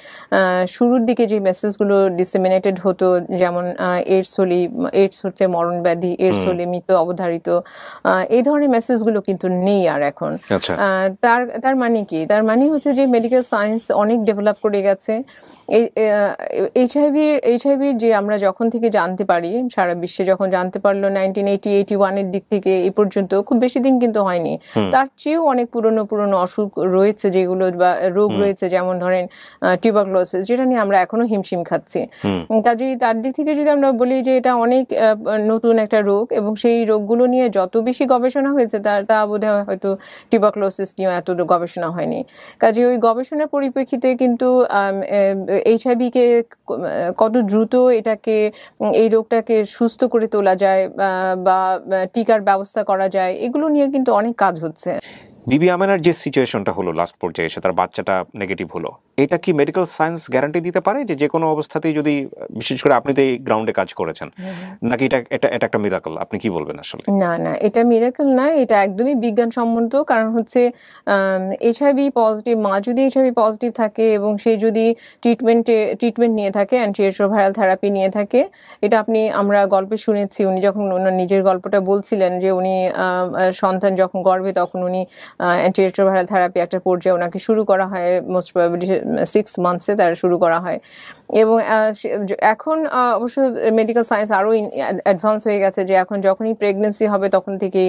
শুরুর দিকে যে মেসেজগুলো ডিসেমিনেটেড হতো, যেমন এইডস হচ্ছে মরণ ব্যাধি, এইডস হলে মৃত্যু অবধারিত, এই ধরনের মেসেজগুলো কিন্তু নেই আর এখন। তার মানে কি? তার মানে হচ্ছে যে মেডিকেল সায়েন্স অনেক ডেভেলপ করে গেছে। এইচআইভির যে আমরা যখন থেকে জানতে পারি, সারা বিশ্বে যখন জানতে পারলো 1981 দিক থেকে এই পর্যন্ত, খুব বেশি দিন কিন্তু হয়নি, তার চেয়েও অনেক পুরনো অসুখ রয়েছে, যেগুলো বা রোগ রয়েছে, যেমন ধরেন টিউবারকুলোসিস, যেটা নিয়ে আমরা এখনো হিমশিম খাচ্ছি। কাজেই তার দিক থেকে যদি আমরা বলি যে এটা অনেক নতুন একটা রোগ, এবং সেই রোগগুলো নিয়ে যত বেশি গবেষণা হয়েছে তা বোধহয় হয়তো টিউবারকুলোসিস নিয়ে এত গবেষণা হয়নি। কাজে ওই গবেষণার পরিপ্রেক্ষিতে কিন্তু এইচআইভিকে কত দ্রুত এই রোগটাকে সুস্থ করে তোলা যায় বা টিকার ব্যবস্থা করা যায়, এগুলো নিয়ে কিন্তু অনেক কাজ হচ্ছে। বিবি আমেনার যে সিচুয়েশনটা হলো লাস্ট পর্যায়ে এসে, তার বাচ্চাটা নেগেটিভ হলো, এটা কি মেডিকেল সায়েন্স গ্যারান্টি দিতে পারে যে কোনো অবস্থাতেই, যদি বিশেষ করে আপনি তো এই গ্রাউন্ডে কাজ করেছেন, নাকি এটা একটা মিরাকল? আপনি কি বলবেন আসলে? না, এটা মিরাকল না, এটা একদমই বিজ্ঞানসম্মত। কারণ হচ্ছে এইচআইভি পজিটিভ মা যদি এইচআইভি পজিটিভ থাকে এবং সে যদি ট্রিটমেন্ট নিয়ে থাকে, অ্যান্টিরেট্রোভাইরাল থেরাপি নিয়ে থাকে, এটা আমরা গল্পে শুনেছি, উনি যখন ওনার নিজের গল্পটা বলছিলেন যে উনি সন্তান যখন গর্ভে, তখন উনি অ্যান্টিরেট্রোভাইরাল থেরাপি একটা পর্যায়ে ওনাকে শুরু করা হয়, মোস্ট প্রবাবলি 6 মান্থসে তার শুরু করা হয়। এবং এখন অবশ্য মেডিকেল সায়েন্স আরো অ্যাডভান্স হয়ে গেছে যে এখন যখনই প্রেগনেন্সি হবে তখন থেকেই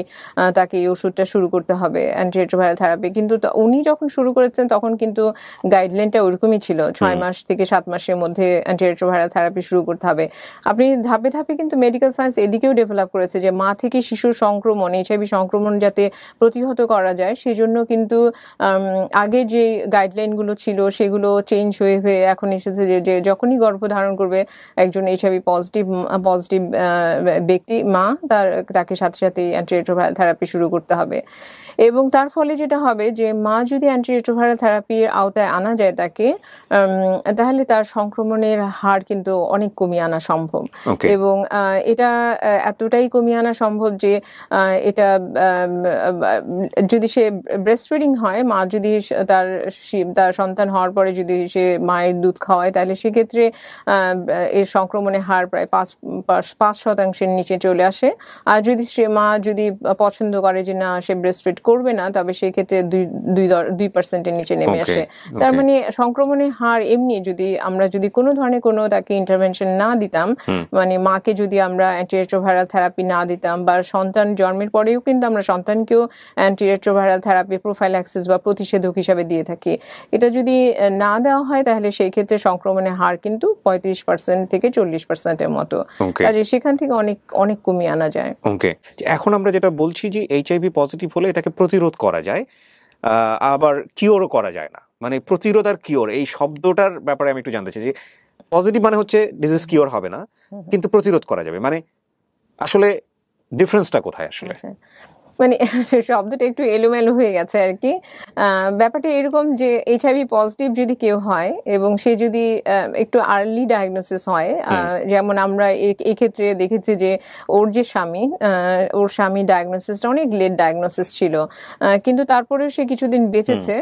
তাকে এই ওষুধটা শুরু করতে হবে, অ্যান্টিরেট্রোভাইরাল থেরাপি। কিন্তু উনি যখন শুরু করেছেন তখন কিন্তু গাইডলাইনটা ওরকমই ছিল, 6 মাস থেকে 7 মাসের মধ্যে অ্যান্টিরেট্রোভাইরাল থেরাপি শুরু করতে হবে। আপনি ধাপে ধাপে কিন্তু মেডিকেল সায়েন্স এদিকেও ডেভেলপ করেছে যে মা থেকে শিশুর সংক্রমণ, এইচআইভি সংক্রমণ যাতে প্রতিহত করা যায়, সেই জন্য কিন্তু আগে যে গাইডলাইনগুলো ছিল সেগুলো চেঞ্জ হয়ে হয়ে এখন এসেছে যে যখনই গর্ভধারণ করবে একজন এইচআইভি পজিটিভ ব্যক্তি মা, তাকে সাথে সাথে অ্যান্টিরেট্রোভাইরাল থেরাপি শুরু করতে হবে। এবং তার ফলে যেটা হবে যে মা যদি অ্যান্টিরেট্রোভাইরাল থেরাপির আওতায় আনা যায় তাকে, তাহলে তার সংক্রমণের হার কিন্তু অনেক কমিয়ে আনা সম্ভব। এবং এটা এতটাই কমিয়ে আনা সম্ভব যে এটা যদি সে ব্রেস্ট ফিডিং হয়, মা যদি তার সন্তান হওয়ার পরে যদি সে মায়ের দুধ খাওয়ায়, তাহলে সেক্ষেত্রে এর সংক্রমণের হার প্রায় 5% নিচে চলে আসে। আর যদি মা যদি পছন্দ করে যে না সে ব্রেস্ট ফিড করবে না, তবে সেক্ষেত্রে 2% নিচে নেমে আসে। তার মানে সংক্রমণের হার এমনি আমরা যদি কোনো ধরনের কোনো তাকে ইন্টারভেনশন না দিতাম, মানে মাকে যদি আমরা অ্যান্টিরেট্রোভাইরাল থেরাপি না দিতাম, বা সন্তান জন্মের পরেও কিন্তু আমরা সন্তানকেও অ্যান্টিরেট্রোভাইরাল থেরাপি প্রোফাইল্যাক্সিস বা প্রতিষেধক হিসাবে দিয়ে থাকি। এটা যদি না দেওয়া হয় তাহলে সেই ক্ষেত্রে সংক্রমণের হার কিন্তু 35% থেকে 40% মতো, কাজে সেখান থেকে অনেক অনেক কমিয়ে আনা যায়। ওকে, এখন আমরা যেটা বলছি যে এইচআইভি পজিটিভ হলে এটাকে প্রতিরোধ করা যায়, আবার কিওরও করা যায় না। মানে প্রতিরোধ আর কিওর এই শব্দটার ব্যাপারে আমি একটু জানতে চাই যে পজিটিভ মানে হচ্ছে ডিজিজ কিওর হবে না, কিন্তু প্রতিরোধ করা যাবে, মানে আসলে ডিফারেন্সটা কোথায় আসলে? মানে শব্দটা একটু এলোমেলো হয়ে গেছে আর কি। ব্যাপারটা এরকম যে এইচআইভি পজিটিভ যদি কেউ হয় এবং সে যদি একটু আর্লি ডায়াগনোসিস হয়, যেমন আমরা এই ক্ষেত্রে দেখেছি যে ওর স্বামী ডায়াগনোসিসটা অনেক লেট ডায়াগনোসিস ছিল, কিন্তু তারপরেও সে কিছুদিন বেঁচেছে।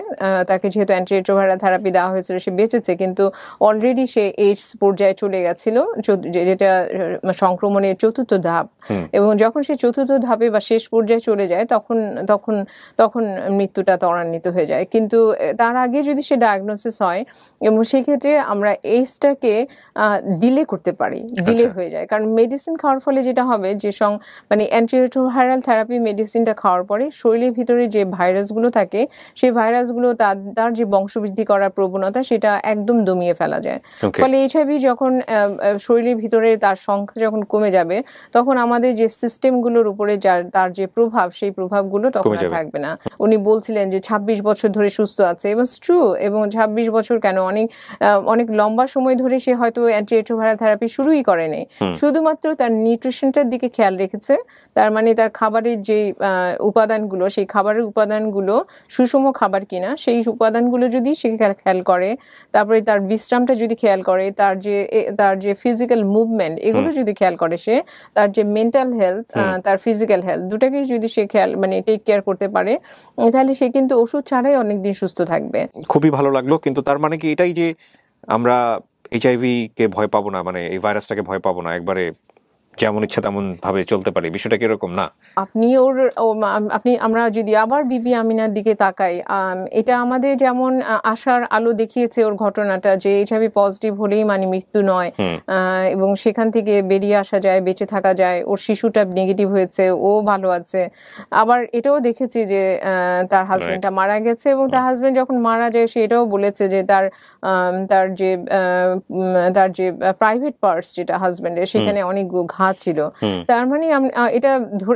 তাকে যেহেতু অ্যান্টিরেট্রোভাইরাল থেরাপি দেওয়া হয়েছিল সে বেঁচেছে, কিন্তু অলরেডি সে এইডস পর্যায়ে চলে গেছিল, যেটা সংক্রমণের 4র্থ ধাপ। এবং যখন সে 4র্থ ধাপে বা শেষ পর্যায়ে চলে যায় তখন মৃত্যুটা ত্বরান্বিত হয়ে যায়। কিন্তু তার আগে যদি সে ডায়াগনোসিস হয়, এবং সেক্ষেত্রে আমরা এইডসটাকে ডিলে করতে পারি, ডিলে হয়ে যায়। কারণ মেডিসিন খাওয়ার ফলে যেটা হবে যে মানে অ্যান্টিরেট্রোভাইরাল থেরাপি মেডিসিনটা খাওয়ার পরে শরীরের ভিতরে যে ভাইরাসগুলো থাকে সেই ভাইরাসগুলো তার যে বংশবৃদ্ধি করার প্রবণতা সেটা একদম দমিয়ে ফেলা যায়। ফলে এইচআইভি যখন শরীরের ভিতরে তার সংখ্যা যখন কমে যাবে, তখন আমাদের যে সিস্টেমগুলোর উপরে তার যে প্রভাব, সেই প্রভাবগুলো তখন আর থাকবে না। উনি বলছিলেন যে 26 বছর ধরে সুস্থ আছে, এবং ট্রু, এবং 26 বছর কেন, অনেক লম্বা সময় ধরে সে হয়তো অ্যান্টিরেট্রোভাইরাল থেরাপি শুরুই করেনি, শুধুমাত্র তার নিউট্রিশনটার দিকে খেয়াল রেখেছে। তার মানে তার খাবারের যে উপাদানগুলো, সেই খাবারের উপাদানগুলো সুষম খাবার কিনা, সেই উপাদানগুলো যদি সে খেয়াল করে, তারপরে তার বিশ্রামটা যদি খেয়াল করে, তার যে ফিজিক্যাল মুভমেন্ট এগুলো যদি খেয়াল করে, সে তার যে মেন্টাল হেলথ, তার ফিজিক্যাল হেলথ দুটাকে যদি সে মানে টেক কেয়ার করতে পারে, তাহলে সে কিন্তু ওষুধ ছাড়াই অনেকদিন সুস্থ থাকবে। খুবই ভালো লাগলো। কিন্তু তার মানে কি এটাই যে আমরা এইচআইভি কে ভয় পাবো না, মানে এই ভাইরাসটাকে ভয় পাবো না, একবারে যেমন ইচ্ছা তেমন ভাবে চলতে পারি, বিষয়টা কি এরকম না? আমরা যদি আবার বিবি আমিনার দিকে তাকাই, এটা আমাদের যেমন আশার আলো দেখিয়েছে ওর ঘটনাটা, যে এইচআইভি পজিটিভ হলেই মানে মৃত্যু নয়, এবং সেখান থেকে বেরিয়ে আসা যায়, বেঁচে থাকা যায়। ওর শিশুটা নেগেটিভ হয়েছে, ও ভালো আছে। আবার এটাও দেখেছি যে তার হাজবেন্ডটা মারা গেছে, এবং তার হাজবেন্ড যখন মারা যায় সে এটাও বলেছে যে তার যে প্রাইভেট পার্টস যেটা হাজবেন্ডের, সেখানে অনেক ঘা ছিল। তার মানে এটা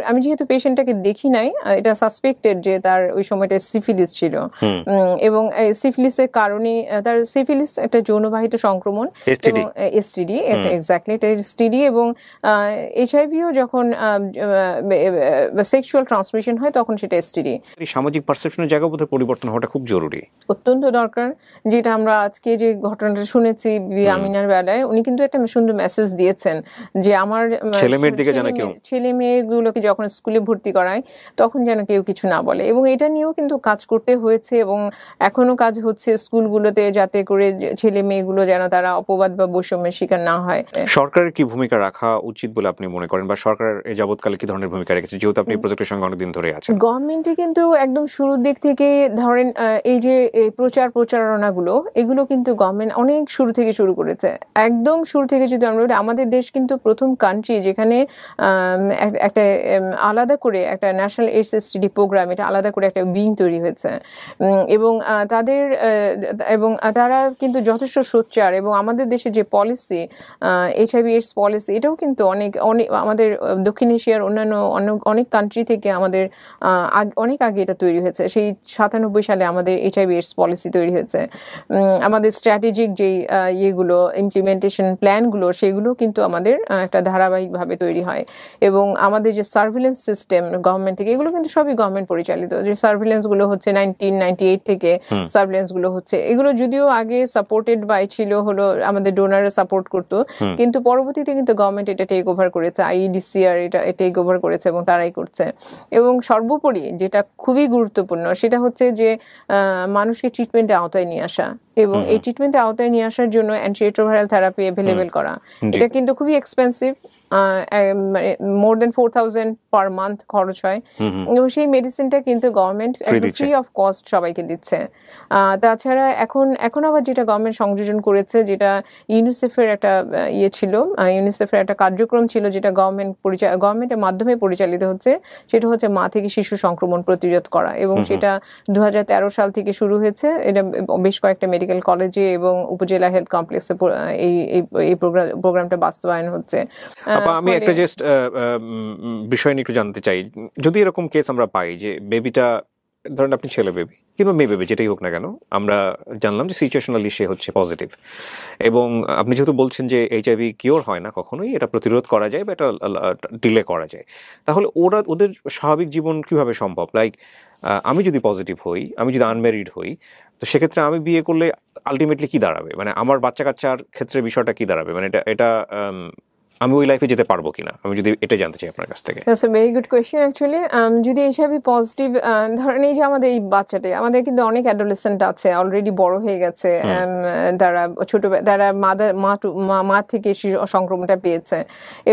আমি যেহেতু পেশেন্টটাকে দেখি নাই, এটা সাসপেক্টেড যে তার ওই সময়টা সিফিলিস ছিল, এবং সিফিলিসের কারণে তার সিফিলিস একটা যৌনবাহিত সংক্রমণ, এবং এসটিডি, এটা এক্স্যাক্টলি এটা এসটিডি। এবং এইচআইভিও যখন সেক্সুয়াল ট্রান্সমিশন হয় তখন সেটা এসটিডি। সামাজিক পারসেপশনের জায়গা বোধহয় পরিবর্তন হওয়াটা খুব জরুরি, অত্যন্ত দরকার। যেটা আমরা আজকে যে ঘটনাটা শুনেছি বিবি আমিনার বেলায়, উনি কিন্তু একটা সুন্দর মেসেজ দিয়েছেন যে আমার ছেলে মেয়ের দিকে যেন কেউ ছেলে মেয়েগুলোকে যখন স্কুলে ভর্তি করায় তখন যেন কেউ কিছু না বলে, এবং এটা নিয়েও কিন্তু কাজ করতে হয়েছে এবং এখনো কাজ হচ্ছে স্কুলগুলোতে, যাতে করে ছেলে মেয়েগুলো যেন তারা অপবাদ বা বৈষম্যের শিকার না হয়। সরকারের কি ভূমিকা রাখা উচিত বলে আপনি মনে করেন, বা সরকার এই যাবৎকালে কি ধরনের ভূমিকা রেখেছে, যেহেতু আপনি প্রজেক্টের সঙ্গে অনেকদিন ধরে আছেন? গভর্নমেন্টের কিন্তু একদম শুরুর দিক থেকে ধরেন এই যে প্রচারণাগুলো, এগুলো কিন্তু গভর্নমেন্ট অনেক শুরু থেকে শুরু করেছে। একদম শুরু থেকে যদি আমরা বলি, আমাদের দেশ কিন্তু প্রথম কান্ট্রি যেখানে একটা আলাদা করে একটা ন্যাশনাল এইডস এসটিডি প্রোগ্রাম, এটা আলাদা করে একটা উইং তৈরি হয়েছে, এবং তারা কিন্তু যথেষ্ট সোচ্চার। এবং আমাদের দেশে যে পলিসি, HIV এইডস পলিসি, এটাও কিন্তু অনেক আমাদের দক্ষিণ এশিয়ার অন্যান্য অনেক কান্ট্রি থেকে আমাদের অনেক আগে এটা তৈরি হয়েছে। সেই 97 সালে আমাদের HIV এইডস পলিসি তৈরি হয়েছে। আমাদের স্ট্র্যাটেজিক যেই ইয়েগুলো, ইমপ্লিমেন্টেশন প্ল্যানগুলো, সেগুলো কিন্তু আমাদের একটা ধারাবাহিকভাবে তৈরি হয়। এবং আমাদের যে সার্ভিলেন্স সিস্টেম গভর্নমেন্ট থেকে, এগুলো কিন্তু সবই গভর্নমেন্ট পরিচালিত। যে সার্ভিলেন্সগুলো হচ্ছে 1998 থেকে সার্ভিলেন্সগুলো হচ্ছে, এগুলো যদিও আগে সাপোর্টেড বাই ছিল হলো আমাদের ডোনাররা সাপোর্ট করতো, কিন্তু পরবর্তীতে কিন্তু গভর্নমেন্ট এটা টেক ওভার করেছে, IEDCR এটা টেক ওভার করেছে এবং তারাই করছে। এবং সর্বোপরি যেটা খুবই গুরুত্বপূর্ণ সেটা হচ্ছে যে মানুষকে ট্রিটমেন্টের আওতায় নিয়ে আসা, এবং এই ট্রিটমেন্টের আওতায় নিয়ে আসার জন্য অ্যান্টিরেট্রোভাইরাল থেরাপি অ্যাভেলেবেল করা। এটা কিন্তু খুবই এক্সপেন্সিভ, মোর দেন 4000 পার মান্থ খরচ হয়, এবং সেই মেডিসিনটা কিন্তু গভর্নমেন্ট ফ্রি অফ কস্ট সবাইকে দিচ্ছে। তাছাড়া এখন আবার যেটা গভর্নমেন্ট সংযোজন করেছে, যেটা ইউনিসেফের একটা ইয়ে ছিল, ইউনিসেফের একটা কার্যক্রম ছিল, যেটা গভর্নমেন্টের মাধ্যমে পরিচালিত হচ্ছে, সেটা হচ্ছে মা থেকে শিশু সংক্রমণ প্রতিরোধ করা। এবং সেটা 2013 সাল থেকে শুরু হয়েছে। এটা বেশ কয়েকটা মেডিকেল কলেজে এবং উপজেলা হেলথ কমপ্লেক্সে এই প্রোগ্রামটা বাস্তবায়ন হচ্ছে। আমি একটা জাস্ট বিষয় নিয়ে একটু জানতে চাই, যদি এরকম কেস আমরা পাই যে বেবিটা, ধরেন আপনি ছেলে বেবি কিংবা মেয়ে বেবি যেটাই হোক না কেন, আমরা জানলাম যে সিচুয়েশনালি সে হচ্ছে পজিটিভ, এবং আপনি যেহেতু বলছেন যে HIV কিওর হয় না কখনোই, এটা প্রতিরোধ করা যায় বা এটা ডিলে করা যায়, তাহলে ওদের স্বাভাবিক জীবন কিভাবে সম্ভব? লাইক আমি যদি পজিটিভ হই, আমি যদি আনম্যারিড হই, তো সেক্ষেত্রে আমি বিয়ে করলে আলটিমেটলি কি দাঁড়াবে, মানে আমার বাচ্চা কাচ্চার ক্ষেত্রে বিষয়টা কি দাঁড়াবে, মানে এটা আমি ওই লাইফে যেতে পারবো কিনা, আমি যদি এটা জানতে চাই আপনার কাছ থেকে। That's a very good question actually. যদি HIV পজিটিভ, ধরেন এই যে আমাদের এই বাচ্চাটা, আমাদের কিন্তু অনেক অ্যাডোলেসেন্ট আছে, অলরেডি বড় হয়ে গেছে, তারা তারা মা থেকে সংক্রমণটা পেয়েছে,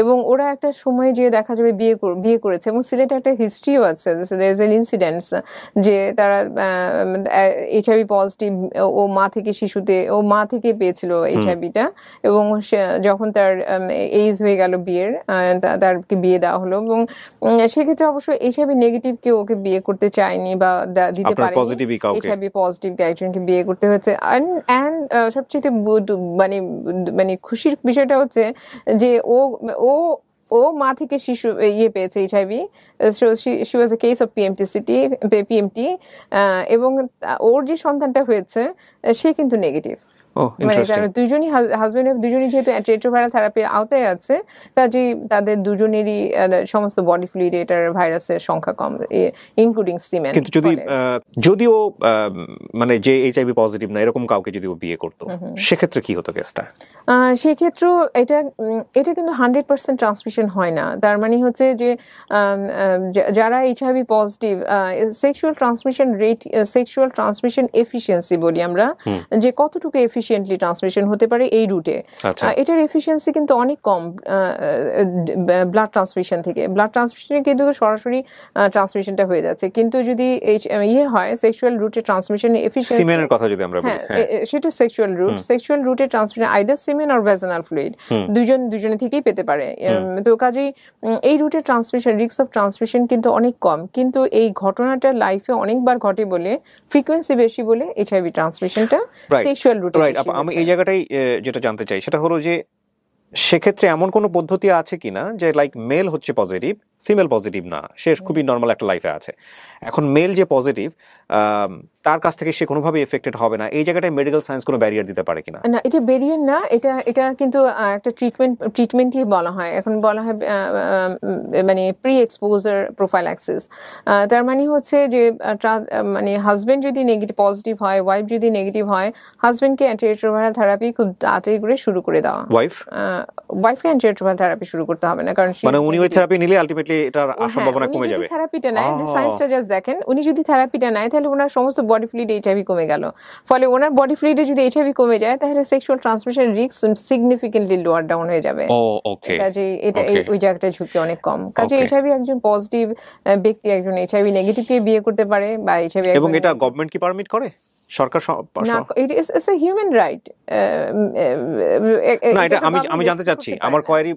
এবং ওরা একটা সময় যে দেখা যাবে বিয়ে করেছে, এবং সিলেটে একটা হিস্ট্রিও আছে, দেয়ার ইজ অ্যান ইনসিডেন্টস যে তারা HIV পজিটিভ, ও মা থেকে পেয়েছিল HIVটা, এবং যখন তার এইজ হয়ে গেল বিয়ের, তারকে বিয়ে দেওয়া হলো, এবং সেক্ষেত্রে অবশ্য HIV নেগেটিভ কেউ ওকে বিয়ে করতে চায়নি বা দিতে পারেনি, HIV পজিটিভ একজনকে বিয়ে করতে হয়েছে। অ্যান্ড সবচেয়ে মানে খুশির বিষয়টা হচ্ছে যে ও মা থেকে শিশু পেয়েছে HIV, she was a case of PMT, এবং ওর যে সন্তানটা হয়েছে সে কিন্তু নেগেটিভ। মানে দুজনই হাজবেন্ড দুজনই যেহেতু অ্যান্টিরেট্রোভাইরাল থেরাপির আওতায় আছে, তাদের দুজনেরই সমস্ত বডি ফ্লুইডে এটার ভাইরাসের সংখ্যা কম, ইনক্লুডিং সিমেন। কিন্তু যদিও মানে যে HIV পজিটিভ না এরকম কাউকে যদি ও বিয়ে করতো, সেক্ষেত্রে কি হতো কেসটা? সেক্ষেত্রেও এটা কিন্তু 100% ট্রান্সমিশন হয় না। তার মানে হচ্ছে যে যারা HIV positive, sexual transmission efficiency বলি আমরা, যে কতটুকু এফিশিয়েন্টলি ট্রান্সমিশন হতে পারে এই রুটে, এটার এফিসিয়েন্সি কিন্তু অনেক কম ব্লাড ট্রান্সমিশন থেকে। ব্লাড ট্রান্সমিশনে কিন্তু সরাসরি ট্রান্সমিশনটা হয়ে যাচ্ছে, কিন্তু যদি হয় সেক্সুয়াল রুটে ট্রান্সমিশন এফিসিয়েন্সি, সিমেনের কথা যদি আমরা বলি, সেটা সেক্সুয়াল রুটে transmission either সিমেন or vaginal fluid, দুজনে থেকেই পেতে পারে। তো কাজেই এই রুটে ট্রান্সমিশন, রিস্ক অফ ট্রান্সমিশন কিন্তু অনেক কম, কিন্তু এই ঘটনাটা লাইফে অনেকবার ঘটে বলে, ফ্রিকোয়েন্সি বেশি বলে HIV ট্রান্সমিশনটা সেক্সুয়াল রুটে। আমি এই জায়গাটাই যেটা জানতে চাই সেটা হলো যে সেক্ষেত্রে এমন কোনো পদ্ধতি আছে কিনা যে লাইক মেল হচ্ছে পজিটিভ, ফিমেল পজিটিভ না, সে খুবই নর্মাল একটা লাইফে আছে। এখন মেল যে পজিটিভ, তার কাছ থেকে সে কোনোভাবে এফেক্টেড হবে না, এই জায়গাটায় মেডিকেল সায়েন্স কোনো ব্যারিয়ার দিতে পারে কিনা? না, এটা ব্যারিয়ার না, এটা কিন্তু একটা ট্রিটমেন্টই বলা হয়। এখন বলা হয় মানে প্রি এক্সপোজার প্রোফাইল্যাক্সিস। তার মানে হচ্ছে যে মানে হাজবেন্ড যদি নেগেটিভ পজিটিভ হয়, ওয়াইফ যদি নেগেটিভ হয়, হাজবেন্ডকে অ্যান্টিরেট্রোভাইরাল থেরাপি খুব তাড়াতাড়ি করে শুরু করে দেওয়া। ওয়াইফকে অ্যান্টিরেট্রোভাইরাল থেরাপি শুরু করতে হবে না, কারণ মানে উনি ওই থেরাপি নিলে আলটিমেটলি এটার সম্ভাবনা কমে যাবে। থেরাপিটা নেয়, সায়েন্সটা জাস্ট দেখেন, উনি যদি থেরাপিটা নেয় তাহলে ওনার সমস্ত বডি ফ্লুইড এইচআইভি কমে গেল। ফলে ওনার বডি ফ্লুইডে যদি এইচআইভি কমে যায় তাহলে sexual transmission risk significantly lower down হয়ে যাবে। কাজে এটা ওই জায়গাটা ঝুঁকি অনেক কম। কাজে এইচআইভি একজন পজিটিভ ব্যক্তি একজন এইচআইভি নেগেটিভকে বিয়ে করতে পারে, বা এইচআইভি, এবং এটা গভর্নমেন্ট কি পারমিট করে? সরকার না, ইটস এ হিউম্যান রাইট। না, এটা আমি জানতে চাচ্ছি, আমার কোয়ারি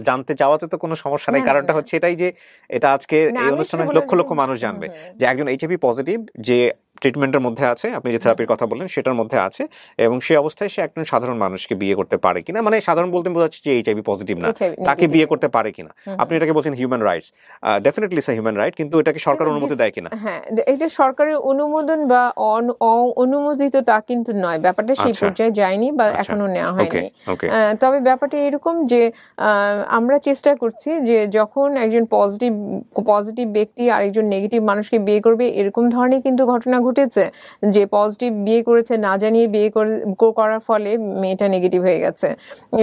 জানতে চাওয়াতে তো কোনো সমস্যা নেই। কারণটা হচ্ছে এটাই যে এটা আজকে এই অনুষ্ঠানে লক্ষ লক্ষ মানুষ জানবে যে একজন এইচআইভি পজিটিভ যে ট্রিটমেন্টের মধ্যে আছে, আপনি যে থেরাপির কথা বললেন সেটার মধ্যে আছে, এবং সে অবস্থায় সে একজন সাধারণ মানুষকে বিয়ে করতে পারে কিনা, মানে সাধারণ বলতে বোঝাচ্ছে যে এইচআইভি পজিটিভ না, তাকে বিয়ে করতে পারে কিনা। আপনি এটাকে বলছেন human rights, definitely it's a human right, কিন্তু এটাকে সরকার অনুমতি দেয় কিনা? হ্যাঁ, এটা সরকারের অনুমোদন বা অনুমোদিত তা কিন্তু নয়, ব্যাপারটা সেই পর্যায়ে যায়নি বা এখনো নেওয়া হয়নি। তবে ব্যাপারটা এরকম যে আমরা চেষ্টা করছি যে যখন একজন পজিটিভ ব্যক্তি আর একজন নেগেটিভ মানুষকে বিয়ে করবে, এরকম ধরনের কিন্তু ঘটনা ঘটেছে যে পজিটিভ বিয়ে করেছে, না জানিয়ে বিয়ে করার ফলে মেয়েটা নেগেটিভ হয়ে গেছে,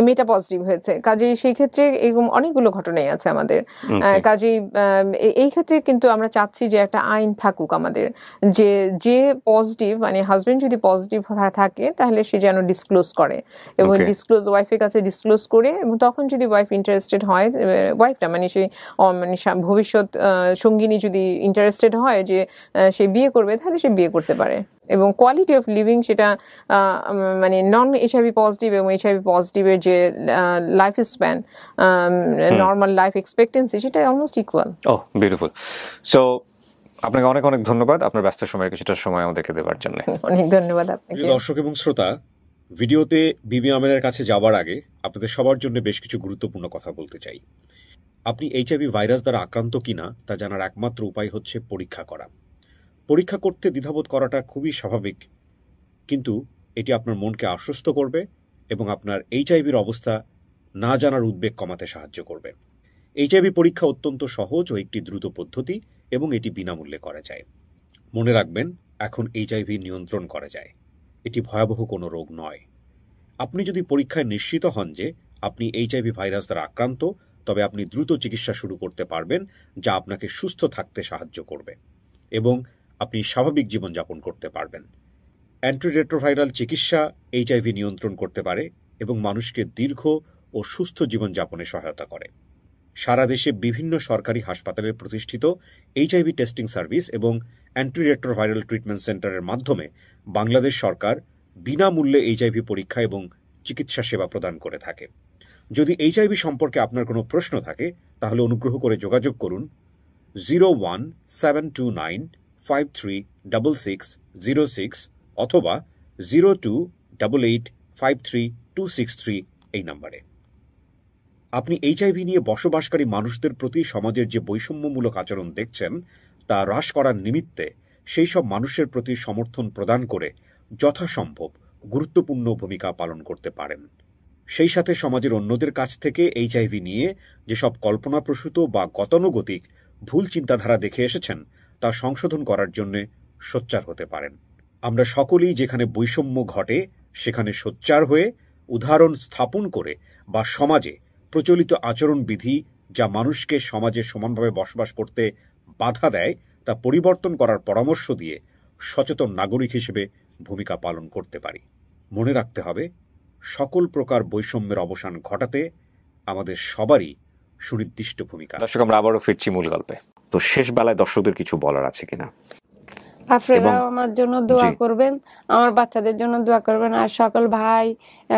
মেয়েটা পজিটিভ হয়েছে। কাজেই সেই ক্ষেত্রে এরকম অনেকগুলো ঘটনাই আছে আমাদের। কাজেই এই ক্ষেত্রে কিন্তু আমরা চাচ্ছি যে একটা আইন থাকুক আমাদের, যে পজিটিভ, মানে হাজবেন্ড যদি পজিটিভ থাকে তাহলে সে যেন ডিসক্লোজ করে, এবং ডিসক্লোজ ওয়াইফের কাছে ডিসক্লোজ করে, এবং তখন যদি ওয়াইফ ইন্টারেস্টেড হয়, ওয়াইফটা মানে সেই মানে ভবিষ্যৎ সঙ্গিনী যদি ইন্টারেস্টেড হয় যে সে বিয়ে করবে, তাহলে সে বিয়ে করতে পারে। এবং কোয়ালিটি অফ লিভিং সেটা মানে নন এইচআইভি পজিটিভ এবং এইচআইভি পজিটিভের যে life span, normal life expectancy, সেটা অলমোস্ট ইকুয়াল। ওহ, বিউটিফুল। সো আপনাকে অনেক অনেক ধন্যবাদ আপনার ব্যস্ত সময়ের কিছুটা সময় আমাদেরকে দেওয়ার জন্য। অনেক ধন্যবাদ আপনাকে। দর্শক এবং শ্রোতা, ভিডিওতে বিবি আমেনের কাছে যাওয়ার আগে আপনাদের সবার জন্য বেশ কিছু গুরুত্বপূর্ণ কথা বলতে চাই। আপনি এইচআইভি ভাইরাস দ্বারা আক্রান্ত কিনা তা জানার একমাত্র উপায় হচ্ছে পরীক্ষা করা। পরীক্ষা করতে দ্বিধাবোধ করাটা খুবই স্বাভাবিক, কিন্তু এটি আপনার মনকে আশ্বস্ত করবে এবং আপনার এইচআইভির অবস্থা না জানার উদ্বেগ কমাতে সাহায্য করবে। এইচআইভি পরীক্ষা অত্যন্ত সহজ ও একটি দ্রুত পদ্ধতি, এবং এটি বিনামূল্যে করা যায়। মনে রাখবেন, এখন এইচআইভি নিয়ন্ত্রণ করা যায়, এটি ভয়াবহ কোনো রোগ নয়। আপনি যদি পরীক্ষায় নিশ্চিত হন যে আপনি এইচআইভি ভাইরাস দ্বারা আক্রান্ত, তবে আপনি দ্রুত চিকিৎসা শুরু করতে পারবেন, যা আপনাকে সুস্থ থাকতে সাহায্য করবে এবং আপনি স্বাভাবিক জীবনযাপন করতে পারবেন। অ্যান্টিরেট্রোভাইরাল চিকিৎসা এইচআইভি নিয়ন্ত্রণ করতে পারে এবং মানুষকে দীর্ঘ ও সুস্থ জীবনযাপনে সহায়তা করে। সারা দেশে বিভিন্ন সরকারি হাসপাতালে প্রতিষ্ঠিত এইচআইভি টেস্টিং সার্ভিস এবং অ্যান্টিরেট্রোভাইরাল ট্রিটমেন্ট সেন্টারের মাধ্যমে বাংলাদেশ সরকার বিনামূল্যে এইচআইভি পরীক্ষা এবং চিকিৎসা সেবা প্রদান করে থাকে। যদি এইচআইভি সম্পর্কে আপনার কোনো প্রশ্ন থাকে, তাহলে অনুগ্রহ করে যোগাযোগ করুন 01729536606 অথবা 0288532663 এই নম্বরে। আপনি এইচআইভি নিয়ে বসবাসকারী মানুষদের প্রতি সমাজের যে বৈষম্যমূলক আচরণ দেখছেন, তা হ্রাস করার নিমিত্তে সেই সব মানুষের প্রতি সমর্থন প্রদান করে যথাসম্ভব গুরুত্বপূর্ণ ভূমিকা পালন করতে পারেন। সেই সাথে সমাজের অন্যদের কাছ থেকে এইচআইভি নিয়ে যেসব কল্পনাপ্রসূত বা গতানুগতিক ভুল চিন্তাধারা দেখে এসেছেন, তা সংশোধন করার জন্য সোচ্চার হতে পারেন। আমরা সকলেই যেখানে বৈষম্য ঘটে সেখানে সোচ্চার হয়ে উদাহরণ স্থাপন করে বা সমাজে প্রচলিত আচরণবিধি যা মানুষকে সমাজে সমানভাবে বসবাস করতে বাধা দেয়, তা পরিবর্তন করার পরামর্শ দিয়ে সচেতন নাগরিক হিসেবে ভূমিকা পালন করতে পারি। মনে রাখতে হবে, সকল প্রকার বৈষম্যের অবসান ঘটাতে আমাদের সবারই সুনির্দিষ্ট ভূমিকা। দর্শক, আমরা আবারও ফিরছি মূল গল্পে। তো শেষ বেলায় দর্শকদের কিছু বলার আছে কিনা? আপনারা আমার জন্য দোয়া করবেন, আমার বাচ্চাদের জন্য দোয়া করবেন, আর সকল ভাই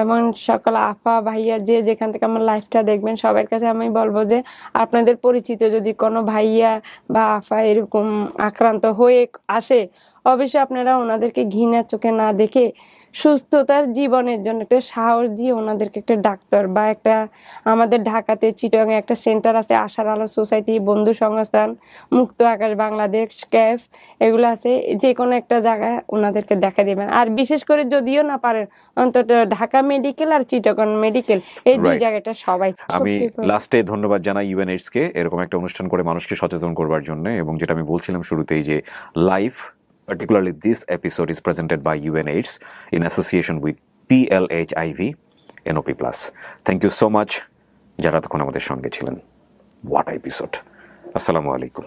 এবং সকল আপা ভাইয়া যে যেখান থেকে আমার লাইফটা দেখবেন, সবার কাছে আমি বলবো যে আপনাদের পরিচিত যদি কোনো ভাইয়া বা আপা এরকম আক্রান্ত হয়ে আসে, অবশ্যই আপনারা ওনাদেরকে ঘৃণার চোখে না দেখে সুস্থতার জীবনের জন্য একটা সাহস দিয়ে ওনাদেরকে একটা ডাক্তার বা একটা আমাদের ঢাকাতে চিটাগাং একটা সেন্টার আছে আশার আলো সোসাইটি, বন্ধু সংস্থান, মুক্ত আকাশ বাংলাদেশ, ক্যাফ, এগুলো আছে, যে কোনো একটা জায়গায় ওনাদেরকে দেখা দিবেন। আর বিশেষ করে যদিও না পারেন অন্তত ঢাকা মেডিকেল আর চিটাগাং মেডিকেল এই দুই Right. জায়গাটা সবাই আমি সত্যি করে। লাস্টে ধন্যবাদ জানাই ইউএনএইডস কে এরকম একটা অনুষ্ঠান করে মানুষকে সচেতন করবার জন্য, এবং যেটা আমি বলছিলাম শুরুতেই যে live particularly this episode is presented by UNAIDS in association with PLHIV NOP+. Thank you so much যারা তখন আমাদের সঙ্গে ছিলেন। What episode! আসসালামু আলাইকুম।